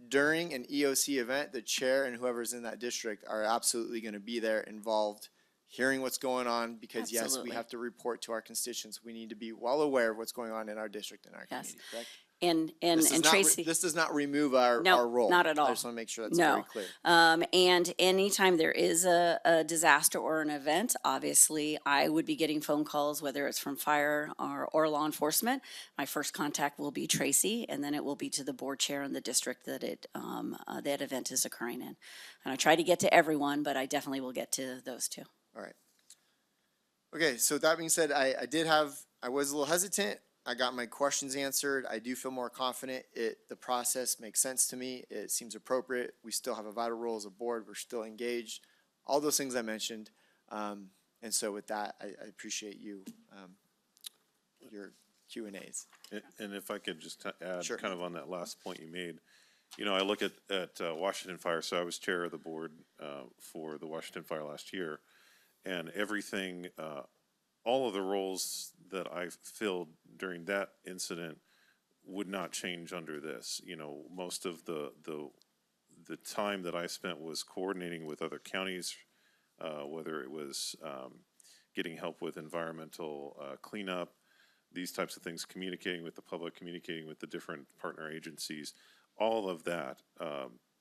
during an EOC event, the chair and whoever's in that district are absolutely going to be there involved, hearing what's going on, because yes, we have to report to our constituents. We need to be well aware of what's going on in our district and our community, correct? And Tracy, this does not remove our role. Not at all. I just want to make sure that's very clear. And anytime there is a disaster or an event, obviously I would be getting phone calls, whether it's from fire or law enforcement. My first contact will be Tracy, and then it will be to the board chair in the district that that event is occurring in. And I try to get to everyone, but I definitely will get to those two. All right. Okay, so that being said, I was a little hesitant. I got my questions answered. I do feel more confident. The process makes sense to me. It seems appropriate. We still have a vital role as a board. We're still engaged. All those things I mentioned. And so with that, I appreciate you, your Q&As. And if I could just add kind of on that last point you made, I look at Washington Fire. So I was chair of the board for the Washington Fire last year, and everything, all of the roles that I filled during that incident would not change under this. Most of the time that I spent was coordinating with other counties, whether it was getting help with environmental cleanup, these types of things, communicating with the public, communicating with the different partner agencies. All of that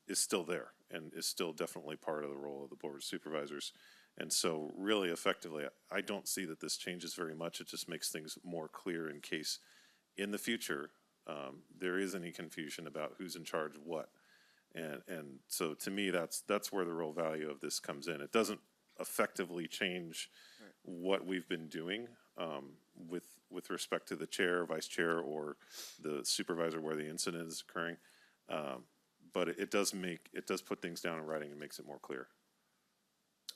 is still there and is still definitely part of the role of the Board of Supervisors. And so really effectively, I don't see that this changes very much. It just makes things more clear in case in the future there is any confusion about who's in charge of what. And so to me, that's where the real value of this comes in. It doesn't effectively change what we've been doing with respect to the chair, vice chair, or the supervisor where the incident is occurring. But it does put things down in writing and makes it more clear.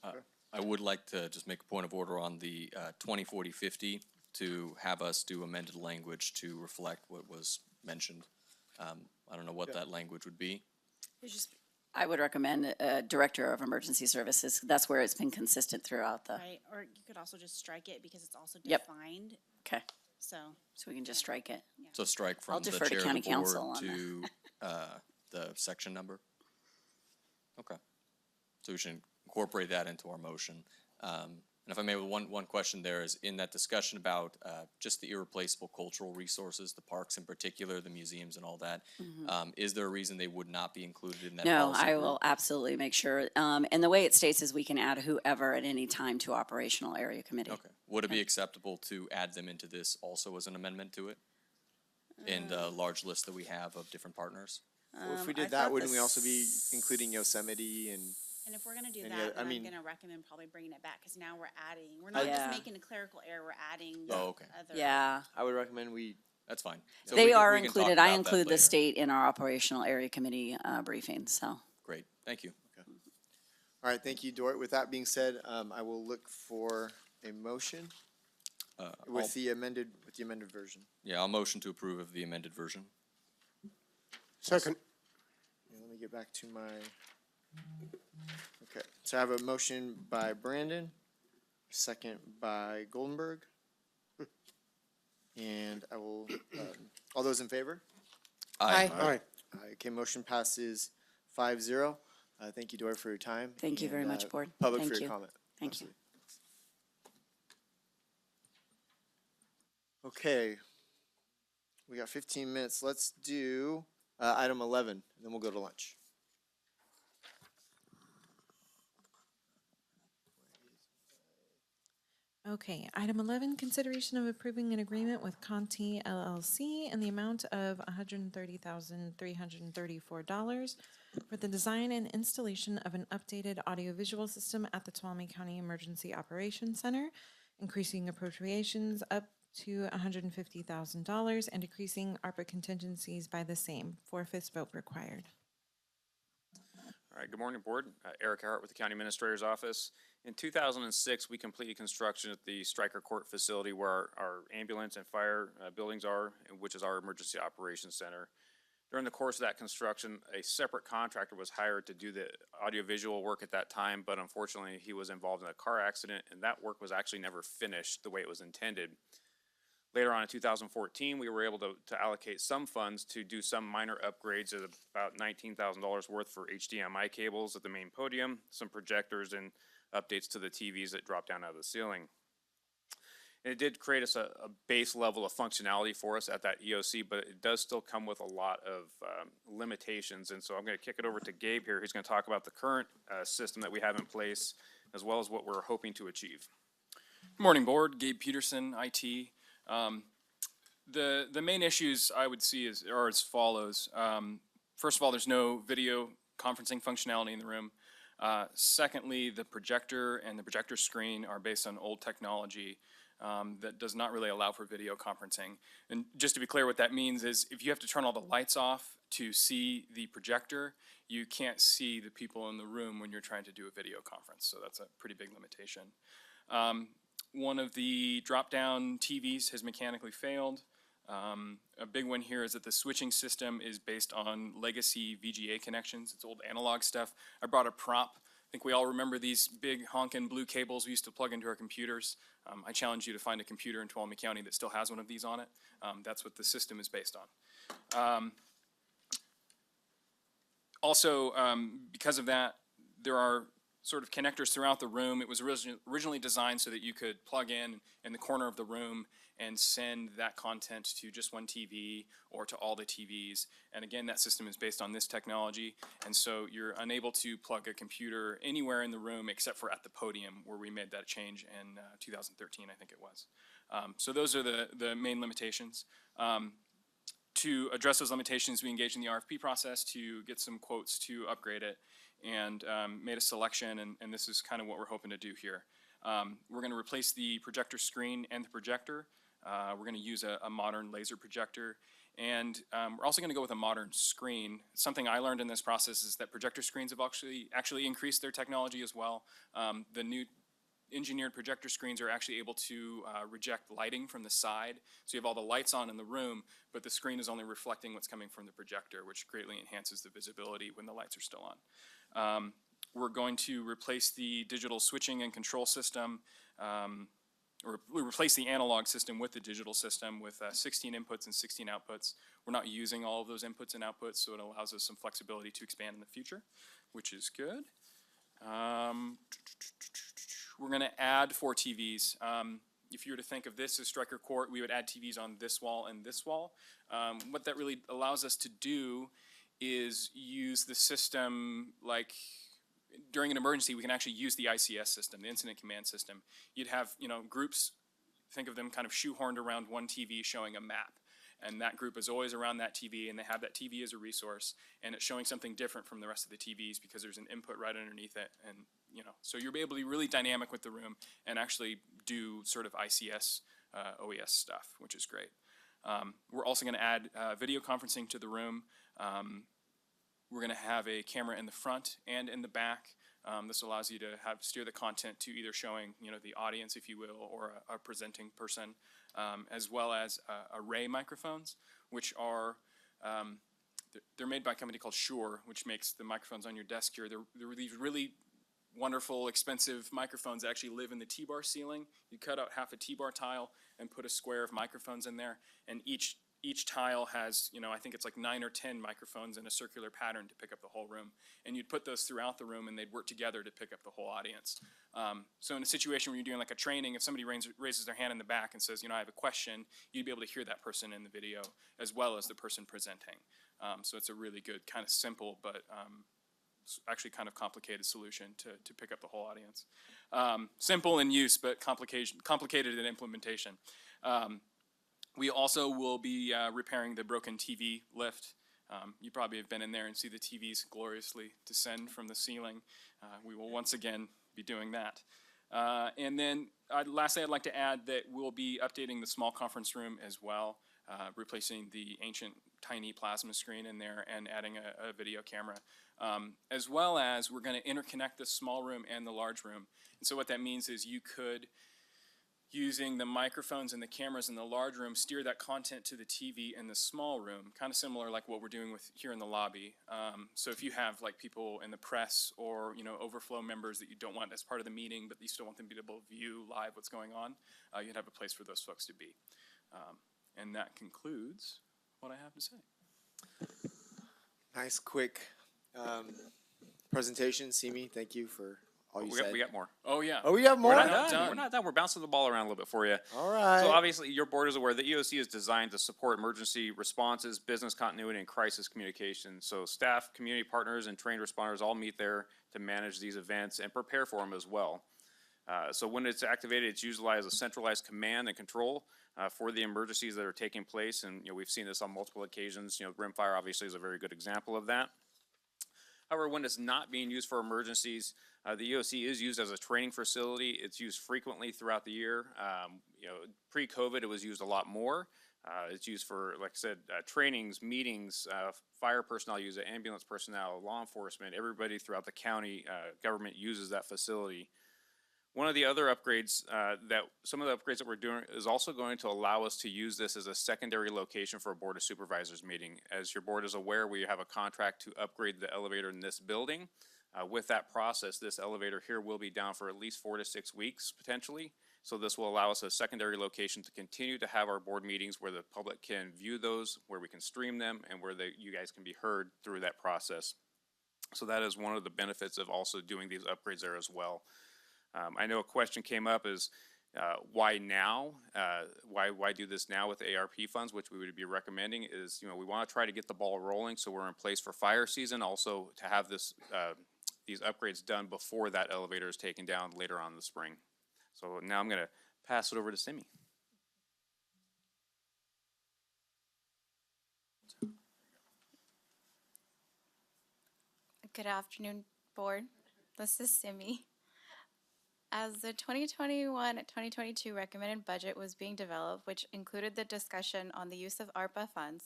I would like to just make a point of order on the 20/40/50 to have us do amended language to reflect what was mentioned. I don't know what that language would be. I would recommend Director of Emergency Services. That's where it's been consistent throughout the. Right, or you could also just strike it because it's also Yep. defined. Okay. So we can just strike it. So strike I'll from the defer to chair of county the board council on to the section number? Okay. So we should incorporate that into our motion. And if I may, one question there is, in that discussion about just the irreplaceable cultural resources, the parks in particular, the museums and all that, is there a reason they would not be included in that No, policy I group? will absolutely make sure. And the way it states is we can add whoever at any time to operational area committee. Okay. Would it be acceptable to add them into this also as an amendment to it? In the large list that we have of different partners? Well, if we did that, wouldn't we also be including Yosemite and? And if we're gonna do Any that, other- then I I'm mean- gonna recommend probably bringing it back, because now we're adding, we're not Yeah. just making a clerical error, we're adding. Oh, okay. other- Yeah. I would recommend we. That's fine. So They we can- are we can talk included. I about that include the later. state in our operational area committee briefing, so. Great, thank you. All right, thank you, Dort. With that being said, I will look for a motion with the amended version. Yeah, I'll motion to approve of the amended version. Second. Yeah, let me get back to my. Okay, so I have a motion by Brandon, second by Goldenberg. And I will, all those in favor? Aye. Aye. Okay, motion passes 5-0. Thank you, Dora, for your time. Thank you very and, much, Board. Public Thank for your you. comment. Thank you. Okay. We got 15 minutes. Let's do item 11, and then we'll go to lunch. Okay, item 11, consideration of approving an agreement with Conti LLC in the amount of $130,334 for the design and installation of an updated audiovisual system at the Tuolumne County Emergency Operations Center, increasing appropriations up to $150,000 and decreasing ARPA contingencies by the same. 4/5 vote required. All right, good morning, Board. Eric Hart with the County Administrator's Office. In 2006, we completed construction at the Stryker Court facility where our ambulance and fire buildings are, which is our Emergency Operations Center. During the course of that construction, a separate contractor was hired to do the audiovisual work at that time, but unfortunately, he was involved in a car accident, and that work was actually never finished the way it was intended. Later on in 2014, we were able to allocate some funds to do some minor upgrades of about $19,000 worth for HDMI cables at the main podium, some projectors, and updates to the TVs that drop down out of the ceiling. And it did create us a base level of functionality for us at that EOC, but it does still come with a lot of limitations. And so I'm going to kick it over to Gabe here. He's going to talk about the current system that we have in place, as well as what we're hoping to achieve. Good morning, Board. Gabe Peterson, IT. The main issues I would see are as follows. First of all, there's no video conferencing functionality in the room. Secondly, the projector and the projector screen are based on old technology that does not really allow for video conferencing. And just to be clear, what that means is if you have to turn all the lights off to see the projector, you can't see the people in the room when you're trying to do a video conference. So that's a pretty big limitation. One of the drop-down TVs has mechanically failed. A big one here is that the switching system is based on legacy VGA connections. It's old analog stuff. I brought a prop. I think we all remember these big honkin' blue cables we used to plug into our computers. I challenge you to find a computer in Tuolumne County that still has one of these on it. That's what the system is based on. Also, because of that, there are sort of connectors throughout the room. It was originally designed so that you could plug in the corner of the room and send that content to just one TV or to all the TVs. And again, that system is based on this technology. And so you're unable to plug a computer anywhere in the room except for at the podium, where we made that change in 2013, I think it was. So those are the main limitations. to address those limitations, we engaged in the RFP process to get some quotes to upgrade it, and made a selection, and this is kind of what we're hoping to do here. We're going to replace the projector screen and the projector. We're going to use a modern laser projector, and we're also going to go with a modern screen. Something I learned in this process is that projector screens have actually increased their technology as well. The new engineered projector screens are actually able to reject lighting from the side. So you have all the lights on in the room, but the screen is only reflecting what's coming from the projector, which greatly enhances the visibility when the lights are still on. We're going to replace the digital switching and control system, or we replace the analog system with the digital system with 16 inputs and 16 outputs. We're not using all of those inputs and outputs, so it allows us some flexibility to expand in the future, which is good. We're going to add 4 TVs. If you were to think of this as Stryker Court, we would add TVs on this wall and this wall. What that really allows us to do is use the system like during an emergency. We can actually use the ICS system, the incident command system. You'd have, groups, think of them kind of shoehorned around one TV showing a map. And that group is always around that TV, and they have that TV as a resource, and it's showing something different from the rest of the TVs because there's an input right underneath it. And, so you'll be able to be really dynamic with the room and actually do sort of ICS, OES stuff, which is great. We're also going to add video conferencing to the room. We're going to have a camera in the front and in the back. This allows you to steer the content to either showing, the audience, if you will, or a presenting person, as well as array microphones, which are, they're made by a company called Shure, which makes the microphones on your desk here. They're these really wonderful, expensive microphones that actually live in the T-bar ceiling. You cut out half a T-bar tile and put a square of microphones in there, and each tile has, I think it's like 9 or 10 microphones in a circular pattern to pick up the whole room. And you'd put those throughout the room, and they'd work together to pick up the whole audience. So in a situation where you're doing like a training, if somebody raises their hand in the back and says, I have a question, you'd be able to hear that person in the video as well as the person presenting. So it's a really good, kind of simple, but actually kind of complicated solution to pick up the whole audience. Simple in use, but complicated in implementation. We also will be repairing the broken TV lift. You probably have been in there and see the TVs gloriously descend from the ceiling. We will once again be doing that. And then lastly, I'd like to add that we'll be updating the small conference room as well, replacing the ancient tiny plasma screen in there and adding a video camera. As well as we're going to interconnect the small room and the large room. And so what that means is you could, using the microphones and the cameras in the large room, steer that content to the TV in the small room, kind of similar like what we're doing with here in the lobby. So if you have like people in the press or overflow members that you don't want as part of the meeting, but you still want them to be able to view live what's going on, you'd have a place for those folks to be. And that concludes what I have to say. Nice, quick presentation. Simi, thank you for all you said. We got more. Oh, yeah. Oh, we have more? We're not done. We're not done. We're bouncing the ball around a little bit for you. All right. So obviously, your board is aware that EOC is designed to support emergency responses, business continuity, and crisis communication. So staff, community partners, and trained responders all meet there to manage these events and prepare for them as well. So when it's activated, it's utilized as a centralized command and control for the emergencies that are taking place. And we've seen this on multiple occasions. Rimfire obviously is a very good example of that. However, when it's not being used for emergencies, the EOC is used as a training facility. It's used frequently throughout the year. Pre-COVID, it was used a lot more. It's used for, like I said, trainings, meetings, fire personnel use it, ambulance personnel, law enforcement, everybody throughout the county government uses that facility. One of the other upgrades some of the upgrades that we're doing is also going to allow us to use this as a secondary location for a Board of Supervisors meeting. As your board is aware, we have a contract to upgrade the elevator in this building. With that process, this elevator here will be down for at least 4 to 6 weeks potentially. So this will allow us a secondary location to continue to have our board meetings where the public can view those, where we can stream them, and where you guys can be heard through that process. So that is one of the benefits of also doing these upgrades there as well. I know a question came up is why now? Why do this now with the ARP funds, which we would be recommending is, we want to try to get the ball rolling so we're in place for fire season, also to have this these upgrades done before that elevator is taken down later on in the spring. So now I'm going to pass it over to Simi. Good afternoon, Board. This is Simi. As the 2021-2022 recommended budget was being developed, which included the discussion on the use of ARPA funds,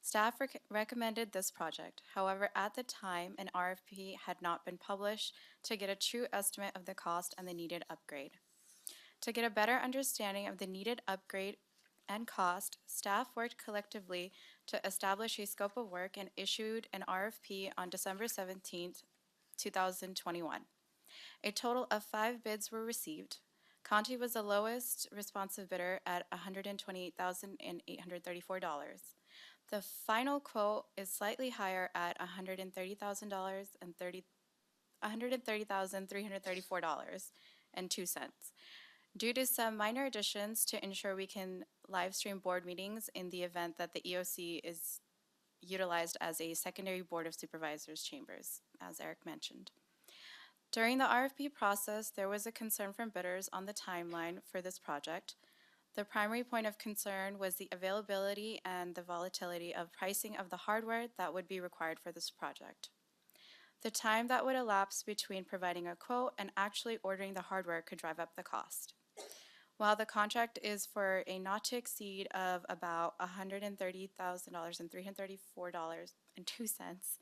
staff recommended this project. However, at the time, an RFP had not been published to get a true estimate of the cost and the needed upgrade. To get a better understanding of the needed upgrade and cost, staff worked collectively to establish a scope of work and issued an RFP on December 17th, 2021. A total of 5 bids were received. Conti was the lowest responsive bidder at $128,834. The final quote is slightly higher at $130,334.02 due to some minor additions to ensure we can live stream board meetings in the event that the EOC is utilized as a secondary Board of Supervisors chambers, as Eric mentioned. During the RFP process, there was a concern from bidders on the timeline for this project. The primary point of concern was the availability and the volatility of pricing of the hardware that would be required for this project. The time that would elapse between providing a quote and actually ordering the hardware could drive up the cost. While the contract is for a not to exceed of about $130,334.02,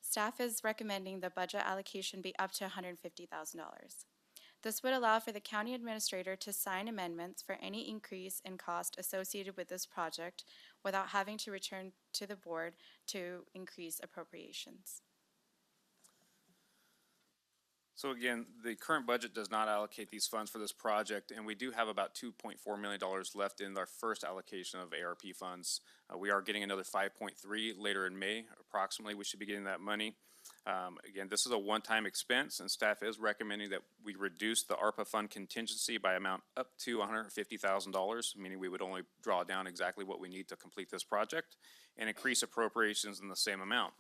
staff is recommending the budget allocation be up to $150,000. This would allow for the county administrator to sign amendments for any increase in cost associated with this project without having to return to the board to increase appropriations. So again, the current budget does not allocate these funds for this project, and we do have about $2.4 million left in our first allocation of ARP funds. We are getting another 5.3 later in May, approximately. We should be getting that money. Again, this is a one-time expense, and staff is recommending that we reduce the ARPA fund contingency by amount up to $150,000, meaning we would only draw down exactly what we need to complete this project, and increase appropriations in the same amount.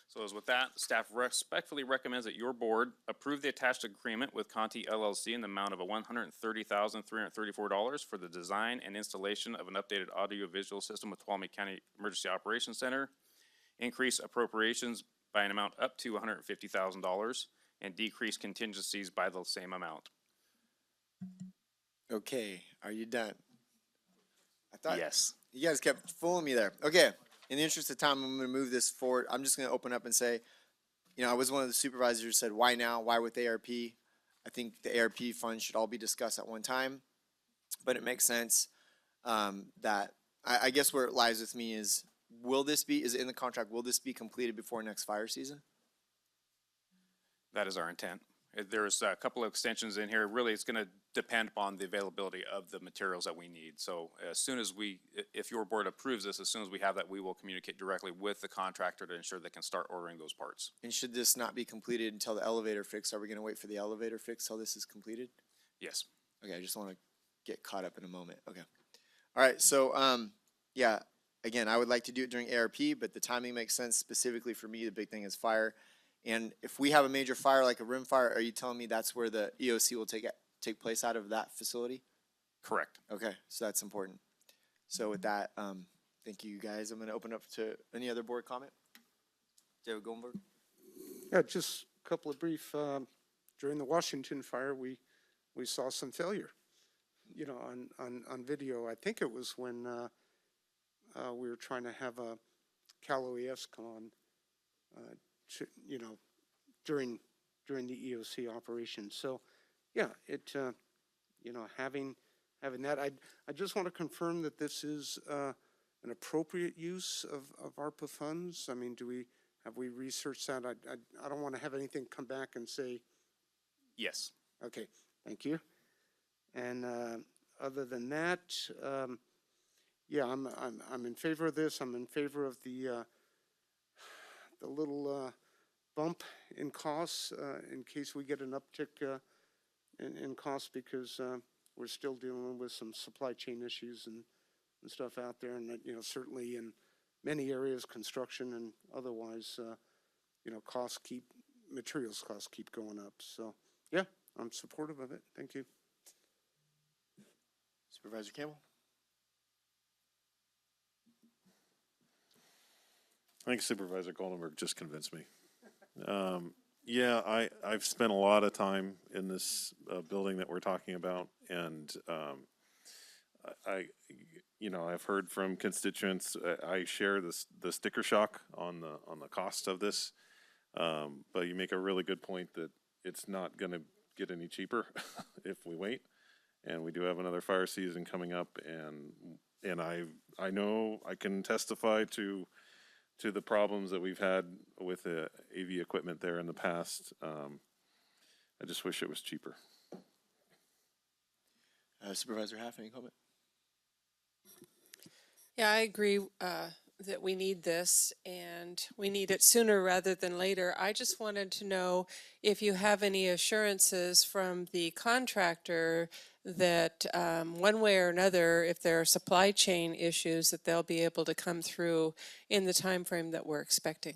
So as with that, staff respectfully recommends that your board approve the attached agreement with Conti LLC in the amount of $130,334 for the design and installation of an updated audiovisual system with Tuolumne County Emergency Operations Center, increase appropriations by an amount up to $150,000, and decrease contingencies by the same amount. Okay, are you done? I thought Yes. you guys kept fooling me there. Okay, in the interest of time, I'm going to move this forward. I'm just going to open up and say, you know, I was one of the supervisors who said, why now? Why with ARP? I think the ARP funds should all be discussed at one time, but it makes sense that I guess where it lies with me is, is it in the contract, will this be completed before next fire season? That is our intent. There's a couple of extensions in here. Really, it's going to depend upon the availability of the materials that we need. So as soon as if your board approves this, as soon as we have that, we will communicate directly with the contractor to ensure they can start ordering those parts. And should this not be completed until the elevator fix? Are we going to wait for the elevator fix till this is completed? Yes. Okay, I just want to get caught up in a moment. Okay. All right, so yeah, again, I would like to do it during ARP, but the timing makes sense specifically for me. The big thing is fire. And if we have a major fire like a rim fire, are you telling me that's where the EOC will take place out of that facility? Correct. Okay, so that's important. So with that, thank you guys. I'm going to open up to any other board comment. David Goldberg. Yeah, just a couple of brief, during the Washington fire, we saw some failure, you know, on video. I think it was when we were trying to have a Cal OES come on, you know, during the EOC operation. So, yeah, you know, having that, I just want to confirm that this is an appropriate use of ARPA funds. I mean, have we researched that? I don't want to have anything come back and say. Yes. Okay, thank you. And other than that, yeah, I'm in favor of this. I'm in favor of the little bump in costs in case we get an uptick in costs, because we're still dealing with some supply chain issues and stuff out there, and you know, certainly in many areas, construction and otherwise, you know, materials costs keep going up. So yeah, I'm supportive of it. Thank you. Supervisor Campbell. I think Supervisor Goldenberg just convinced me. Yeah, I've spent a lot of time in this building that we're talking about, and I've heard from constituents. I share the sticker shock on the cost of this, but you make a really good point that it's not going to get any cheaper if we wait. And we do have another fire season coming up, and I know I can testify to the problems that we've had with the AV equipment there in the past. I just wish it was cheaper. Supervisor Haff, any comment? Yeah, I agree that we need this and we need it sooner rather than later. I just wanted to know if you have any assurances from the contractor that one way or another, if there are supply chain issues, that they'll be able to come through in the time frame that we're expecting.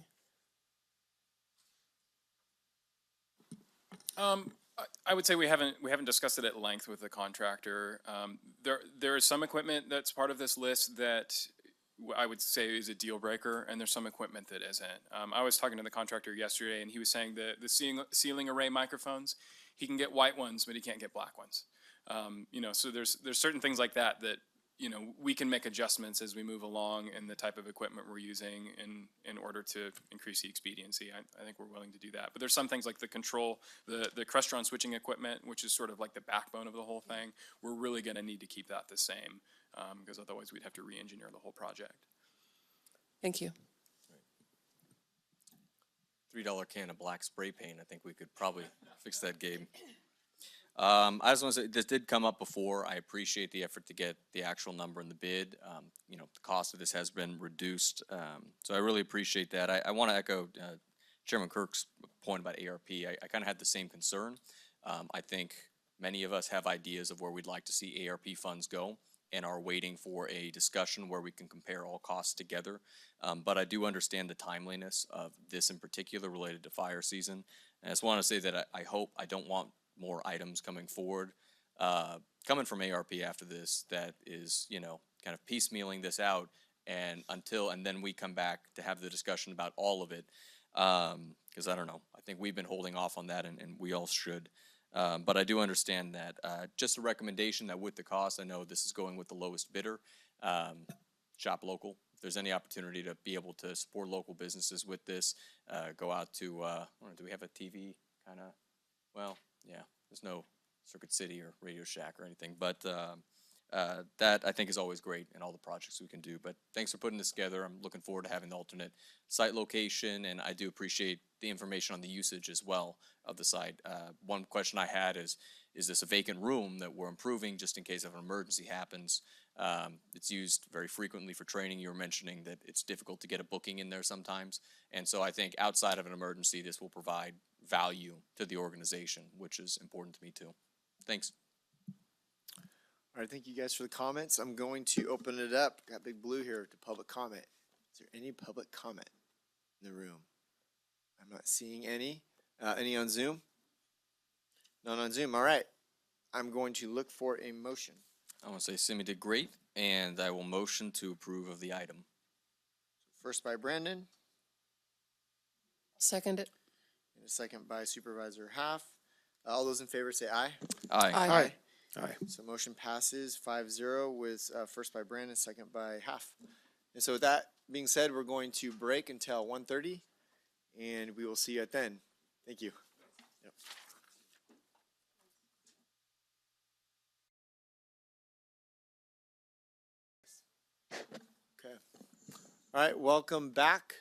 I would say we haven't discussed it at length with the contractor. There is some equipment that's part of this list that I would say is a deal breaker, and there's some equipment that isn't. I was talking to the contractor yesterday, and he was saying that the ceiling array microphones, he can get white ones, but he can't get black ones. So there's certain things like that we can make adjustments as we move along in the type of equipment we're using in order to increase the expediency. I think we're willing to do that. But there's some things like the control, the Crestron switching equipment, which is sort of like the backbone of the whole thing. We're really going to need to keep that the same because otherwise we'd have to re-engineer the whole project. Thank you. $3 can of black spray paint, I think we could probably fix that game. I just want to say, this did come up before. I appreciate the effort to get the actual number in the bid. The cost of this has been reduced, so I really appreciate that. I want to echo Chairman Kirk's point about ARP. I kind of had the same concern. I think many of us have ideas of where we'd like to see ARP funds go and are waiting for a discussion where we can compare all costs together. But I do understand the timeliness of this in particular related to fire season. And I just want to say that I don't want more items coming forward, coming from ARP after this that is, kind of piecemealing this out and then we come back to have the discussion about all of it. Because I don't know, I think we've been holding off on that and we all should. But I do understand that. Just a recommendation that with the cost, I know this is going with the lowest bidder. Shop local. If there's any opportunity to be able to support local businesses with this, go out to, do we have a TV kind of, well, yeah, there's no Circuit City or Radio Shack or anything, but that I think is always great in all the projects we can do. But thanks for putting this together. I'm looking forward to having the alternate site location, and I do appreciate the information on the usage as well of the site. One question I had is this a vacant room that we're improving just in case of an emergency happens? It's used very frequently for training. You were mentioning that it's difficult to get a booking in there sometimes. And so I think outside of an emergency, this will provide value to the organization, which is important to me too. Thanks. All right, thank you guys for the comments. I'm going to open it up. Got Big Blue here to public comment. Is there any public comment in the room? I'm not seeing any. Any on Zoom? None on Zoom. All right. I'm going to look for a motion. I want to say Simi did great, and I will motion to approve of the item. First by Brandon. Second it. And a second by Supervisor Haff. All those in favor say aye. Aye. Aye. Aye. So motion passes 5-0 with first by Brandon, second by Haff. And so with that being said, we're going to break until 1:30, and we will see you at then. Thank you. Yep. Okay. All right, welcome back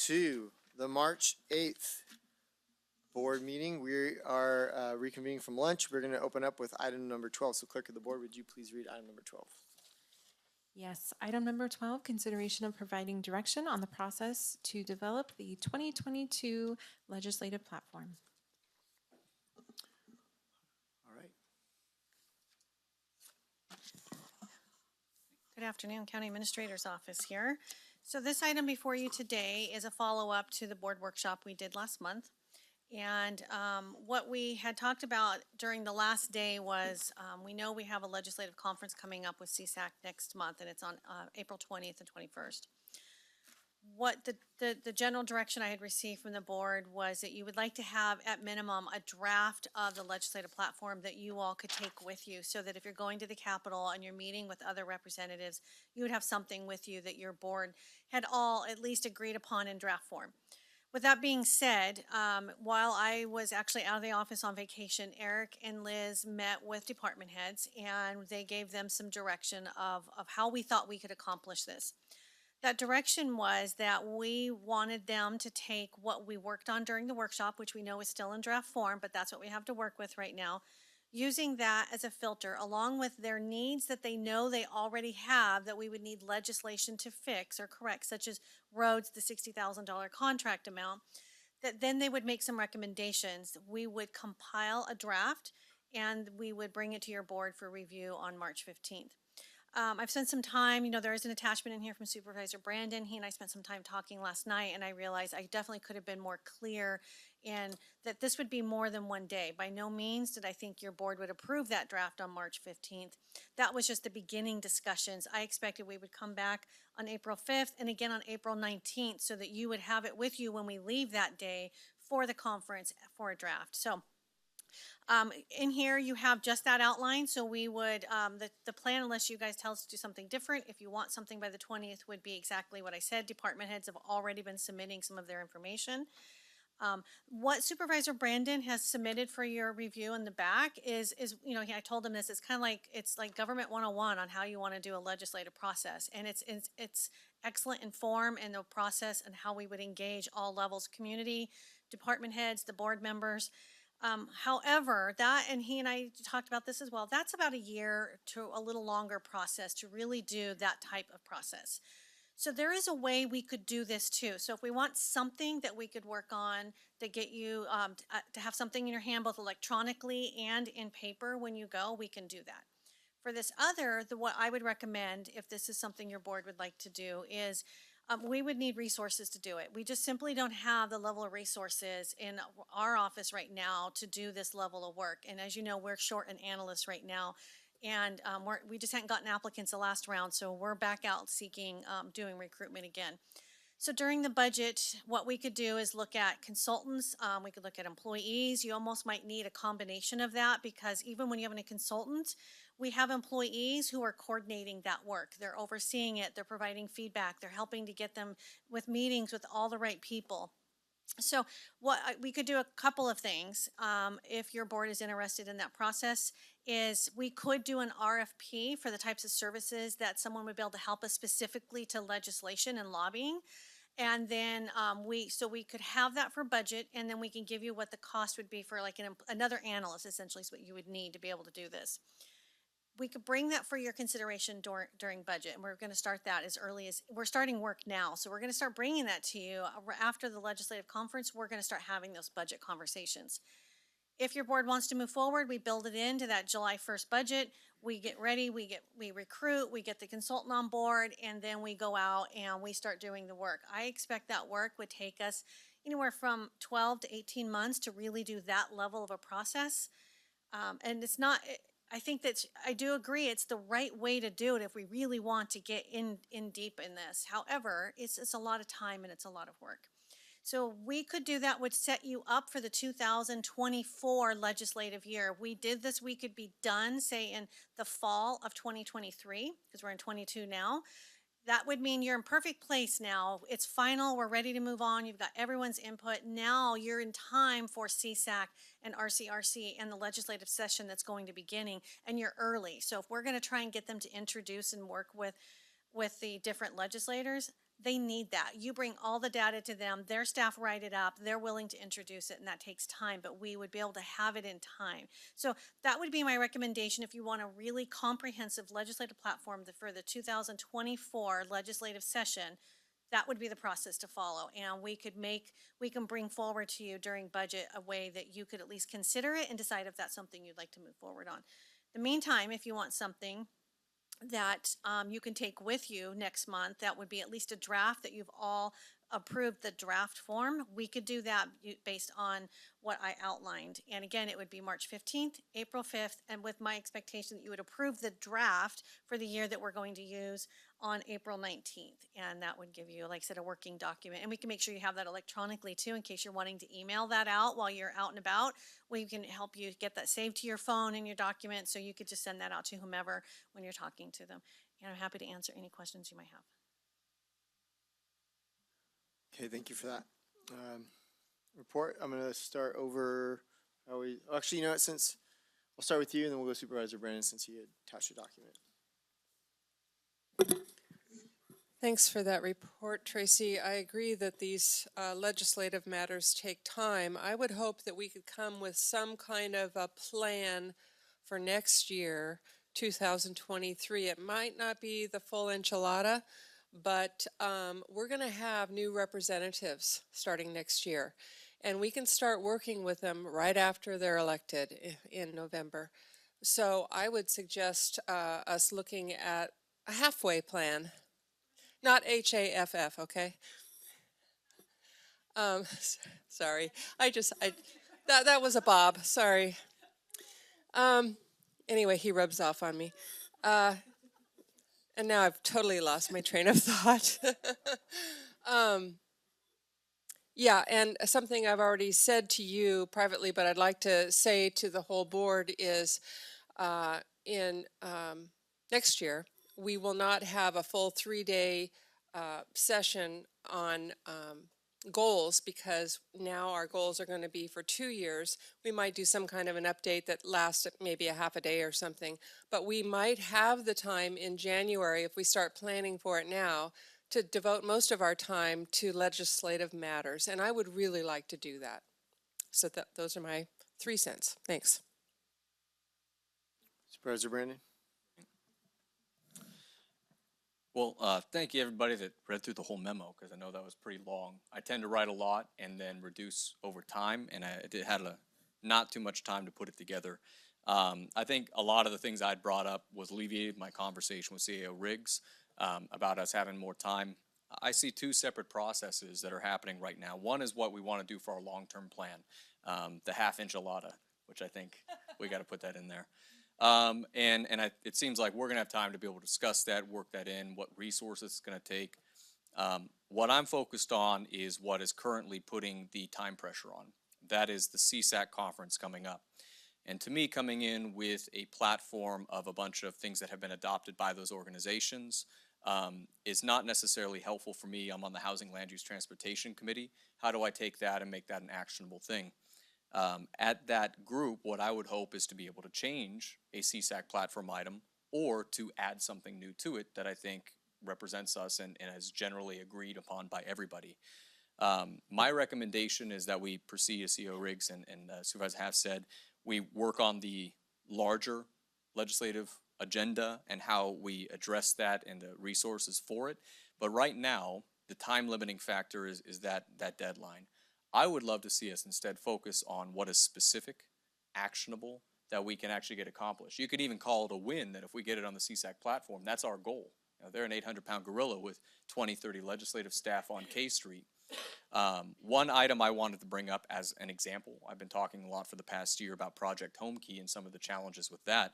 to the March 8th board meeting. We are reconvening from lunch. We're going to open up with item number 12. So clerk of the board, would you please read item number 12? Yes, item number 12, consideration of providing direction on the process to develop the 2022 legislative platform. All right. Good afternoon, County Administrator's Office here. So this item before you today is a follow-up to the board workshop we did last month. And what we had talked about during the last day was we know we have a legislative conference coming up with CSAC next month, and it's on April 20th and 21st. what the general direction I had received from the board was that you would like to have at minimum a draft of the legislative platform that you all could take with you, so that if you're going to the Capitol and you're meeting with other representatives, you would have something with you that your board had all at least agreed upon in draft form. With that being said, while I was actually out of the office on vacation, Eric and Liz met with department heads and they gave them some direction of how we thought we could accomplish this. That direction was that we wanted them to take what we worked on during the workshop, which we know is still in draft form, but that's what we have to work with right now, using that as a filter along with their needs that they know they already have that we would need legislation to fix or correct, such as roads, the $60,000 contract amount, that then they would make some recommendations. We would compile a draft and we would bring it to your board for review on March 15th. I've spent some time, there is an attachment in here from Supervisor Brandon. He and I spent some time talking last night, and I realized I definitely could have been more clear in that this would be more than one day. By no means did I think your board would approve that draft on March 15th. That was just the beginning discussions. I expected we would come back on April 5th and again on April 19th so that you would have it with you when we leave that day for the conference for a draft. So in here, you have just that outline, so we would, the plan, unless you guys tell us to do something different, if you want something by the 20th, would be exactly what I said. Department heads have already been submitting some of their information. What Supervisor Brandon has submitted for your review in the back is I told him this, it's like government 101 on how you want to do a legislative process, and it's excellent in form and the process and how we would engage all levels, community, department heads, the board members. However, and he and I talked about this as well, that's about a year to a little longer process to really do that type of process. So there is a way we could do this too. So if we want something that we could work on to get you to have something in your hand both electronically and in paper when you go, we can do that. For this other, what I would recommend, if this is something your board would like to do, is we would need resources to do it. We just simply don't have the level of resources in our office right now to do this level of work. And as you know, we're short an analyst right now, and we just hadn't gotten applicants the last round, so we're back out seeking, doing recruitment again. So during the budget, what we could do is look at consultants, we could look at employees. You almost might need a combination of that, because even when you have a consultant, we have employees who are coordinating that work. They're overseeing it, they're providing feedback, they're helping to get them with meetings with all the right people. So we could do a couple of things, if your board is interested in that process, is we could do an RFP for the types of services that someone would be able to help us specifically to legislation and lobbying. And then we could have that for budget, and then we can give you what the cost would be for like another analyst, essentially is what you would need to be able to do this. We could bring that for your consideration during budget, and we're going to start that as early as, we're starting work now, so we're going to start bringing that to you after the legislative conference. We're going to start having those budget conversations. If your board wants to move forward, we build it into that July 1st budget. We get ready, we recruit, we get the consultant on board, and then we go out and we start doing the work. I expect that work would take us anywhere from 12 to 18 months to really do that level of a process. And it's not, I think that I do agree it's the right way to do it if we really want to get in deep in this. However, it's a lot of time and it's a lot of work. So we could do that, would set you up for the 2024 legislative year. If we did this, we could be done, say, in the fall of 2023, because we're in 22 now. That would mean you're in perfect place now. It's final, we're ready to move on, you've got everyone's input. Now you're in time for CSAC and RCRC and the legislative session that's going to be beginning, and you're early. So if we're gonna try and get them to introduce and work with the different legislators, they need that. You bring all the data to them, their staff write it up, they're willing to introduce it, and that takes time, but we would be able to have it in time. So that would be my recommendation if you want a really comprehensive legislative platform for the 2024 legislative session. That would be the process to follow, and we can bring forward to you during budget a way that you could at least consider it and decide if that's something you'd like to move forward on. In the meantime, if you want something that you can take with you next month, that would be at least a draft that you've all approved the draft form. We could do that based on what I outlined. And again, it would be March 15th, April 5th, and with my expectation that you would approve the draft for the year that we're going to use on April 19th. And that would give you, like I said, a working document. And we can make sure you have that electronically too, in case you're wanting to email that out while you're out and about. We can help you get that saved to your phone and your document, so you could just send that out to whomever when you're talking to them. And I'm happy to answer any questions you might have. Okay, thank you for that. Report, I'm gonna start over, actually, you know what, since, I'll start with you and then we'll go Supervisor Brandon since you attached your document. Thanks for that report, Tracy. I agree that these legislative matters take time. I would hope that we could come with some kind of a plan for next year, 2023. It might not be the full enchilada, but we're going to have new representatives starting next year. And we can start working with them right after they're elected in November. So I would suggest us looking at a halfway plan. Not HAFF, okay? Sorry, that was a Bob, sorry. Anyway, he rubs off on me. And now I've totally lost my train of thought. Yeah, and something I've already said to you privately, but I'd like to say to the whole board is in next year, we will not have a full 3-day session on goals, because now our goals are going to be for 2 years. We might do some kind of an update that lasts maybe a half a day or something, but we might have the time in January, if we start planning for it now, to devote most of our time to legislative matters, and I would really like to do that. So those are my 3 cents. Thanks. Supervisor Brandon? Well, thank you everybody that read through the whole memo, because I know that was pretty long. I tend to write a lot and then reduce over time, and I had not too much time to put it together. I think a lot of the things I'd brought up was alleviated my conversation with CAO Riggs about us having more time. I see 2 separate processes that are happening right now. One is what we want to do for our long-term plan, the half enchilada, which I think we got to put that in there. It seems like we're going to have time to be able to discuss that, work that in, what resources it's going to take. What I'm focused on is what is currently putting the time pressure on. That is the CSAC conference coming up. And to me, coming in with a platform of a bunch of things that have been adopted by those organizations is not necessarily helpful for me. I'm on the Housing, Land Use, Transportation Committee. How do I take that and make that an actionable thing? At that group, what I would hope is to be able to change a CSAC platform item or to add something new to it that I think represents us and is generally agreed upon by everybody. My recommendation is that we proceed, as CEO Riggs and Supervisor have said, we work on the larger legislative agenda and how we address that and the resources for it. But right now, the time limiting factor is that deadline. I would love to see us instead focus on what is specific, actionable, that we can actually get accomplished. You could even call it a win that if we get it on the CSAC platform, that's our goal. You know, they're an 800-pound gorilla with 20, 30 legislative staff on K Street. One item I wanted to bring up as an example, I've been talking a lot for the past year about Project Home Key and some of the challenges with that.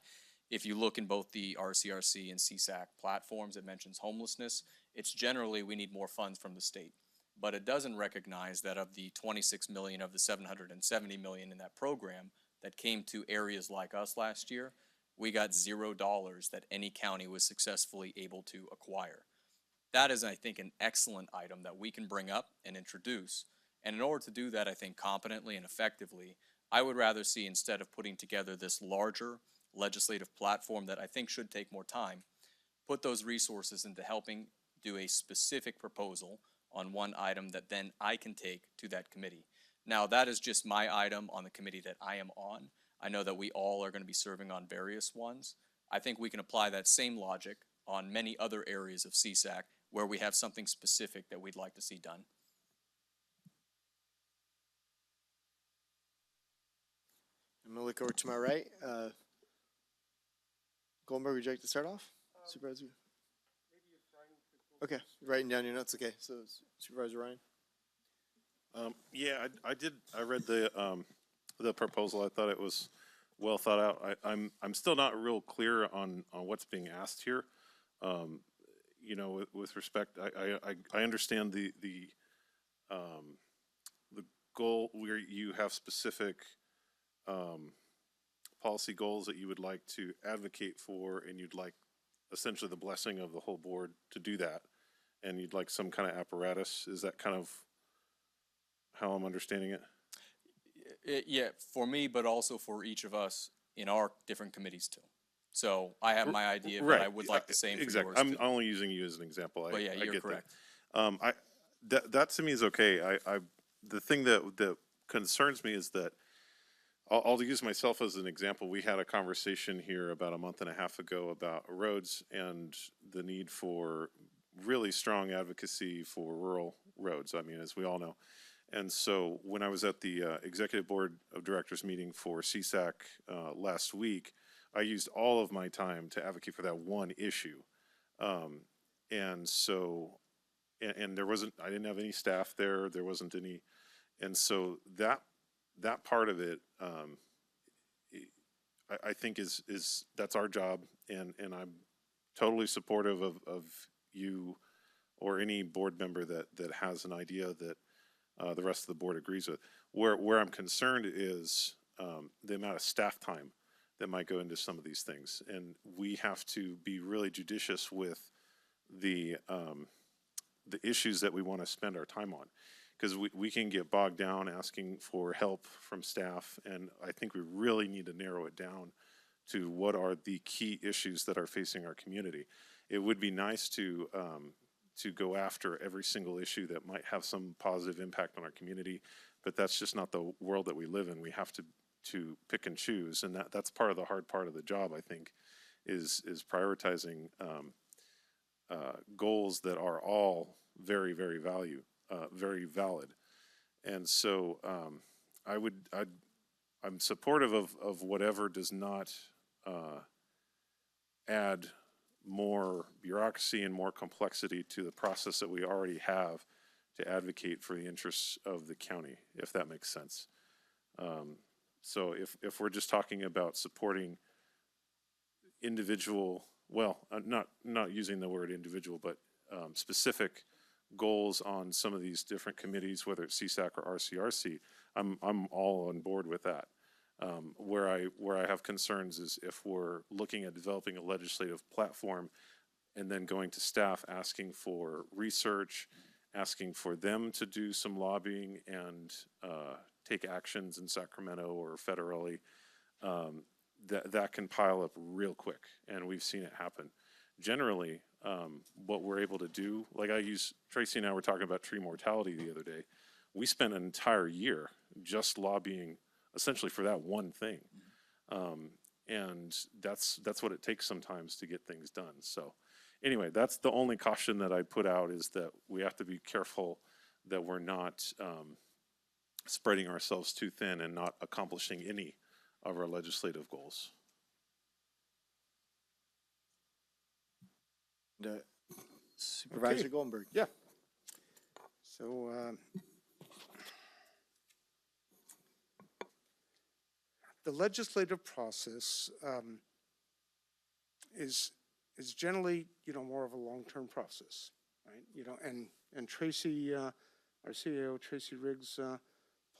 If you look in both the RCRC and CSAC platforms, it mentions homelessness. It's generally we need more funds from the state. But it doesn't recognize that of the 26 million of the 770 million in that program that came to areas like us last year, we got $0 that any county was successfully able to acquire. That is, I think, an excellent item that we can bring up and introduce. And in order to do that, I think, competently and effectively, I would rather see, instead of putting together this larger legislative platform that I think should take more time, put those resources into helping do a specific proposal on one item that then I can take to that committee. Now, that is just my item on the committee that I am on. I know that we all are going to be serving on various ones. I think we can apply that same logic on many other areas of CSAC where we have something specific that we'd like to see done. I'm gonna look over to my right. Goldberg, would you like to start off? Supervisor? Okay, writing down your notes, okay. So Supervisor Ryan? Yeah, I read the proposal. I thought it was well thought out. I'm still not real clear on what's being asked here. you know, with respect, I understand the goal where you have specific policy goals that you would like to advocate for, and you'd like essentially the blessing of the whole board to do that, and you'd like some kind of apparatus. Is that kind of how I'm understanding it? Yeah, for me, but also for each of us in our different committees too. So I have my idea, but I would like the same for exactly. yours I'm too. only using you as an example. But yeah, I you're get correct. That. That to me is okay. The thing that concerns me is that I'll use myself as an example. We had a conversation here about a month and a half ago about roads and the need for really strong advocacy for rural roads. I mean, as we all know. And so when I was at the Executive Board of Directors meeting for CSAC last week, I used all of my time to advocate for that one issue. And so, and there wasn't, I didn't have any staff there, there wasn't any, and so that part of it, I think is that's our job, and I'm totally supportive of you or any board member that has an idea that the rest of the board agrees with. Where I'm concerned is the amount of staff time that might go into some of these things, and we have to be really judicious with the issues that we want to spend our time on, because we can get bogged down asking for help from staff, and I think we really need to narrow it down to what are the key issues that are facing our community. It would be nice to go after every single issue that might have some positive impact on our community, but that's just not the world that we live in. We have to pick and choose, and that's part of the hard part of the job, I think, is prioritizing goals that are all very, very very valid. And so I'm supportive of whatever does not add more bureaucracy and more complexity to the process that we already have to advocate for the interests of the county, if that makes sense. So if we're just talking about supporting individual, well, not using the word individual, but specific goals on some of these different committees, whether it's CSAC or RCRC, I'm all on board with that. Where I have concerns is if we're looking at developing a legislative platform and then going to staff asking for research, asking for them to do some lobbying and take actions in Sacramento or federally, that can pile up real quick, and we've seen it happen. Generally, what we're able to do, like Tracy and I were talking about tree mortality the other day. We spent an entire year just lobbying essentially for that one thing. And that's what it takes sometimes to get things done. So anyway, that's the only caution that I put out, is that we have to be careful that we're not spreading ourselves too thin and not accomplishing any of our legislative goals. Supervisor Okay. Goldenberg. Yeah. So, the legislative process is generally, more of a long-term process, right? And Tracy, our CEO, Tracy Riggs,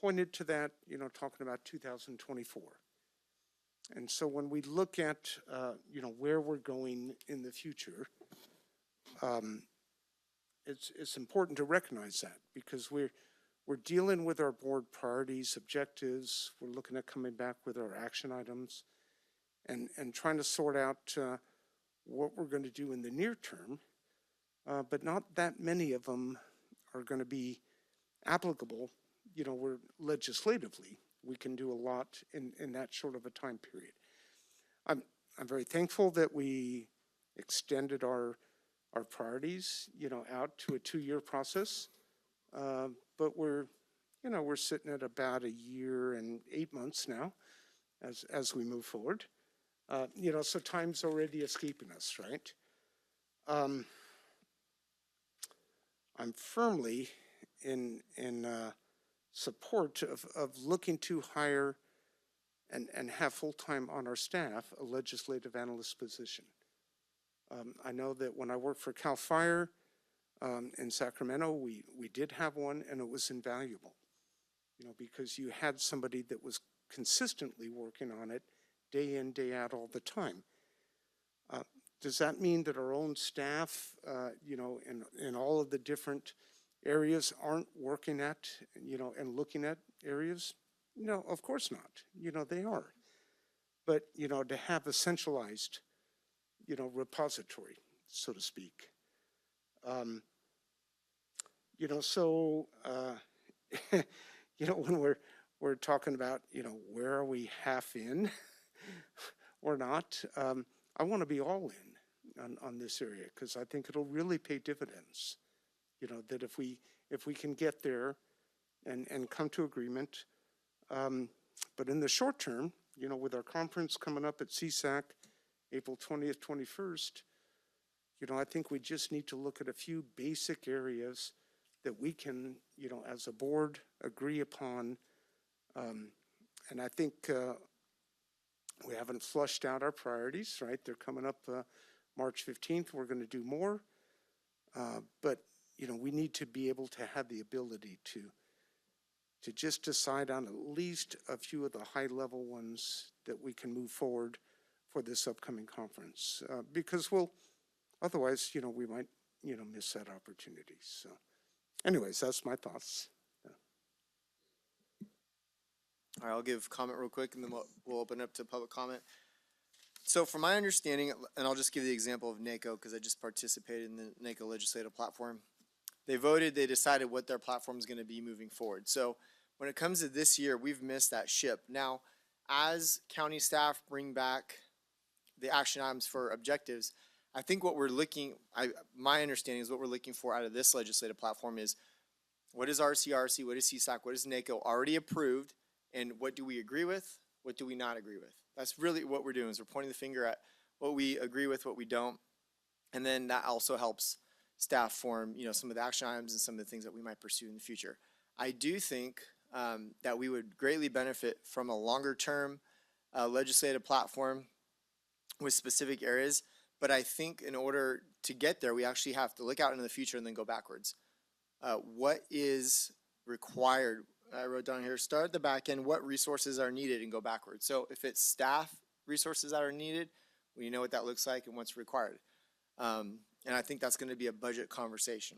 pointed to that, talking about 2024. And so when we look at, where we're going in the future, it's important to recognize that, because we're dealing with our board priorities, objectives. We're looking at coming back with our action items and trying to sort out what we're going to do in the near term, but not that many of them are going to be applicable. We're legislatively, we can do a lot in that short of a time period. I'm very thankful that we extended our priorities, out to a 2-year process. But we're sitting at about 1 year and 8 months now as we move forward. So time's already escaping us, right? I'm firmly in support of looking to hire and have full-time on our staff a legislative analyst position. I know that when I worked for CAL FIRE in Sacramento, we did have one, and it was invaluable, because you had somebody that was consistently working on it day in, day out, all the time. Does that mean that our own staff, in all of the different areas aren't working at, and looking at areas? No, of course not. They are. But, to have a centralized, repository, so to speak. So, when we're talking about, where are we half in or not, I want to be all in on this area, because I think it'll really pay dividends. That if we can get there and come to agreement, but in the short term, with our conference coming up at CSAC, April 20th, 21st, I think we just need to look at a few basic areas that we can, as a board, agree upon. And I think we haven't flushed out our priorities, right? They're coming up March 15th. We're going to do more. But, we need to be able to have the ability to just decide on at least a few of the high-level ones that we can move forward for this upcoming conference. Because otherwise, we might, miss that opportunity. So anyways, that's my thoughts. All right, I'll give comment real quick, and then we'll open up to public comment. So from my understanding, and I'll just give the example of NACO, because I just participated in the NACO legislative platform. They voted, they decided what their platform is going to be moving forward. So when it comes to this year, we've missed that ship. Now, as county staff bring back the action items for objectives, I think what we're my understanding is what we're looking for out of this legislative platform is, what is RCRC, what is CSAC, what is NACO already approved, and what do we agree with, what do we not agree with? That's really what we're doing, is we're pointing the finger at what we agree with, what we don't, and then that also helps staff form, some of the action items and some of the things that we might pursue in the future. I do think that we would greatly benefit from a longer-term legislative platform with specific areas, but I think in order to get there, we actually have to look out into the future and then go backwards. What is required? I wrote down here, start at the back end, what resources are needed, and go backwards. So if it's staff resources that are needed, we know what that looks like and what's required. And I think that's going to be a budget conversation.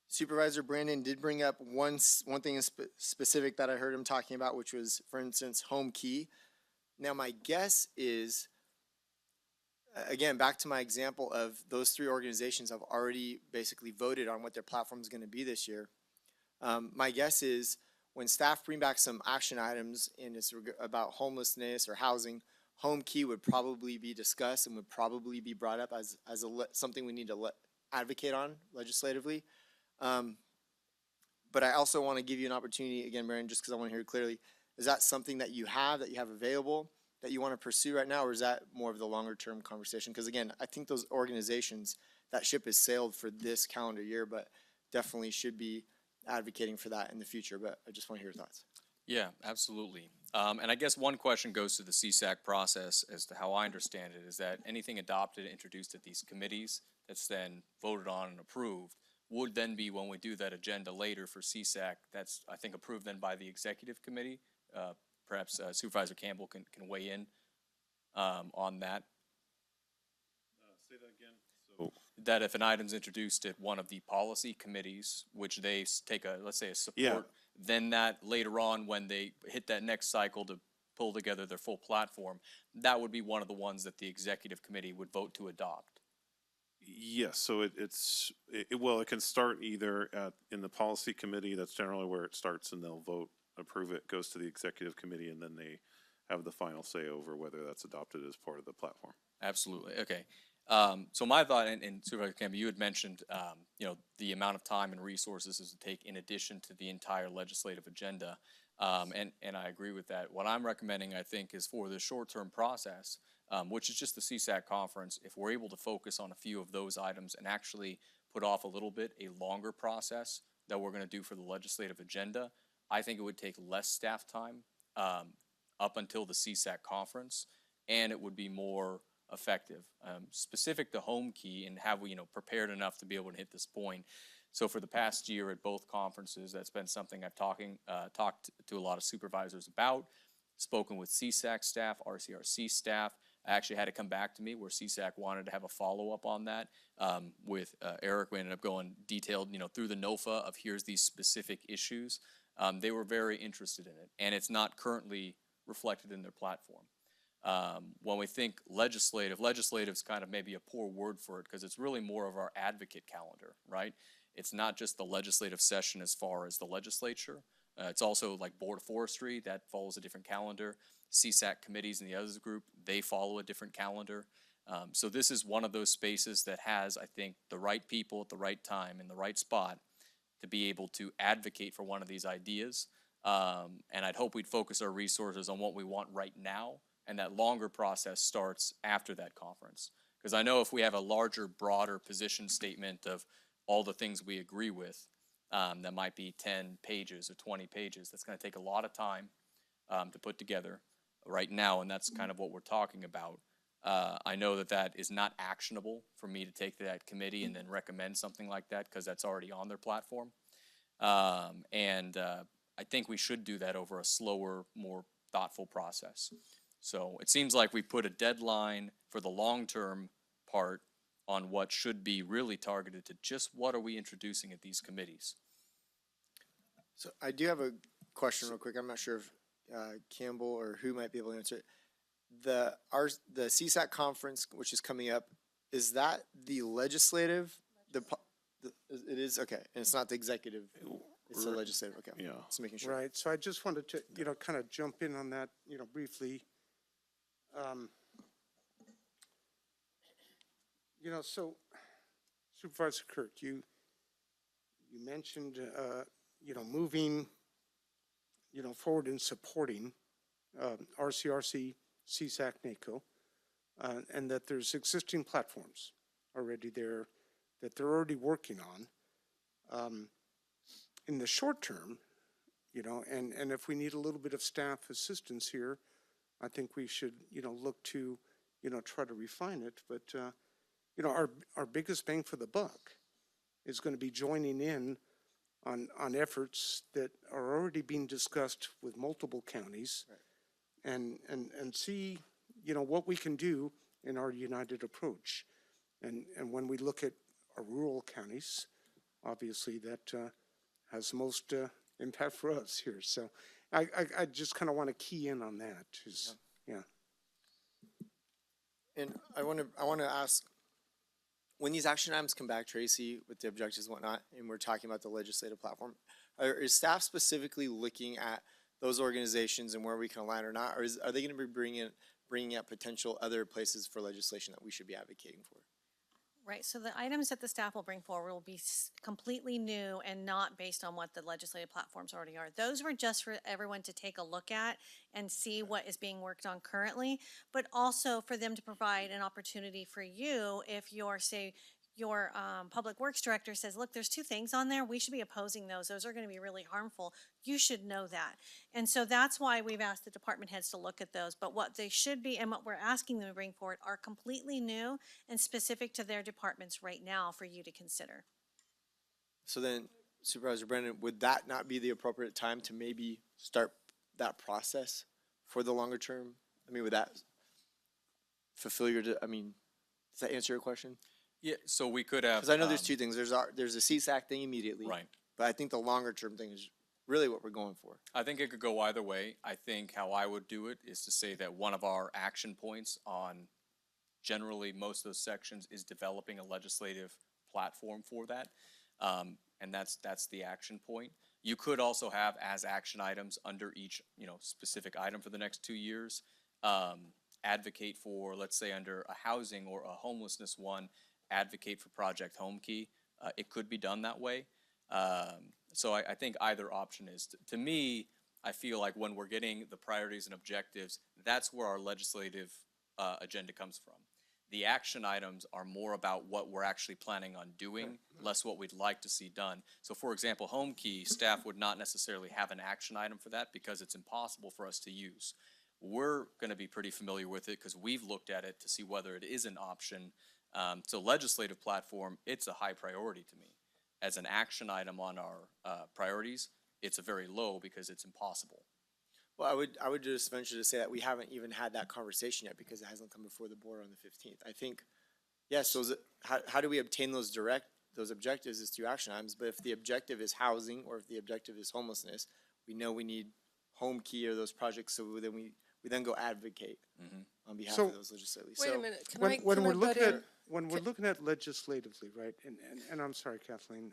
Supervisor Brandon did bring up one thing in specific that I heard him talking about, which was, for instance, home key. Now, my guess is, again, back to my example of those three organizations have already basically voted on what their platform is going to be this year. My guess is when staff bring back some action items and it's about homelessness or housing, home key would probably be discussed and would probably be brought up as something we need to advocate on legislatively. But I also want to give you an opportunity, again, Marion, just because I want to hear it clearly. Is that something that you have available, that you want to pursue right now, or is that more of the longer-term conversation? Because, again, I think those organizations, that ship has sailed for this calendar year, but definitely should be advocating for that in the future. But I just want to hear your thoughts. Yeah, absolutely. And I guess one question goes to the CSAC process, as to how I understand it, is that anything adopted and introduced at these committees that's then voted on and approved would then be, when we do that agenda later for CSAC, that's, I think, approved then by the executive committee. Perhaps Supervisor Campbell can weigh in on that. Say that again. So That if an item's introduced at one of the policy committees, which they take let's say a support, then that later on, when they hit that next cycle to pull together their full platform, that would be one of the ones that the executive committee would vote to adopt. yes, so it can start either in the policy committee. That's generally where it starts, and they'll vote, approve it, goes to the executive committee, and then they have the final say over whether that's adopted as part of the platform. Absolutely. Okay. So my thought, and Supervisor Campbell, you had mentioned, the amount of time and resources this would take in addition to the entire legislative agenda. And I agree with that. What I'm recommending, I think, is for the short-term process, which is just the CSAC conference, if we're able to focus on a few of those items and actually put off a little bit a longer process that we're going to do for the legislative agenda, I think it would take less staff time up until the CSAC conference, and it would be more effective. Specific to home key and have we, prepared enough to be able to hit this point. So for the past year at both conferences, that's been something I've talked to a lot of supervisors about, spoken with CSAC staff, RCRC staff. I actually had it come back to me where CSAC wanted to have a follow-up on that with Eric. We ended up going detailed, through the NOFA of here's these specific issues. They were very interested in it, and it's not currently reflected in their platform. When we think legislative is kind of maybe a poor word for it because it's really more of our advocate calendar, right? It's not just the legislative session as far as the legislature. It's also like Board of Forestry, that follows a different calendar. CSAC committees and the others group, they follow a different calendar. So this is one of those spaces that has, I think, the right people at the right time in the right spot to be able to advocate for one of these ideas. And I'd hope we'd focus our resources on what we want right now, and that longer process starts after that conference. Because I know if we have a larger, broader position statement of all the things we agree with, that might be 10 pages or 20 pages. That's going to take a lot of time to put together right now, and that's kind of what we're talking about. I know that is not actionable for me to take to that committee and then recommend something like that because that's already on their platform. I think we should do that over a slower, more thoughtful process. So it seems like we put a deadline for the long-term part on what should be really targeted to just what are we introducing at these committees. So I do have a question real quick. I'm not sure if Campbell or who might be able to answer it. The CSAC conference, which is coming up, is that the legislative? It is? Okay. And it's not the executive. It's the legislative. Okay. Yeah. Just making sure. Right, so I just wanted to, kind of jump in on that, briefly. So Supervisor Kirk, you mentioned, moving, forward in supporting RCRC, CSAC, NACO, and that there's existing platforms already there that they're already working on. In the short term, and if we need a little bit of staff assistance here, I think we should, look to, try to refine it. But, our biggest bang for the buck is going to be joining in on efforts that are already being discussed with multiple counties, right, and see, what we can do in our united approach. And when we look at our rural counties, obviously that has the most impact for us here. So I just kind of want to key in on that. Yeah. And I want to ask, when these action items come back, Tracy, with the objectives and whatnot, and we're talking about the legislative platform, is staff specifically looking at those organizations and where we can align or not, or are they going to be bringing up potential other places for legislation that we should be advocating for? Right, so the items that the staff will bring forward will be completely new and not based on what the legislative platforms already are. Those were just for everyone to take a look at and see what is being worked on currently, but also for them to provide an opportunity for you if your public works director says, look, there's two things on there, we should be opposing those. Those are going to be really harmful. You should know that. And so that's why we've asked the department heads to look at those. But what they should be and what we're asking them to bring forward are completely new and specific to their departments right now for you to consider. So then, Supervisor Brennan, would that not be the appropriate time to maybe start that process for the longer term? I mean, would that fulfill your, does that answer your question? Yeah, so we could have. Because I know there's two things. There's a CSAC thing immediately. Right. But I think the longer term thing is really what we're going for. I think it could go either way. I think how I would do it is to say that one of our action points on generally most of those sections is developing a legislative platform for that. And that's the action point. You could also have as action items under each, specific item for the next 2 years, advocate for, let's say under a housing or a homelessness one, advocate for Project Home Key. It could be done that way. So I think either option is, to me, I feel like when we're getting the priorities and objectives, that's where our legislative agenda comes from. The action items are more about what we're actually planning on doing, less what we'd like to see done. So for example, Home Key, staff would not necessarily have an action item for that because it's impossible for us to use. we're going to be pretty familiar with it because we've looked at it to see whether it is an option. So legislative platform, it's a high priority to me. As an action item on our priorities, it's a very low because it's impossible. Well, I would just venture to say that we haven't even had that conversation yet because it hasn't come before the board on the 15th. I think, yes, how do we obtain those objectives is through action items, but if the objective is housing or if the objective is homelessness, we know we need home key or those projects, so then we then go advocate on behalf of those legislators. Wait So a minute, When we're looking at legislatively, right, and I'm sorry, Kathleen,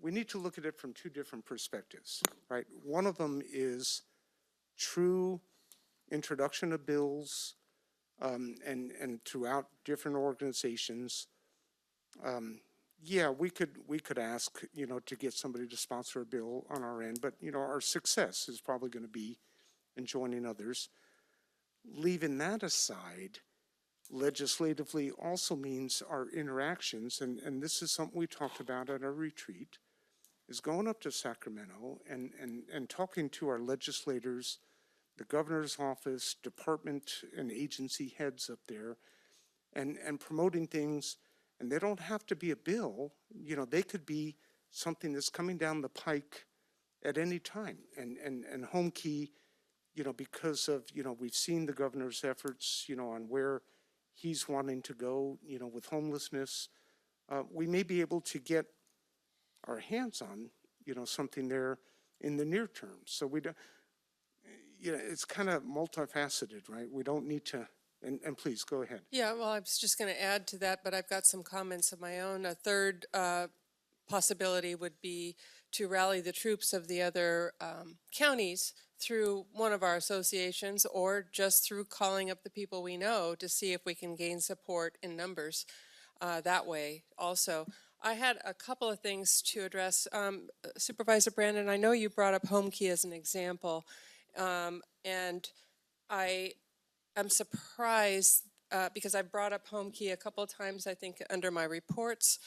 we need to look at it from two different perspectives, right? One of them is true introduction of bills, and throughout different organizations. Yeah, we could ask, to get somebody to sponsor a bill on our end, but, our success is probably going to be in joining others. Leaving that aside, legislatively also means our interactions, and this is something we talked about at our retreat, is going up to Sacramento and talking to our legislators, the governor's office, department and agency heads up there, and promoting things. And they don't have to be a bill, they could be something that's coming down the pike at any time. And home key, because of, we've seen the governor's efforts, on where he's wanting to go, with homelessness. We may be able to get our hands on, something there in the near term. So we don't, it's kind of multifaceted, right? We don't need to, and please go ahead. Yeah, well, I was just going to add to that, but I've got some comments of my own. A third possibility would be to rally the troops of the other counties through one of our associations or just through calling up the people we know to see if we can gain support in numbers that way also. I had a couple of things to address. Supervisor Brandon, I know you brought up home key as an example, and I'm surprised because I brought up home key a couple of times, I think, under my reports.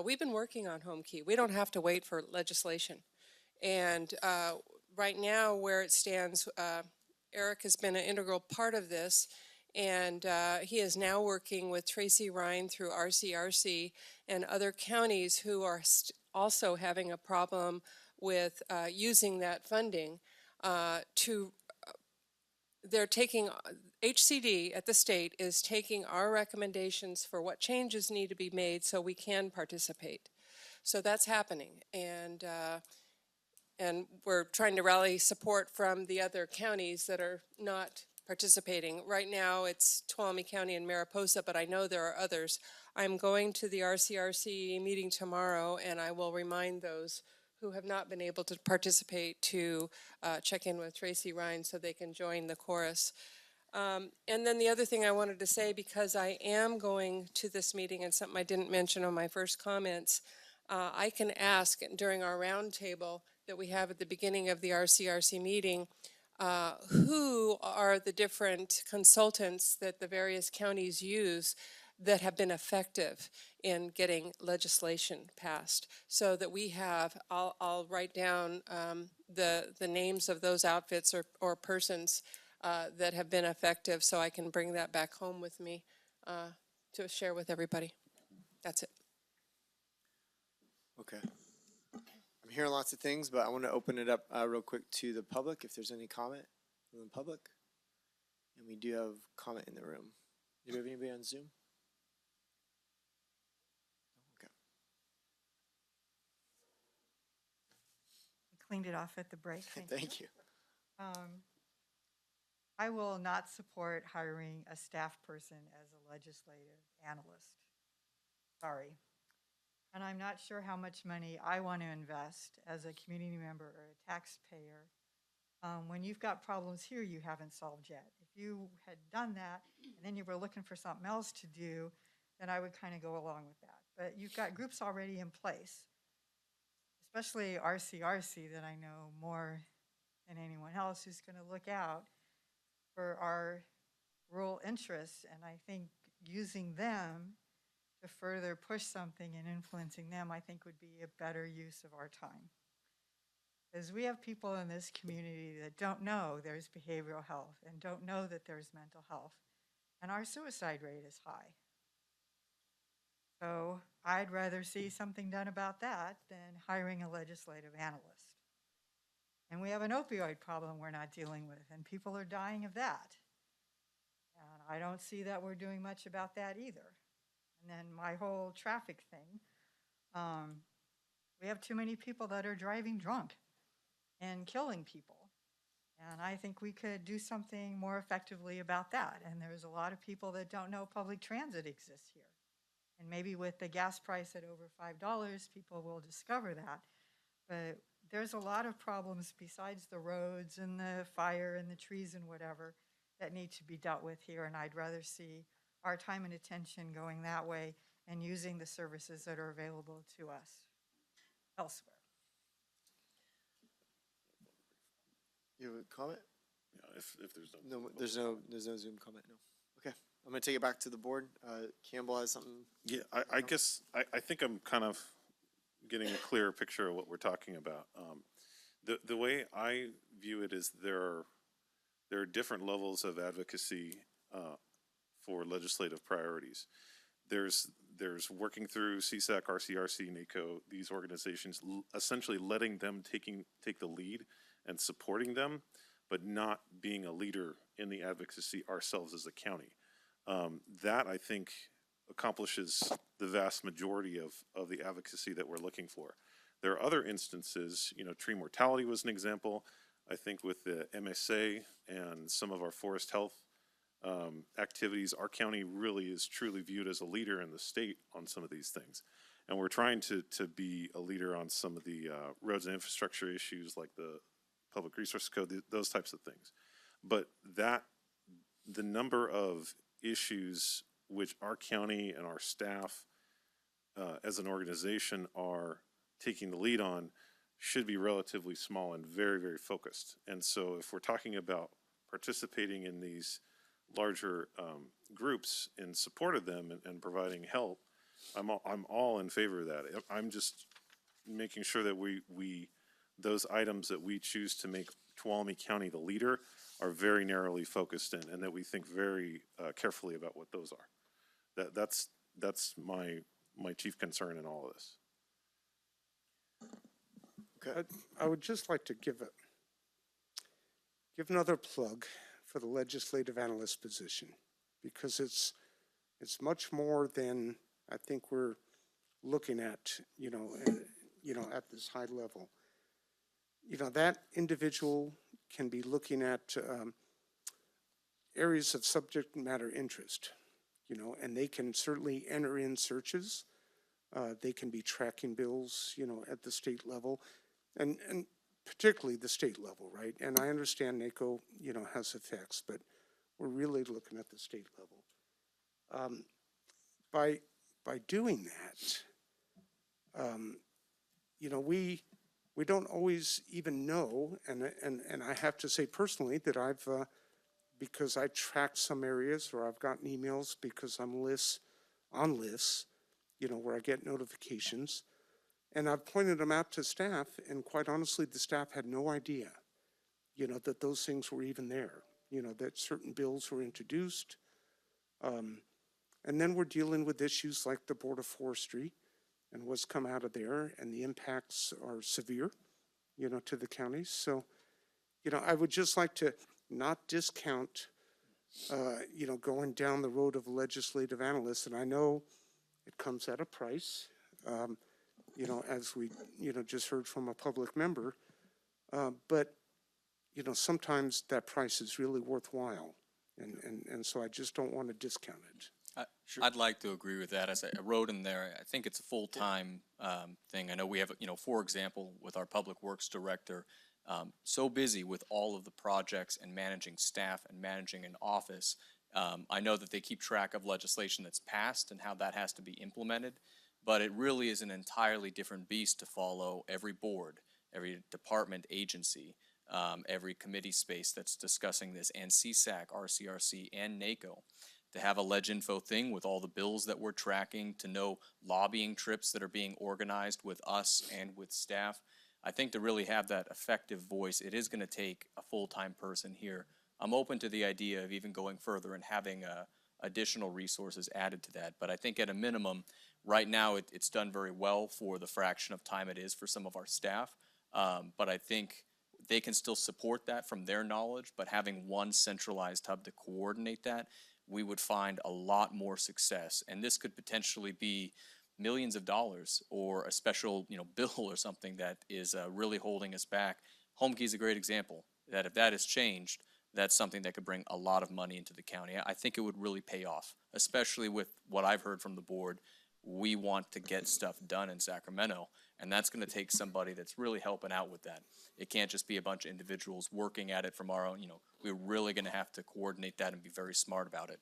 We've been working on home key. We don't have to wait for legislation. And right now, where it stands, Eric has been an integral part of this, and he is now working with Tracy Ryan through RCRC and other counties who are also having a problem with using that funding they're taking, HCD at the state is taking our recommendations for what changes need to be made so we can participate. So that's happening, and we're trying to rally support from the other counties that are not participating. Right now it's Tuolumne County and Mariposa, but I know there are others. I'm going to the RCRC meeting tomorrow, and I will remind those who have not been able to participate to check in with Tracy Ryan so they can join the chorus. And then the other thing I wanted to say, because I am going to this meeting and something I didn't mention on my first comments, I can ask during our roundtable that we have at the beginning of the RCRC meeting, who are the different consultants that the various counties use that have been effective in getting legislation passed, so that we have, I'll write down the names of those outfits or persons that have been effective, so I can bring that back home with me to share with everybody. That's it. Okay. I'm hearing lots of things, but I want to open it up real quick to the public if there's any comment from the public. And we do have comment in the room. Do we have anybody on Zoom? Cleaned it off at the break. Thank you. I will not support hiring a staff person as a legislative analyst. Sorry. And I'm not sure how much money I want to invest as a community member or a taxpayer when you've got problems here you haven't solved yet. If you had done that and then you were looking for something else to do, then I would kind of go along with that. But you've got groups already in place, especially RCRC that I know more than anyone else, who's going to look out for our rural interests. And I think using them to further push something and influencing them, I think would be a better use of our time. Because we have people in this community that don't know there's behavioral health and don't know that there's mental health. And our suicide rate is high. So I'd rather see something done about that than hiring a legislative analyst. And we have an opioid problem we're not dealing with, and people are dying of that. And I don't see that we're doing much about that either. And then my whole traffic thing, we have too many people that are driving drunk and killing people. And I think we could do something more effectively about that. And there's a lot of people that don't know public transit exists here. And maybe with the gas price at over $5, people will discover that. But there's a lot of problems besides the roads and the fire and the trees and whatever that need to be dealt with here. And I'd rather see our time and attention going that way and using the services that are available to us elsewhere. You have a comment? Yeah, if there's No, there's no Zoom comment, no. Okay, I'm gonna take it back to the board. Campbell has something. Yeah, I guess, I think I'm kind of getting a clearer picture of what we're talking about. The way I view it is there are different levels of advocacy for legislative priorities. There's working through CSAC, RCRC, NACO, these organizations, essentially letting them take the lead and supporting them, but not being a leader in the advocacy ourselves as a county. That, I think, accomplishes the vast majority of the advocacy that we're looking for. There are other instances, tree mortality was an example. I think with the MSA and some of our forest health activities, our county really is truly viewed as a leader in the state on some of these things. And we're trying to be a leader on some of the roads and infrastructure issues like the Public Resource Code, those types of things. But the number of issues which our county and our staff as an organization are taking the lead on should be relatively small and very, very focused. And so if we're talking about participating in these larger groups in support of them and providing help, I'm all in favor of that. I'm just making sure that we those items that we choose to make Tuolumne County the leader are very narrowly focused in, and that we think very carefully about what those are. That's my chief concern in all of this. Okay. I would just like to give another plug for the legislative analyst position, because it's much more than I think we're looking at, at this high level. That individual can be looking at areas of subject matter interest, and they can certainly enter in searches. They can be tracking bills, at the state level, and particularly the state level, right? And I understand NACO, has effects, but we're really looking at the state level. By doing that, we don't always even know, and I have to say personally that I've, because I track some areas, or I've gotten emails because I'm on lists, where I get notifications, and I've pointed them out to staff, and quite honestly, the staff had no idea, that those things were even there, that certain bills were introduced. And then we're dealing with issues like the Board of Forestry and what's come out of there, and the impacts are severe, to the counties. So, I would just like to not discount, going down the road of legislative analysts, and I know it comes at a price, as we, just heard from a public member, but, sometimes that price is really worthwhile, and so I just don't want to discount it. I'd like to agree with that. As I wrote in there, I think it's a full-time thing. I know we have, for example, with our Public Works Director, so busy with all of the projects and managing staff and managing an office. I know that they keep track of legislation that's passed and how that has to be implemented, but it really is an entirely different beast to follow every board, every department, agency, every committee space that's discussing this, and CSAC, RCRC, and NACO. To have a LegInfo thing with all the bills that we're tracking, to know lobbying trips that are being organized with us and with staff. I think to really have that effective voice, it is going to take a full-time person here. I'm open to the idea of even going further and having additional resources added to that. But I think at a minimum, right now, it's done very well for the fraction of time it is for some of our staff. But I think they can still support that from their knowledge, but having one centralized hub to coordinate that, we would find a lot more success. And this could potentially be millions of dollars or a special, bill or something that is really holding us back. HomeKey is a great example that if that is changed, that's something that could bring a lot of money into the county. I think it would really pay off, especially with what I've heard from the board. We want to get stuff done in Sacramento, and that's going to take somebody that's really helping out with that. It can't just be a bunch of individuals working at it from our own, we're really going to have to coordinate that and be very smart about it.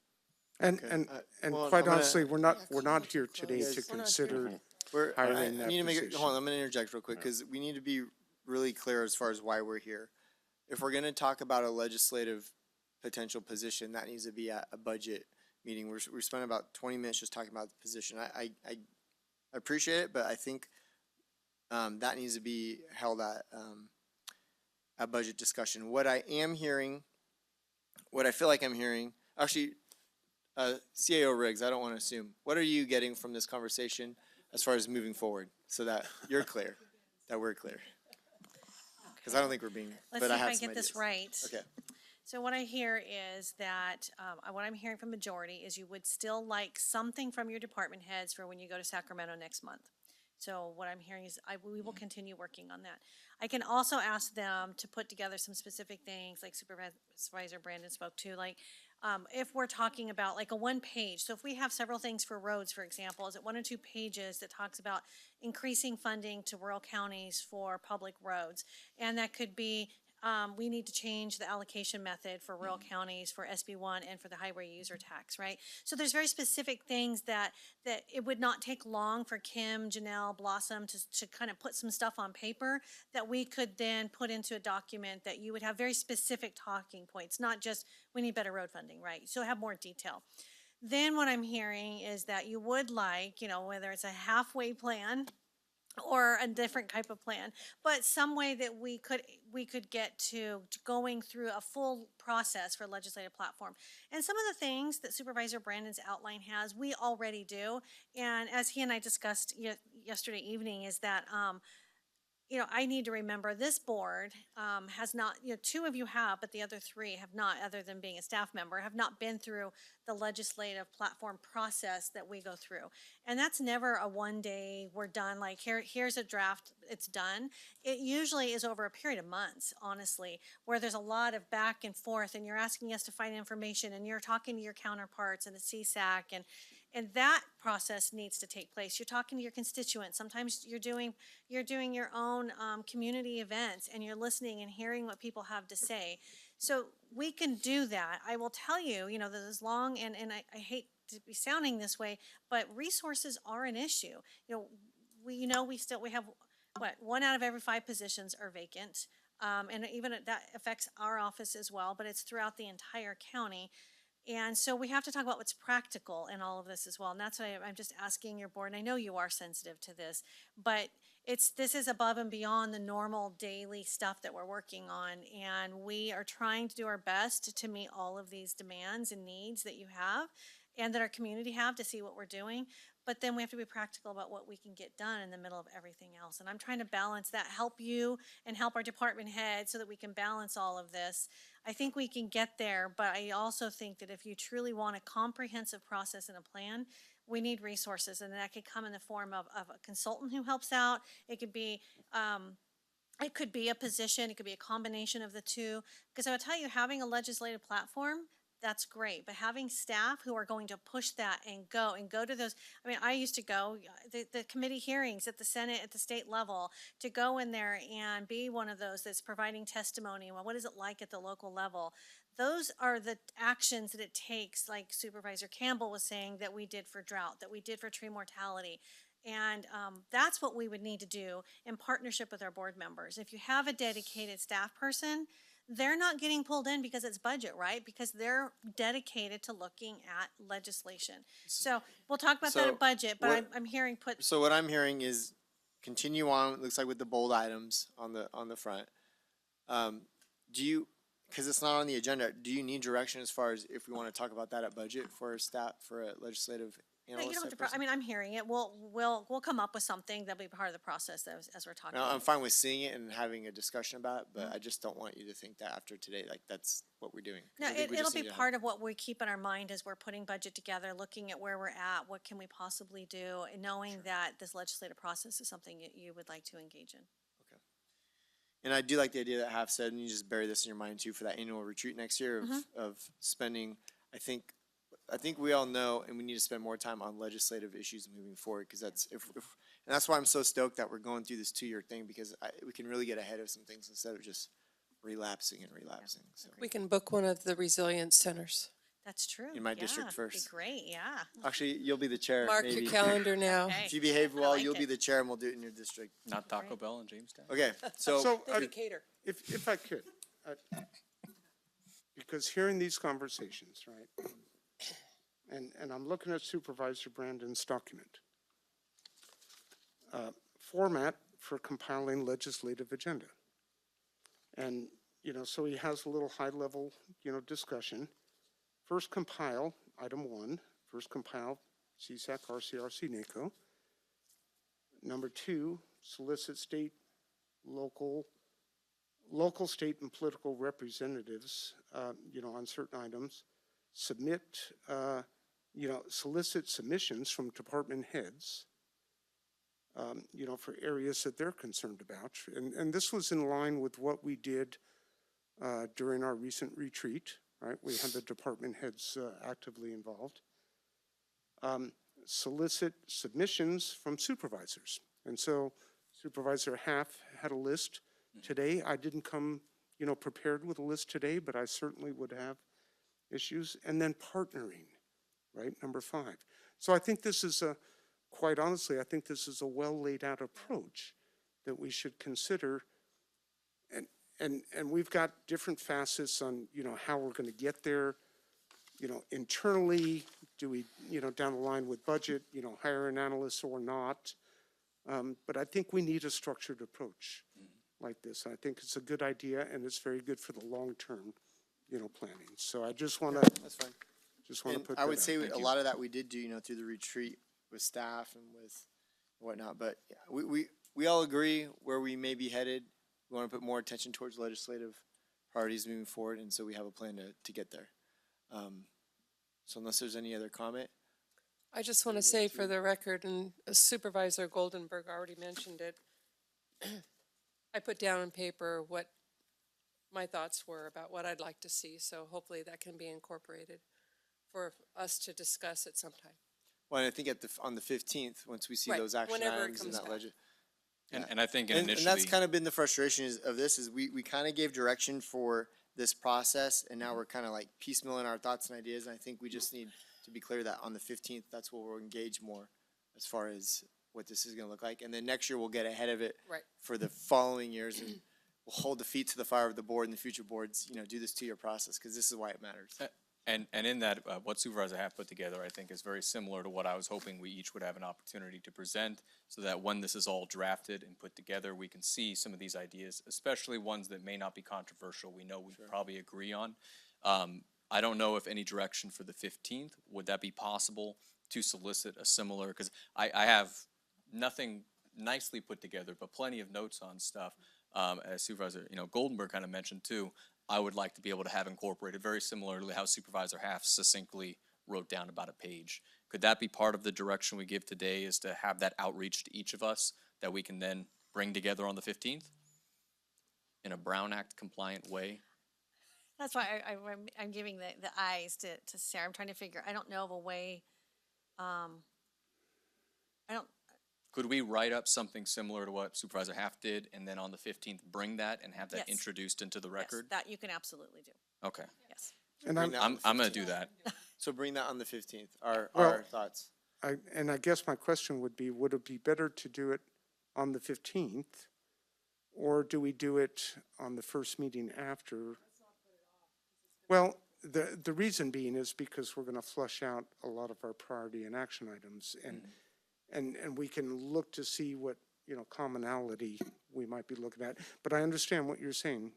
And, Okay. and, and Well, quite I'm gonna- honestly, we're not here today to Guys, consider I hiring that need to make it, position. hold on, I'm gonna interject real quick, because we need to be really clear as far as why we're here. If we're gonna talk about a legislative potential position, that needs to be at a budget meeting. We spent about 20 minutes just talking about the position. I appreciate it, but I think that needs to be held at a budget discussion. What I am hearing, what I feel like I'm hearing, actually, CAO Riggs, I don't want to assume. What are you getting from this conversation as far as moving forward, so that you're clear, that we're clear? Because I don't think we're being. Let's but see I if have I some get this ideas. right. Okay. So what I hear is that, what I'm hearing from majority is you would still like something from your department heads for when you go to Sacramento next month. So what I'm hearing is we will continue working on that. I can also ask them to put together some specific things, like Supervisor Brandon spoke to, like if we're talking about like a one page. So if we have several things for roads, for example, is it 1 or 2 pages that talks about increasing funding to rural counties for public roads? And that could be we need to change the allocation method for rural counties for SB1 and for the highway user tax, right? So there's very specific things that it would not take long for Kim, Janelle, Blossom to kind of put some stuff on paper that we could then put into a document that you would have very specific talking points, not just we need better road funding, right? So have more detail. Then what I'm hearing is that you would like, whether it's a halfway plan or a different type of plan, but some way that we could get to going through a full process for legislative platform. And some of the things that Supervisor Brandon's outline has, we already do. And as he and I discussed yesterday evening, is that I need to remember this board has not, 2 of you have, but the other 3 have not, other than being a staff member, have not been through the legislative platform process that we go through. And that's never a one day, we're done, like here's a draft, it's done. It usually is over a period of months, honestly, where there's a lot of back and forth and you're asking us to find information and you're talking to your counterparts and the CSAC and that process needs to take place. You're talking to your constituents. Sometimes you're doing your own community events and you're listening and hearing what people have to say. So we can do that. I will tell you, that as long, and I hate to be sounding this way, but resources are an issue. We have, 1 out of every 5 positions are vacant. And even that affects our office as well, but it's throughout the entire county. And so we have to talk about what's practical in all of this as well. And that's why I'm just asking your board, and I know you are sensitive to this, but this is above and beyond the normal daily stuff that we're working on. And we are trying to do our best to meet all of these demands and needs that you have and that our community have to see what we're doing. But then we have to be practical about what we can get done in the middle of everything else. And I'm trying to balance that, help you and help our department heads so that we can balance all of this. I think we can get there, but I also think that if you truly want a comprehensive process and a plan, we need resources, and that could come in the form of a consultant who helps out. It could be a position, it could be a combination of the two. Because I would tell you, having a legislative platform, that's great, but having staff who are going to push that and go to those, I used to go, the committee hearings at the Senate, at the state level, to go in there and be one of those that's providing testimony. Well, what is it like at the local level? Those are the actions that it takes, like Supervisor Campbell was saying, that we did for drought, that we did for tree mortality. And that's what we would need to do in partnership with our board members. If you have a dedicated staff person, they're not getting pulled in because it's budget, right? Because they're dedicated to looking at legislation. So we'll talk about that at budget, but I'm hearing So what I'm hearing is continue on, it looks like with the bold items on the front. Do you, because it's not on the agenda, do you need direction as far as if we want to talk about that at budget for a staff, for a legislative No, you analyst don't have type to, I person? mean, I'm hearing it. We'll come up with something that'll be part of the process as we're talking. No, about I'm it. fine with seeing it and having a discussion about it, but I just don't want you to think that after today, like that's what we're doing. 'Cause No, I think we it'll just be need to have- part of what we keep in our mind as we're putting budget together, looking at where we're at, what can we possibly do, and knowing that this legislative process is something you would like to engage in. And I do like the idea that Half said, and you just bury this in your mind too, for that annual retreat next year of spending, I think we all know, and we need to spend more time on legislative issues moving forward, because that's, and that's why I'm so stoked that we're going through this 2-year thing, because we can really get ahead of some things instead of just relapsing and relapsing, so. We can book one of the resilience centers. That's true. In my district Be first. great, yeah. Actually, you'll be the chair, Mark maybe. your calendar now. Okay. If you behave I well, like you'll be it. the chair, and we'll do it in your district. Not Taco Bell in Jamestown? Okay, so, They could cater. If I could, because hearing these conversations, right, and I'm looking at Supervisor Brandon's document. Format for compiling legislative agenda. And, so he has a little high-level, discussion. First compile, item 1, first compile CSAC, RCRC, NACO. Number 2, solicit state, local, state, and political representatives, on certain items. Submit, solicit submissions from department heads, for areas that they're concerned about. And this was in line with what we did during our recent retreat, right? We had the department heads actively involved. Solicit submissions from supervisors. And so Supervisor Half had a list today. I didn't come, prepared with a list today, but I certainly would have issues. And then partnering, right? Number 5. So I think this is quite honestly, I think this is a well laid out approach that we should consider. And we've got different facets on, how we're going to get there, internally, do we, down the line with budget, hire an analyst or not. But I think we need a structured approach like this. I think it's a good idea, and it's very good for the long-term, planning. So I just want to. that's fine. Just want to And put I that would out. say Thank a you. lot of that we did do, through the retreat with staff and with whatnot. But yeah, we all agree where we may be headed. We want to put more attention towards legislative priorities moving forward, and so we have a plan to get there. So unless there's any other comment, I just want to say for the record, and Supervisor Goldenberg already mentioned it, I put down on paper what my thoughts were about what I'd like to see, so hopefully that can be incorporated for us to discuss at some time. well, and I think on the 15th, once we see Right, those action whenever it items and comes that back. legend. And I think And initially. that's kind of been the frustration of this, is we kind of gave direction for this process, and now we're kind of like piecemealing our thoughts and ideas, and I think we just need to be clear that on the 15th, that's where we'll engage more as far as what this is gonna look like, and then next year we'll get ahead of it Right. for the following years, and we'll hold the feet to the fire of the board and the future boards, do this 2-year process, because this is why it matters. And in that, what Supervisor Half put together, I think, is very similar to what I was hoping we each would have an opportunity to present, so that when this is all drafted and put together, we can see some of these ideas, especially ones that may not be controversial, we know we probably agree on. I don't know if any direction for the 15th, would that be possible to solicit a similar, because I have nothing nicely put together, but plenty of notes on stuff. As Supervisor, Goldenberg kind of mentioned too, I would like to be able to have incorporated very similarly how Supervisor Half succinctly wrote down about a page. Could that be part of the direction we give today, is to have that outreach to each of us that we can then bring together on the 15th in a Brown Act compliant way? That's why I'm giving the eyes to Sarah. I'm trying to figure, I don't know of a way, Could we write up something similar to what Supervisor Half did, and then on the 15th bring that and have that Yes. introduced into the yes, record? that you can absolutely do, Okay, yes. And Bring that on I'm the gonna do that. So bring that on the 15th, our Well- thoughts. I guess my question would be, would it be better to do it on the 15th? Or do we do it on the first meeting after? Well, the reason being is because we're gonna flush out a lot of our priority and action items, and we can look to see what, commonality we might be looking at. But I understand what you're saying,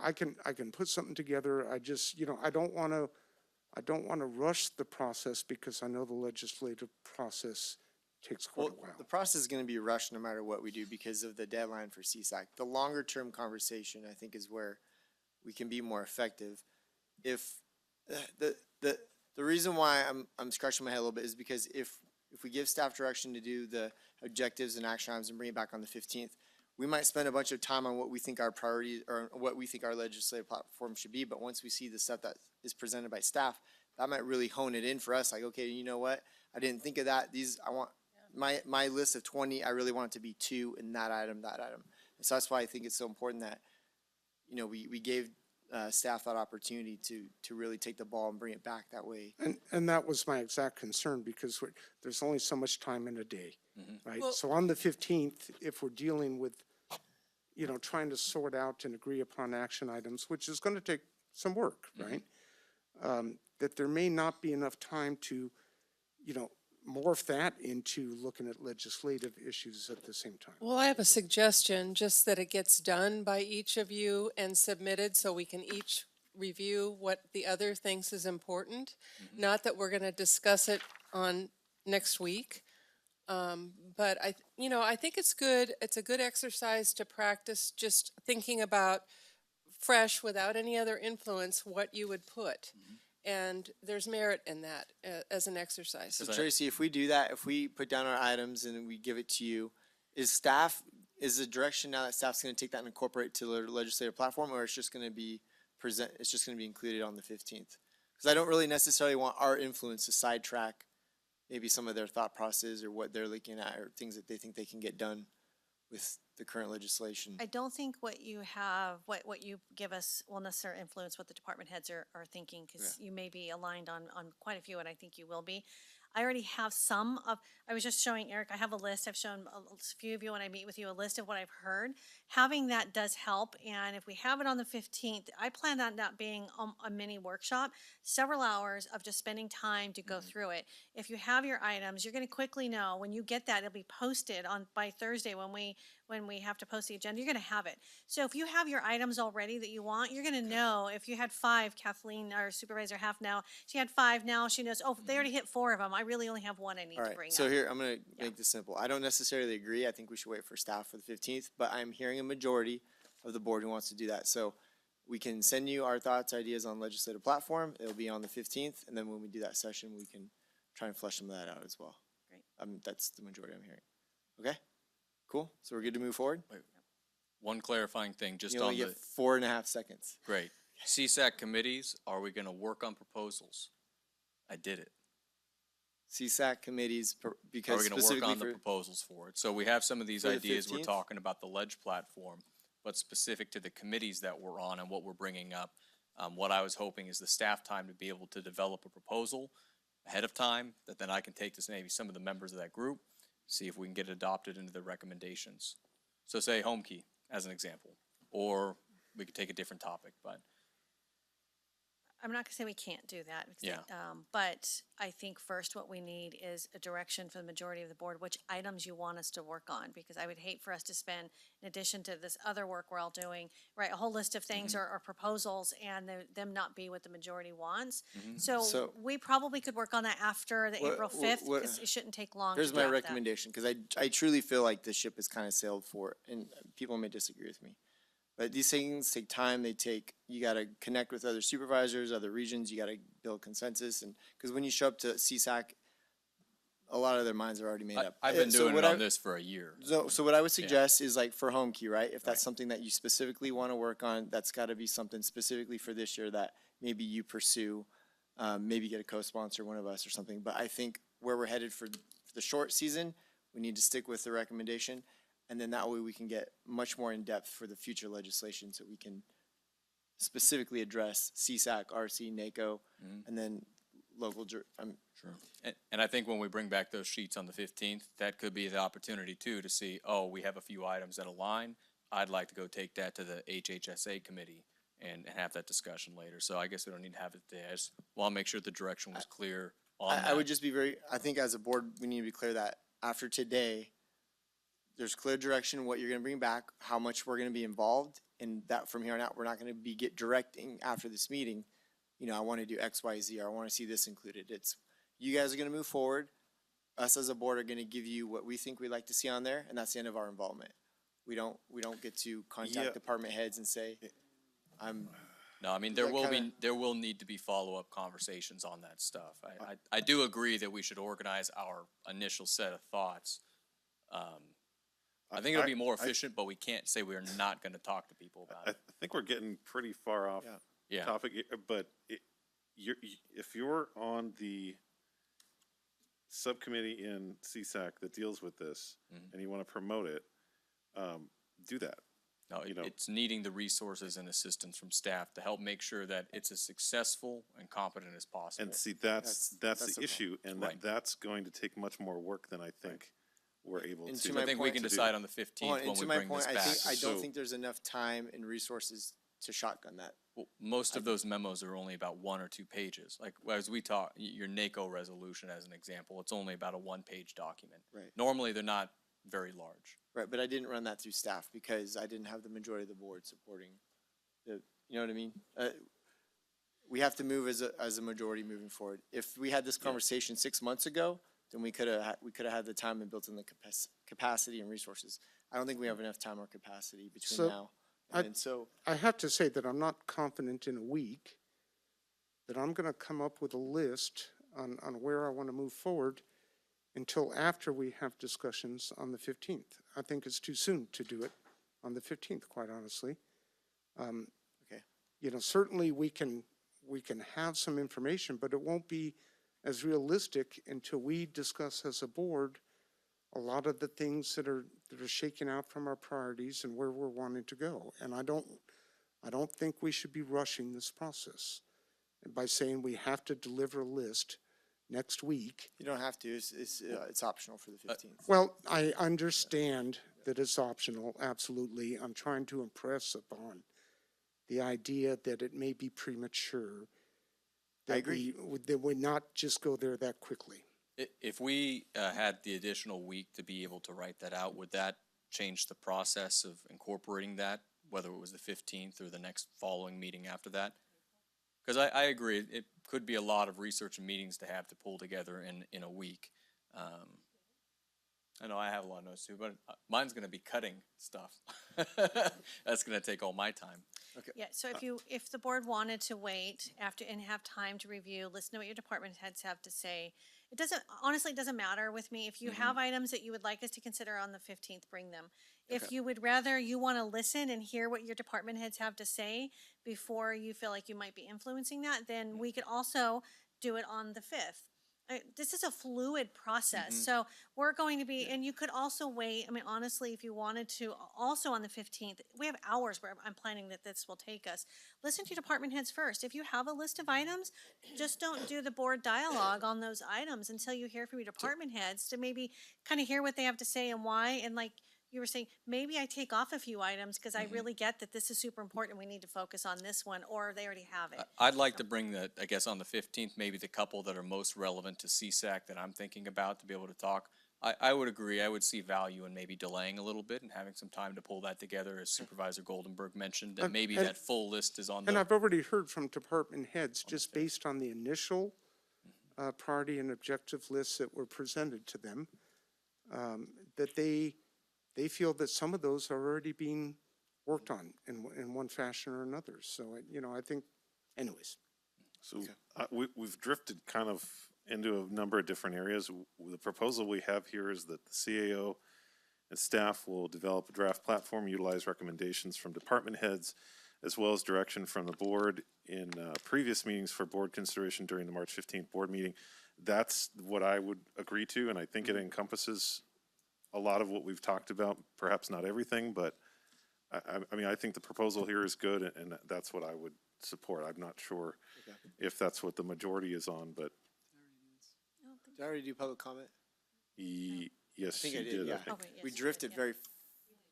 I can put something together. I just, I don't want to rush the process because I know the legislative process takes quite a while. The process is going to be rushed no matter what we do because of the deadline for CSAC. The longer term conversation, I think, is where we can be more effective. If the reason why I'm scratching my head a little bit is because if we give staff direction to do the objectives and action items and bring it back on the 15th, we might spend a bunch of time on what we think our priorities or what we think our legislative platform should be. But once we see the stuff that is presented by staff, that might really hone it in for us. Like, okay, you know what? I didn't think of that. I want my list of 20. I really want it to be 2 in that item, that item. And so that's why I think it's so important that, we gave staff that opportunity to really take the ball and bring it back that way. And that was my exact concern because there's only so much time in a day, right? Well- So on the 15th, if we're dealing with, trying to sort out and agree upon action items, which is going to take some work, right? That there may not be enough time to, morph that into looking at legislative issues at the same time. Well, I have a suggestion, just that it gets done by each of you and submitted so we can each review what the other thinks is important. Not that we're going to discuss it on next week. But I think it's good. It's a good exercise to practice just thinking about fresh without any other influence what you would put. And there's merit in that as an exercise. So Tracy, if we do that, if we put down our items and we give it to you, is the direction now that staff's going to take that and incorporate to the legislative platform, or it's just going to be included on the 15th? Because I don't really necessarily want our influence to sidetrack maybe some of their thought process or what they're looking at or things that they think they can get done with the current legislation. I don't think what you have, what you give us will necessarily influence what the department heads are thinking, because you may be aligned on quite a few, and I think you will be. I already have I was just showing Eric, I have a list. I've shown a few of you when I meet with you a list of what I've heard. Having that does help, and if we have it on the 15th, I plan on that being a mini workshop, several hours of just spending time to go through it. If you have your items, you're going to quickly know when you get that, it'll be posted by Thursday when we have to post the agenda, you're going to have it. So if you have your items already that you want, you're going to know if you had 5, Kathleen, our supervisor, half now, she had 5 now, she knows, oh, they already hit 4 of them. I really only have 1 I need All to right, bring so up. here, I'm going to make this simple. I don't necessarily agree. I think we should wait for staff for the 15th, but I'm hearing a majority of the board who wants to do that. So we can send you our thoughts, ideas on legislative platform. It'll be on the 15th, and then when we do that session, we can try and flesh some of that out as well. Great. That's the majority I'm hearing. Okay? Cool. So we're good to move forward? One clarifying thing, just You on only the, get 4.5 seconds. great. CSAC committees, are we gonna work on proposals? I did it. CSAC committees, Are because we gonna work specifically on the proposals for it? So we have some of these For the ideas, we're 15th? talking about the ledge platform, but specific to the committees that we're on and what we're bringing up. What I was hoping is the staff time to be able to develop a proposal ahead of time, that then I can take to maybe some of the members of that group, see if we can get it adopted into the recommendations. So say home key, as an example, or we could take a different topic, but I'm not gonna say we can't do that. Yeah. But I think first what we need is a direction for the majority of the board, which items you want us to work on, because I would hate for us to spend, in addition to this other work we're all doing, right, a whole list of things or proposals and them not be what the majority wants. So So- we probably could work on that after the What- April what- 5th, what- because it shouldn't take long. Here's to my draft that. recommendation, because I truly feel like the ship has kind of sailed for, and people may disagree with me. But these things take time, you gotta connect with other supervisors, other regions, you gotta build consensus, and, because when you show up to CSAC, a lot of their minds are already made up. I've been So doing it what on this for a year. So what I would suggest is like for home key, right? If that's something that you specifically want to work on, that's got to be something specifically for this year that maybe you pursue. Maybe get a co-sponsor, one of us or something. But I think where we're headed for the short season, we need to stick with the recommendation. And then that way we can get much more in depth for the future legislation, so we can specifically address CSAC, RC, NACO, and then local, Sure. And I think when we bring back those sheets on the 15th, that could be the opportunity too, to see, oh, we have a few items that align. I'd like to go take that to the HHSA committee and have that discussion later. So I guess we don't need to have it there. I just want to make sure the direction was clear on that. I would just be I think as a board, we need to be clear that after today, there's clear direction, what you're gonna bring back, how much we're gonna be involved, and that from here on out, we're not gonna be directing after this meeting, you know, I wanna do X, Y, Z, or I wanna see this included. It's, you guys are gonna move forward. Us as a board are gonna give you what we think we'd like to see on there, and that's the end of our involvement. We don't get to contact Yeah. department heads and say, No, I mean, Is that there will need to be follow-up conversations on that stuff. I do agree that we should organize our initial set of thoughts. I think it'll be more efficient, but we can't say we're not gonna talk to people about I it. think we're getting pretty far off Yeah. topic, but if you're on the subcommittee in CSAC that deals with this and you want to promote it, do that. No, it's needing the resources and assistance from staff to help make sure that it's as successful and competent as possible. And see, that's that's the the issue, and Right. that's going to take much more work than I think we're able And to. to my I think we point- can to do. decide on the 15th and when to we my bring point, this back. I don't So- think there's enough time and resources to shotgun that. Well, most of those memos are only about 1 or 2 pages. Like, as we talk, your NACO resolution as an example, it's only about a 1-page document. Right. Normally, they're not very large. Right, but I didn't run that through staff because I didn't have the majority of the board supporting the, you know what I mean? We have to move as a majority moving forward. If we had this conversation 6 months ago, then we could have had the time and built in the capacity and resources. I don't think we have enough time or capacity between So, now and so. I have to say that I'm not confident in a week that I'm gonna come up with a list on where I wanna move forward until after we have discussions on the 15th. I think it's too soon to do it on the 15th, quite honestly. Okay. You know, certainly we can have some information, but it won't be as realistic until we discuss as a board a lot of the things that are shaking out from our priorities and where we're wanting to go. And I don't think we should be rushing this process by saying we have to deliver a list next week. You don't have to, it's optional for the 15th. Well, I understand that it's optional, absolutely. I'm trying to impress upon the idea that it may be premature. I agree. That we not just go there that quickly. If we had the additional week to be able to write that out, would that change the process of incorporating that, whether it was the 15th or the next following meeting after that? Because I agree, it could be a lot of research and meetings to have to pull together in a week. I know I have a lot of notes too, but mine's going to be cutting stuff. That's going to take all my time. Yeah, so if the board wanted to wait and have time to review, listen to what your department heads have to say, honestly, it doesn't matter with me. If you have items that you would like us to consider on the 15th, bring them. If you would rather, you want to listen and hear what your department heads have to say before you feel like you might be influencing that, then we could also do it on the 5th. This is a fluid process, so we're going to be, and you could also wait, I mean, honestly, if you wanted to, also on the 15th, we have hours where I'm planning that this will take us. Listen to your department heads first. If you have a list of items, just don't do the board dialogue on those items until you hear from your department heads to maybe kind of hear what they have to say and why, and like you were saying, maybe I take off a few items because I really get that this is super important, we need to focus on this one, or they already have it. I'd like to bring I guess on the 15th, maybe the couple that are most relevant to CSAC that I'm thinking about to be able to talk. I would agree, I would see value in maybe delaying a little bit and having some time to pull that together, as Supervisor Goldenberg mentioned, that maybe that full list is on And the, I've already heard from department heads, just based on the initial priority and objective lists that were presented to them, that they feel that some of those are already being worked on in one fashion or another. So, you know, I think, anyways. So we've drifted kind of into a number of different areas. The proposal we have here is that the CAO and staff will develop a draft platform, utilize recommendations from department heads, as well as direction from the board in previous meetings for board consideration during the March 15th board meeting. That's what I would agree to, and I think it encompasses a lot of what we've talked about, perhaps not everything, but I mean, I think the proposal here is good, and that's what I would support. I'm not sure if that's what the majority is on, but. Did I already do public comment? Yes, I think you I did, did, yeah. I think. We drifted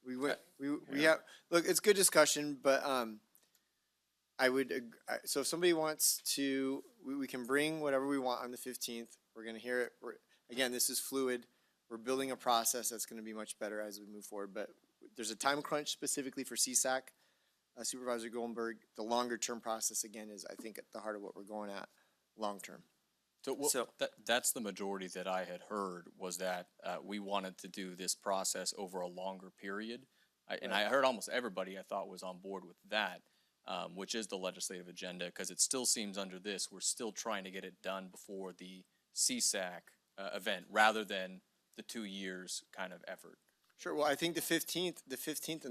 we have, look, it's good discussion, but, I would, so if somebody wants to, we can bring whatever we want on the 15th. We're gonna hear it. Again, this is fluid. We're building a process that's gonna be much better as we move forward, but there's a time crunch specifically for CSAC. Supervisor Goldenberg, the longer term process again is, I think, at the heart of what we're going at long term. So that's the majority that I had heard, was that we wanted to do this process over a longer period. And I heard almost everybody I thought was on board with that, which is the legislative agenda, because it still seems under this, we're still trying to get it done before the CSAC event, rather than the 2 years kind of effort. Sure. Well, I think the 15th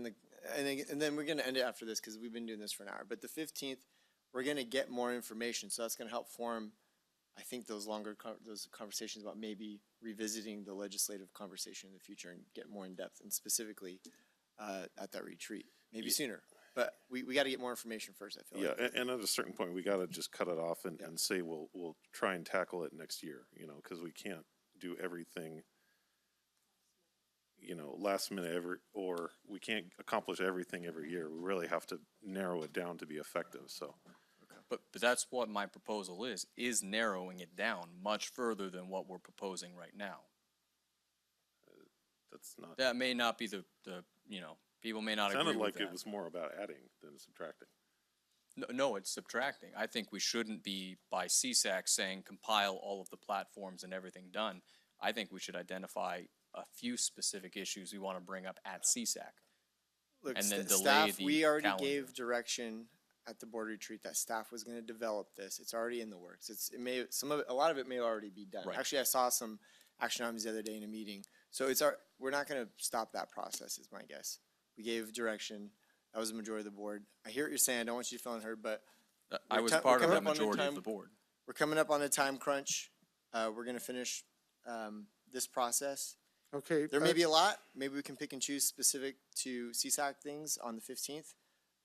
and then we're gonna end it after this because we've been doing this for an hour. But the 15th, we're gonna get more information, so that's gonna help form, I think, those those conversations about maybe revisiting the legislative conversation in the future and get more in depth, and specifically at that retreat, maybe sooner. But we got to get more information first, I feel like. Yeah, and at a certain point, we got to just cut it off and say we'll try and tackle it next year, you know, because we can't do everything, you know, last minute or we can't accomplish everything every year. We really have to narrow it down to be effective, so. But that's what my proposal is narrowing it down much further than what we're proposing right now. That's not. That may not be the you know, people may not agree with that. Sounded like it was more about adding than subtracting. No, it's subtracting. I think we shouldn't be, by CSAC, saying compile all of the platforms and everything done. I think we should identify a few specific issues we want to bring up at CSAC. Look, and then delay staff, the we already calendar. gave direction at the board retreat that staff was going to develop this. It's already in the works. A lot of it may already be done. Right. Actually, I saw some action items the other day in a meeting. So we're not going to stop that process, is my guess. We gave direction. That was the majority of the board. I hear what you're saying. I don't want you to feel unheard, but I was we're part of coming that up on majority of time- the board. We're coming up on a time crunch. We're going to finish this process. Okay. There may be a lot. Maybe we can pick and choose specific to CSAC things on the 15th.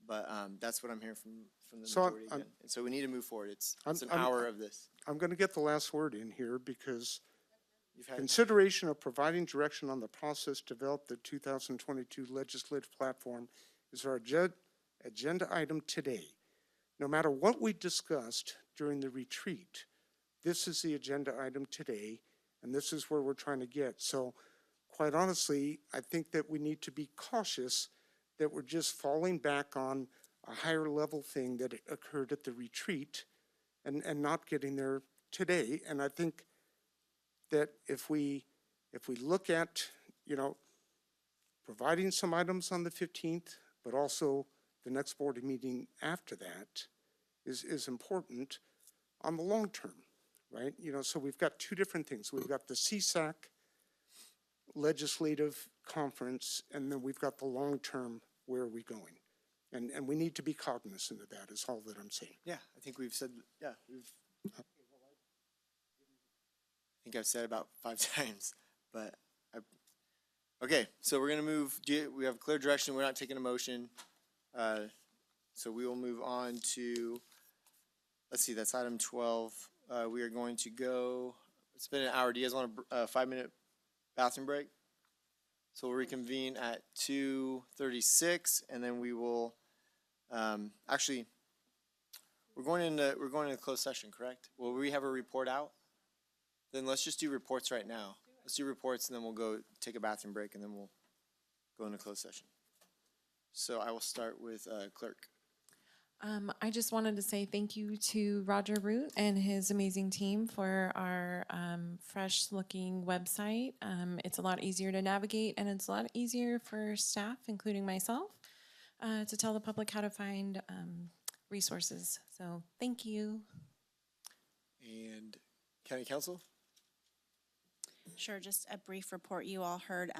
But that's what I'm hearing from the So majority again. And so we need to move forward. It's an hour of this. I'm going to get the last word in here because You've had consideration of providing direction on the process to develop the 2022 legislative platform is our agenda item today. No matter what we discussed during the retreat, this is the agenda item today, and this is where we're trying to get. So quite honestly, I think that we need to be cautious that we're just falling back on a higher level thing that occurred at the retreat and not getting there today. And I think that if we look at, you know, providing some items on the 15th, but also the next board meeting after that is important on the long term, right? You know, so we've got two different things. We've got the CSAC legislative conference, and then we've got the long term, where are we going? And we need to be cognizant of that is all that I'm saying. Yeah, I think we've said, I think I've said about 5 times, but okay, so we're gonna move, we have clear direction, we're not taking a motion. So we will move on to, let's see, that's item 12. We are going to go, it's been an hour, do you guys want a 5-minute bathroom break? So we'll reconvene at 2:36, and then we will, actually, we're going into closed session, correct? Will we have a report out? Then let's just do reports right now. Let's do reports, and then we'll go take a bathroom break, and then we'll go into closed session. So I will start with clerk. I just wanted to say thank you to Roger Root and his amazing team for our fresh-looking website. It's a lot easier to navigate, and it's a lot easier for staff, including myself, to tell the public how to find resources. So thank you. And county council? Sure, just a brief report you all heard.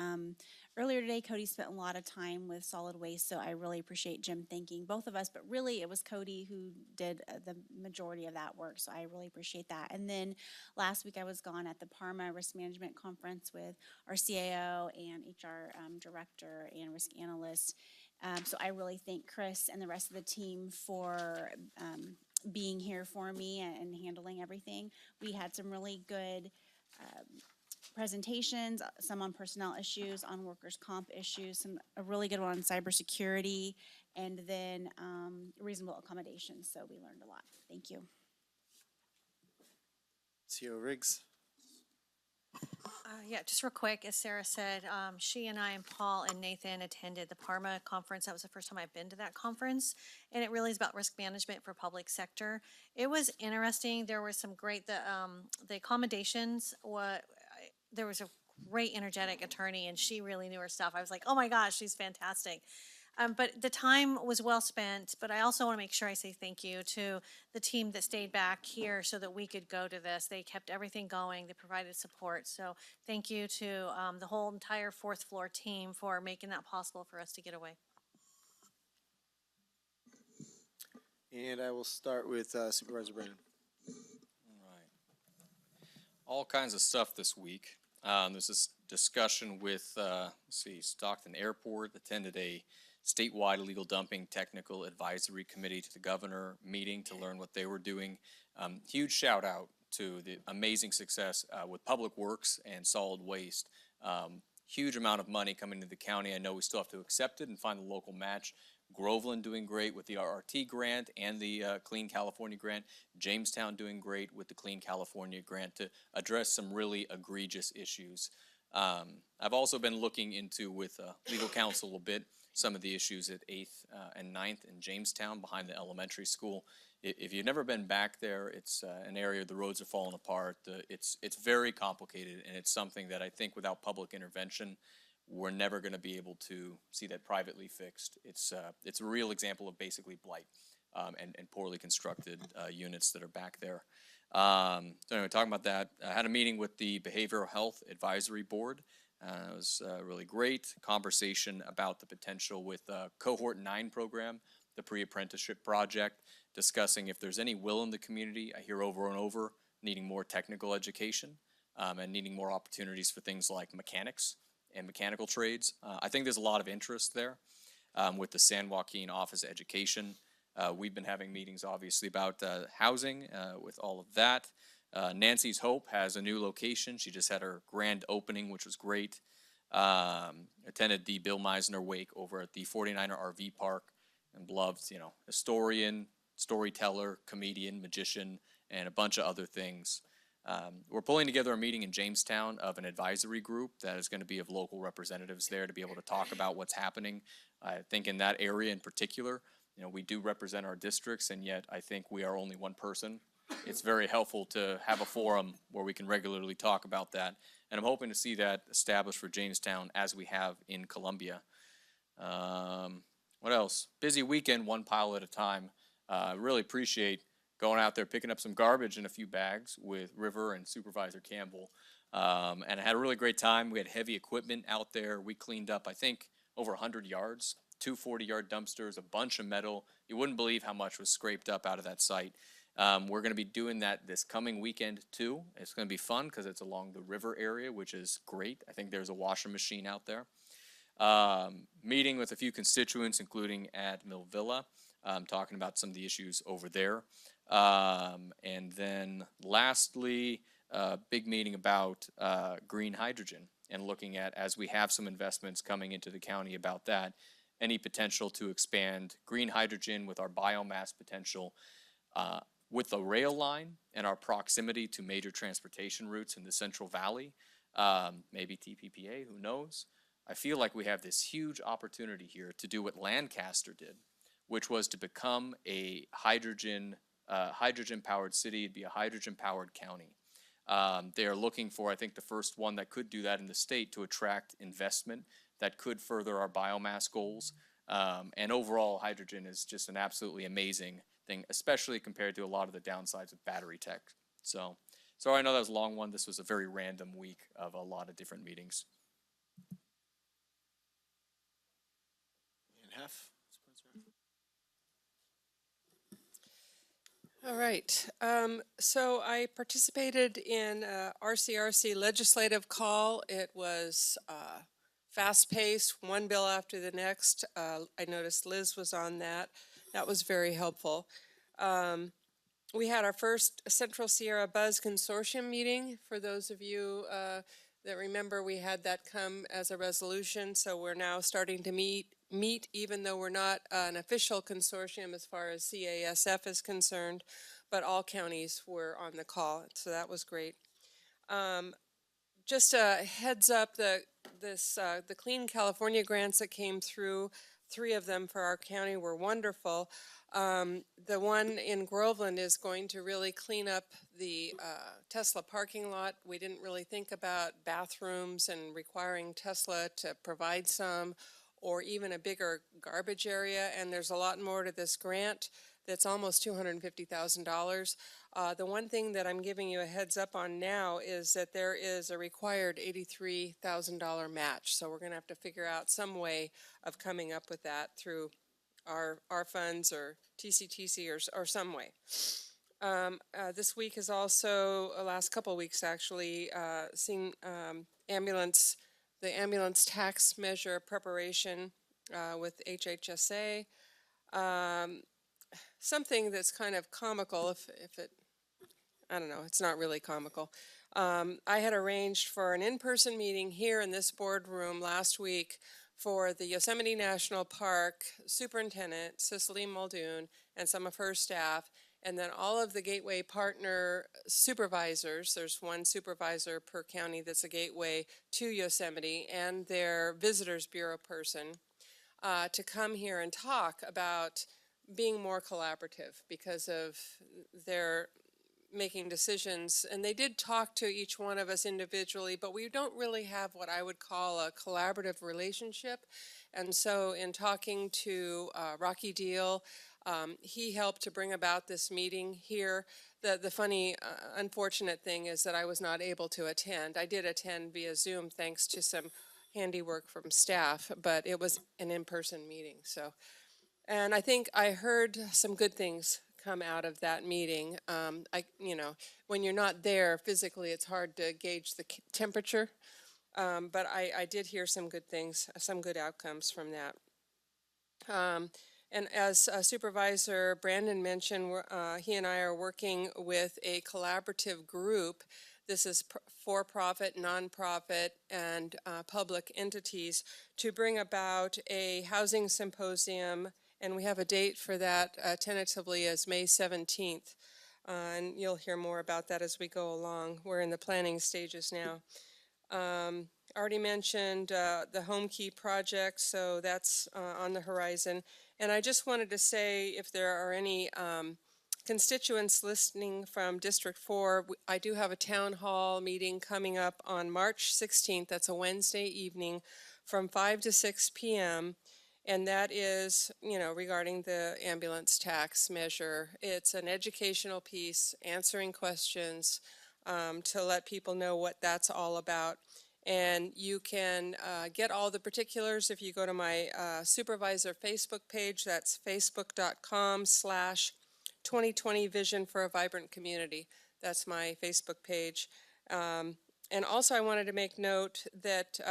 Earlier today, Cody spent a lot of time with solid waste, so I really appreciate Jim thanking both of us, but really it was Cody who did the majority of that work, so I really appreciate that. And then last week I was gone at the Parma Risk Management Conference with our CAO and HR director and risk analyst. So I really thank Chris and the rest of the team for being here for me and handling everything. We had some really good presentations, some on personnel issues, on workers' comp issues, a really good one on cybersecurity, and then reasonable accommodations. So we learned a lot. Thank you. CEO Riggs. Yeah, just real quick, as Sarah said, she and I and Paul and Nathan attended the Parma conference. That was the first time I've been to that conference, and it really is about risk management for public sector. It was interesting. There were some great, the accommodations, there was a great energetic attorney, and she really knew her stuff. I was like, oh my gosh, she's fantastic. But the time was well spent, but I also want to make sure I say thank you to the team that stayed back here so that we could go to this. They kept everything going. They provided support. So thank you to the whole entire fourth floor team for making that possible for us to get away. And I will start with Supervisor Brennan. All kinds of stuff this week. There's this discussion with, Stockton Airport, attended a statewide illegal dumping technical advisory committee to the governor meeting to learn what they were doing. Huge shout out to the amazing success with Public Works and solid waste. Huge amount of money coming to the county. I know we still have to accept it and find the local match. Groveland doing great with the RRT grant and the Clean California grant. Jamestown doing great with the Clean California grant to address some really egregious issues. I've also been looking into, with legal counsel a bit, some of the issues at 8th and 9th in Jamestown behind the elementary school. If you've never been back there, it's an area the roads are falling apart. It's very complicated, and it's something that I think without public intervention, we're never going to be able to see that privately fixed. It's a real example of basically blight and poorly constructed units that are back there. So anyway, talking about that, I had a meeting with the Behavioral Health Advisory Board. It was really great conversation about the potential with Cohort 9 program, the pre-apprenticeship project, discussing if there's any will in the community. I hear over and over needing more technical education and needing more opportunities for things like mechanics and mechanical trades. I think there's a lot of interest there with the San Joaquin Office of Education. We've been having meetings, obviously, about housing with all of that. Nancy's Hope has a new location. She just had her grand opening, which was great. Attended the Bill Meisner Wake over at the 49er RV Park and loved, historian, storyteller, comedian, magician, and a bunch of other things. We're pulling together a meeting in Jamestown of an advisory group that is going to be of local representatives there to be able to talk about what's happening. I think in that area in particular, we do represent our districts, and yet I think we are only one person. It's very helpful to have a forum where we can regularly talk about that. And I'm hoping to see that established for Jamestown as we have in Columbia. What else? Busy weekend, one pile at a time. Really appreciate going out there, picking up some garbage in a few bags with River and Supervisor Campbell. And I had a really great time. We had heavy equipment out there. We cleaned up, I think, over 100 yards, 2 40-yard dumpsters, a bunch of metal. You wouldn't believe how much was scraped up out of that site. We're going to be doing that this coming weekend, too. It's going to be fun because it's along the river area, which is great. I think there's a washing machine out there. Meeting with a few constituents, including at Mill Villa, talking about some of the issues over there. And then lastly, a big meeting about green hydrogen and looking at, as we have some investments coming into the county about that, any potential to expand green hydrogen with our biomass potential with the rail line and our proximity to major transportation routes in the Central Valley, maybe TPPA, who knows? I feel like we have this huge opportunity here to do what Lancaster did, which was to become a hydrogen-powered city. It'd be a hydrogen-powered county. They are looking for, I think, the first one that could do that in the state to attract investment that could further our biomass goals. And overall, hydrogen is just an absolutely amazing thing, especially compared to a lot of the downsides of battery tech. So, sorry, I know that was a long one. This was a very random week of a lot of different meetings. And half. All right. So I participated in RCRC legislative call. It was fast-paced, one bill after the next. I noticed Liz was on that. That was very helpful. We had our first Central Sierra Buzz Consortium meeting. For those of you that remember we had that come as a resolution, so we're now starting to meet even though we're not an official consortium as far as CASF is concerned, but all counties were on the call, so that was great. Just a heads up, the Clean California grants that came through, 3 of them for our county were wonderful. The one in Groveland is going to really clean up the Tesla parking lot. We didn't really think about bathrooms and requiring Tesla to provide some, or even a bigger garbage area, and there's a lot more to this grant that's almost $250,000. The one thing that I'm giving you a heads up on now is that there is a required $83,000 match, so we're going to have to figure out some way of coming up with that through our funds or TCTC or some way. This week is also, last couple of weeks actually, seen the ambulance tax measure preparation with HHSA. Something that's kind of comical, if it, I don't know, it's not really comical. I had arranged for an in-person meeting here in this boardroom last week for the Yosemite National Park superintendent, Cicely Muldoon, and some of her staff, and then all of the Gateway partner supervisors. There's one supervisor per county that's a gateway to Yosemite, and their Visitors Bureau person to come here and talk about being more collaborative because of their making decisions. And they did talk to each one of us individually, but we don't really have what I would call a collaborative relationship. And so in talking to Rocky Deal, he helped to bring about this meeting here. The funny, unfortunate thing is that I was not able to attend. I did attend via Zoom thanks to some handiwork from staff, but it was an in-person meeting. So, and I think I heard some good things come out of that meeting. When you're not there physically, it's hard to gauge the temperature. But I did hear some good things, some good outcomes from that. And as Supervisor Brandon mentioned, he and I are working with a collaborative group. This is for-profit, nonprofit, and public entities to bring about a housing symposium, and we have a date for that tentatively as May 17th. And you'll hear more about that as we go along. We're in the planning stages now. Already mentioned the Home Key project, so that's on the horizon. And I just wanted to say, if there are any constituents listening from District 4, I do have a town hall meeting coming up on March 16th. That's a Wednesday evening from 5 to 6 p.m. And that is, regarding the ambulance tax measure. It's an educational piece, answering questions to let people know what that's all about. And you can get all the particulars if you go to my supervisor Facebook page. That's facebook.com/2020 Vision for a Vibrant Community. That's my Facebook page. And also I wanted to make note that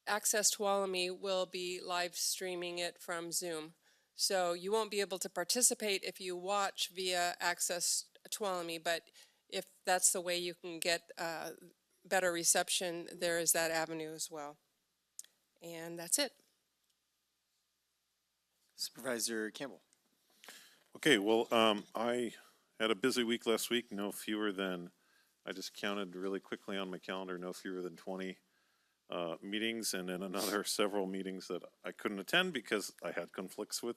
Access Tuolumne will be live streaming it from Zoom. So you won't be able to participate if you watch via Access Tuolumne, but if that's the way you can get better reception, there is that avenue as well. And that's it. Supervisor Campbell. Okay, well, I had a busy week last week, no fewer than, I just counted really quickly on my calendar, no fewer than 20 meetings, and then another several meetings that I couldn't attend because I had conflicts with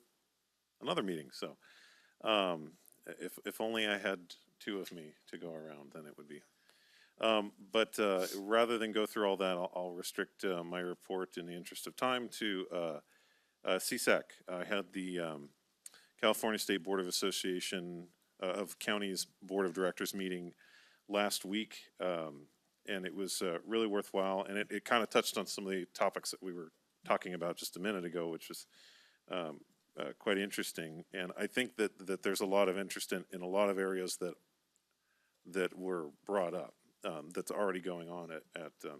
another meeting. So if only I had 2 of me to go around, then it would be. But rather than go through all that, I'll restrict my report in the interest of time to CSAC. I had the California State Board of Association of Counties Board of Directors meeting last week, and it was really worthwhile, and it kind of touched on some of the topics that we were talking about just a minute ago, which was quite interesting. And I think that there's a lot of interest in a lot of areas that were brought up. That's already going on at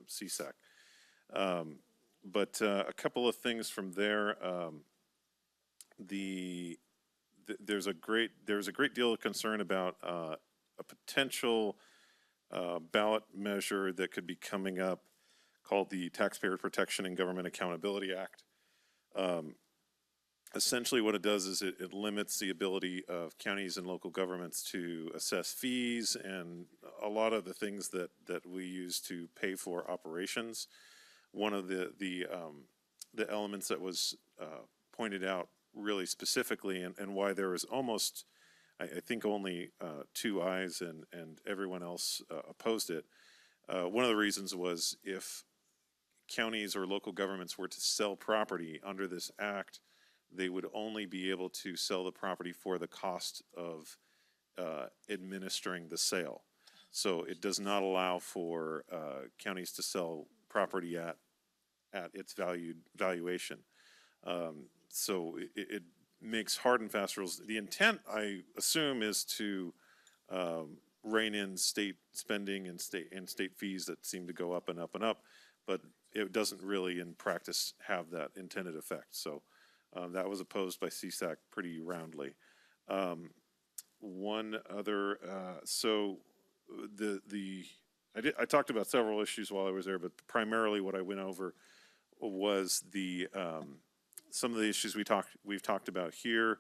CSAC. But a couple of things from there. There's a great deal of concern about a potential ballot measure that could be coming up called the Taxpayer Protection and Government Accountability Act. Essentially what it does is it limits the ability of counties and local governments to assess fees and a lot of the things that we use to pay for operations. One of the elements that was pointed out really specifically and why there was almost, I think only 2 ayes and everyone else opposed it. One of the reasons was if counties or local governments were to sell property under this act, they would only be able to sell the property for the cost of administering the sale. So it does not allow for counties to sell property at its valuation. So it makes hard and fast rules. The intent, I assume, is to rein in state spending and state fees that seem to go up and up and up, but it doesn't really in practice have that intended effect. So that was opposed by CSAC pretty roundly. One other, I talked about several issues while I was there, but primarily what I went over was some of the issues we've talked about here,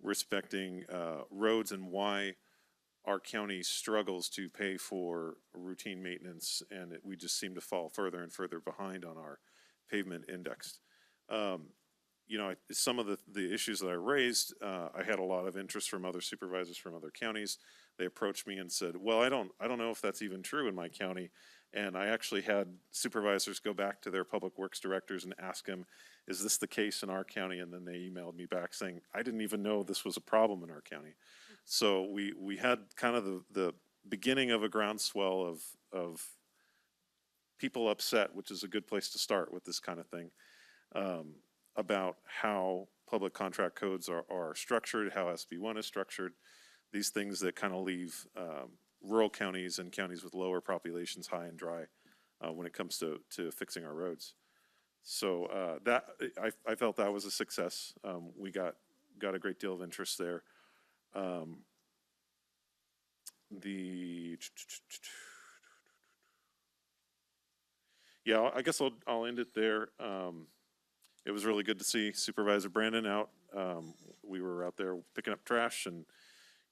respecting roads and why our county struggles to pay for routine maintenance, and we just seem to fall further and further behind on our pavement index. You know, some of the issues that I raised, I had a lot of interest from other supervisors from other counties. They approached me and said, well, I don't know if that's even true in my county. And I actually had supervisors go back to their public works directors and ask them, is this the case in our county? And then they emailed me back saying, I didn't even know this was a problem in our county. So we had kind of the beginning of a groundswell of people upset, which is a good place to start with this kind of thing, about how public contract codes are structured, how SB1 is structured, these things that kind of leave rural counties and counties with lower populations high and dry when it comes to fixing our roads. So that I felt that was a success. We got a great deal of interest there. Yeah, I guess I'll end it there. It was really good to see Supervisor Brandon out. We were out there picking up trash and,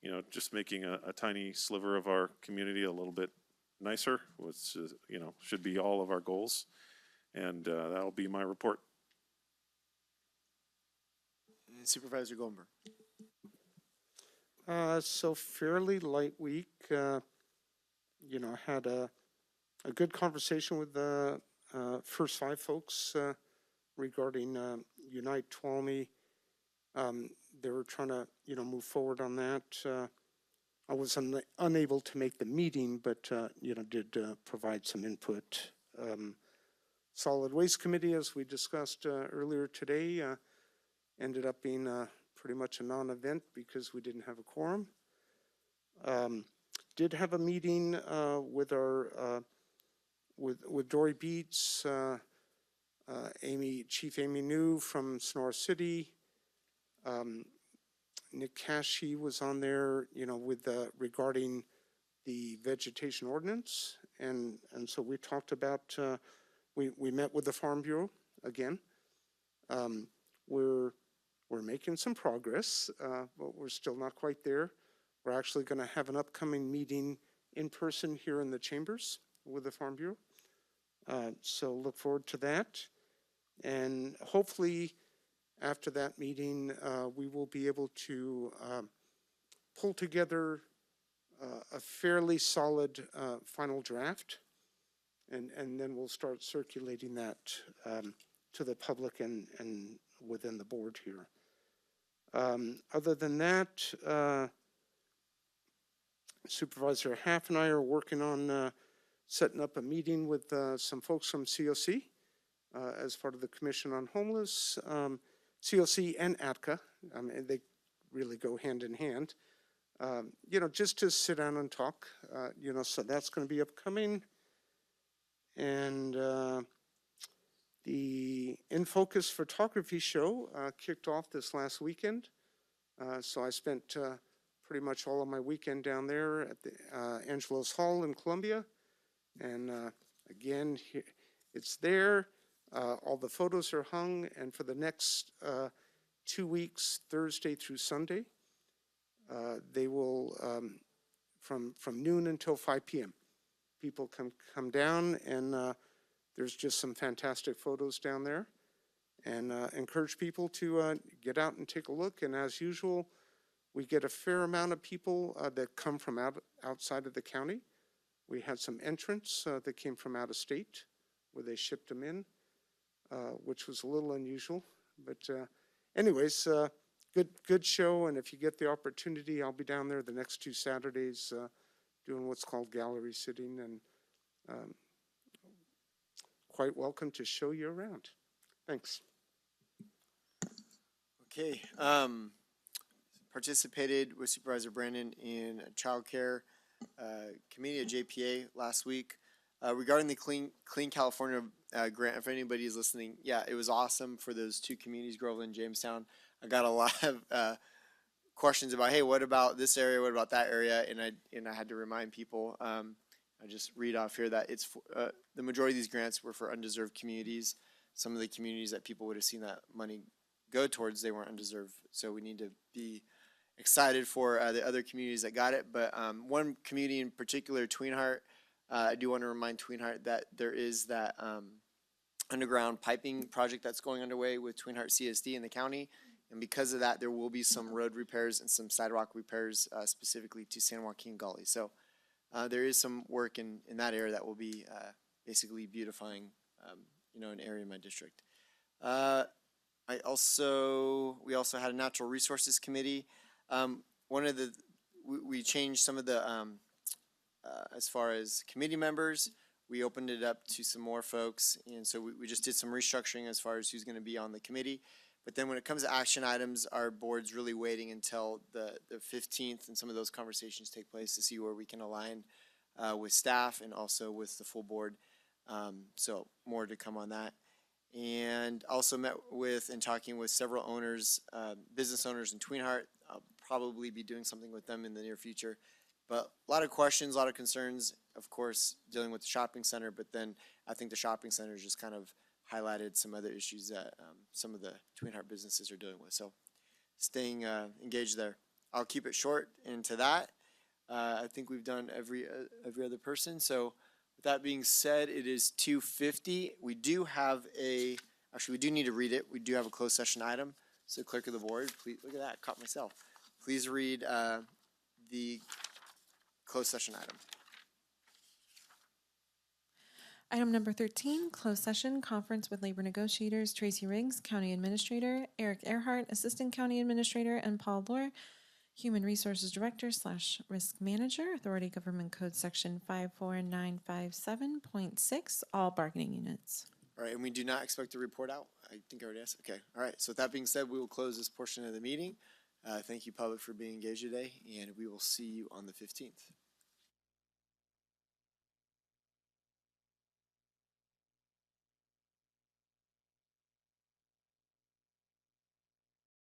you know, just making a tiny sliver of our community a little bit nicer, which is, you know, should be all of our goals. And that'll be my report. And Supervisor Goldberg. So fairly light week. You know, had a good conversation with the first 5 folks regarding Unite Tuolumne. They were trying to, you know, move forward on that. I was unable to make the meeting, but, you know, did provide some input. Solid Waste Committee, as we discussed earlier today, ended up being pretty much a non-event because we didn't have a quorum. Did have a meeting with our with Dory Beats, Chief Amy New from Sonora City. Nick Cashy was on there, you know, with regarding the vegetation ordinance, and so we talked about. We met with the Farm Bureau again. We're making some progress, but we're still not quite there. We're actually going to have an upcoming meeting in person here in the chambers with the Farm Bureau. So look forward to that. And hopefully after that meeting, we will be able to pull together a fairly solid final draft. And then we'll start circulating that to the public and within the board here. Other than that, Supervisor Half and I are working on setting up a meeting with some folks from COC as part of the Commission on Homeless. COC and ATCA, they really go hand in hand. You know, just to sit down and talk, you know, so that's going to be upcoming. And the In Focus photography show kicked off this last weekend. So I spent pretty much all of my weekend down there at the Angelo's Hall in Columbia. And again, it's there. All the photos are hung, and for the next 2 weeks, Thursday through Sunday, they will, from noon until 5 p.m. People can come down, and there's just some fantastic photos down there. And encourage people to get out and take a look. And as usual, we get a fair amount of people that come from outside of the county. We had some entrants that came from out of state where they shipped them in, which was a little unusual. But anyways, good show. And if you get the opportunity, I'll be down there the next 2 Saturdays doing what's called gallery sitting, and quite welcome to show you around. Thanks. Okay, participated with Supervisor Brandon in a childcare committee at JPA last week. Regarding the Clean California grant, if anybody is listening, yeah, it was awesome for those 2 communities, Groveland and Jamestown. I got a lot of questions about, hey, what about this area? What about that area? And I had to remind people. I just read off here that it's the majority of these grants were for undeserved communities. Some of the communities that people would have seen that money go towards, they weren't undeserved. So we need to be excited for the other communities that got it. But one community in particular, Tweenheart, I do want to remind Tweenheart that there is that underground piping project that's going underway with Tweenheart CSD in the county. And because of that, there will be some road repairs and some sidewalk repairs specifically to San Joaquin Gully. So there is some work in that area that will be basically beautifying an area in my district. We also had a natural resources committee. We changed some of the, as far as committee members, we opened it up to some more folks. And so we just did some restructuring as far as who's going to be on the committee. But then when it comes to action items, our board's really waiting until the 15th and some of those conversations take place to see where we can align with staff and also with the full board. So more to come on that. And also met with and talking with several owners, business owners in Tweenheart. I'll probably be doing something with them in the near future. But a lot of questions, a lot of concerns, of course, dealing with the shopping center. But then I think the shopping center just kind of highlighted some other issues that some of the Tweenheart businesses are dealing with. So staying engaged there. I'll keep it short. And to that, I think we've done every other person. So with that being said, it is 2:50. We do have actually we do need to read it. We do have a closed session item. So clerk of the board, please, look at that, caught myself. Please read the closed session item. Item number 13, closed session, conference with labor negotiators, Tracy Riggs, County Administrator, Eric Earhart, Assistant County Administrator, and Paul Lohr, Human Resources Director / Risk Manager, Authority Government Code Section 54957.6, all bargaining units. All right, and we do not expect to report out. I think I already asked. Okay, all right. So with that being said, we will close this portion of the meeting. Thank you, public, for being engaged today, and we will see you on the 15th.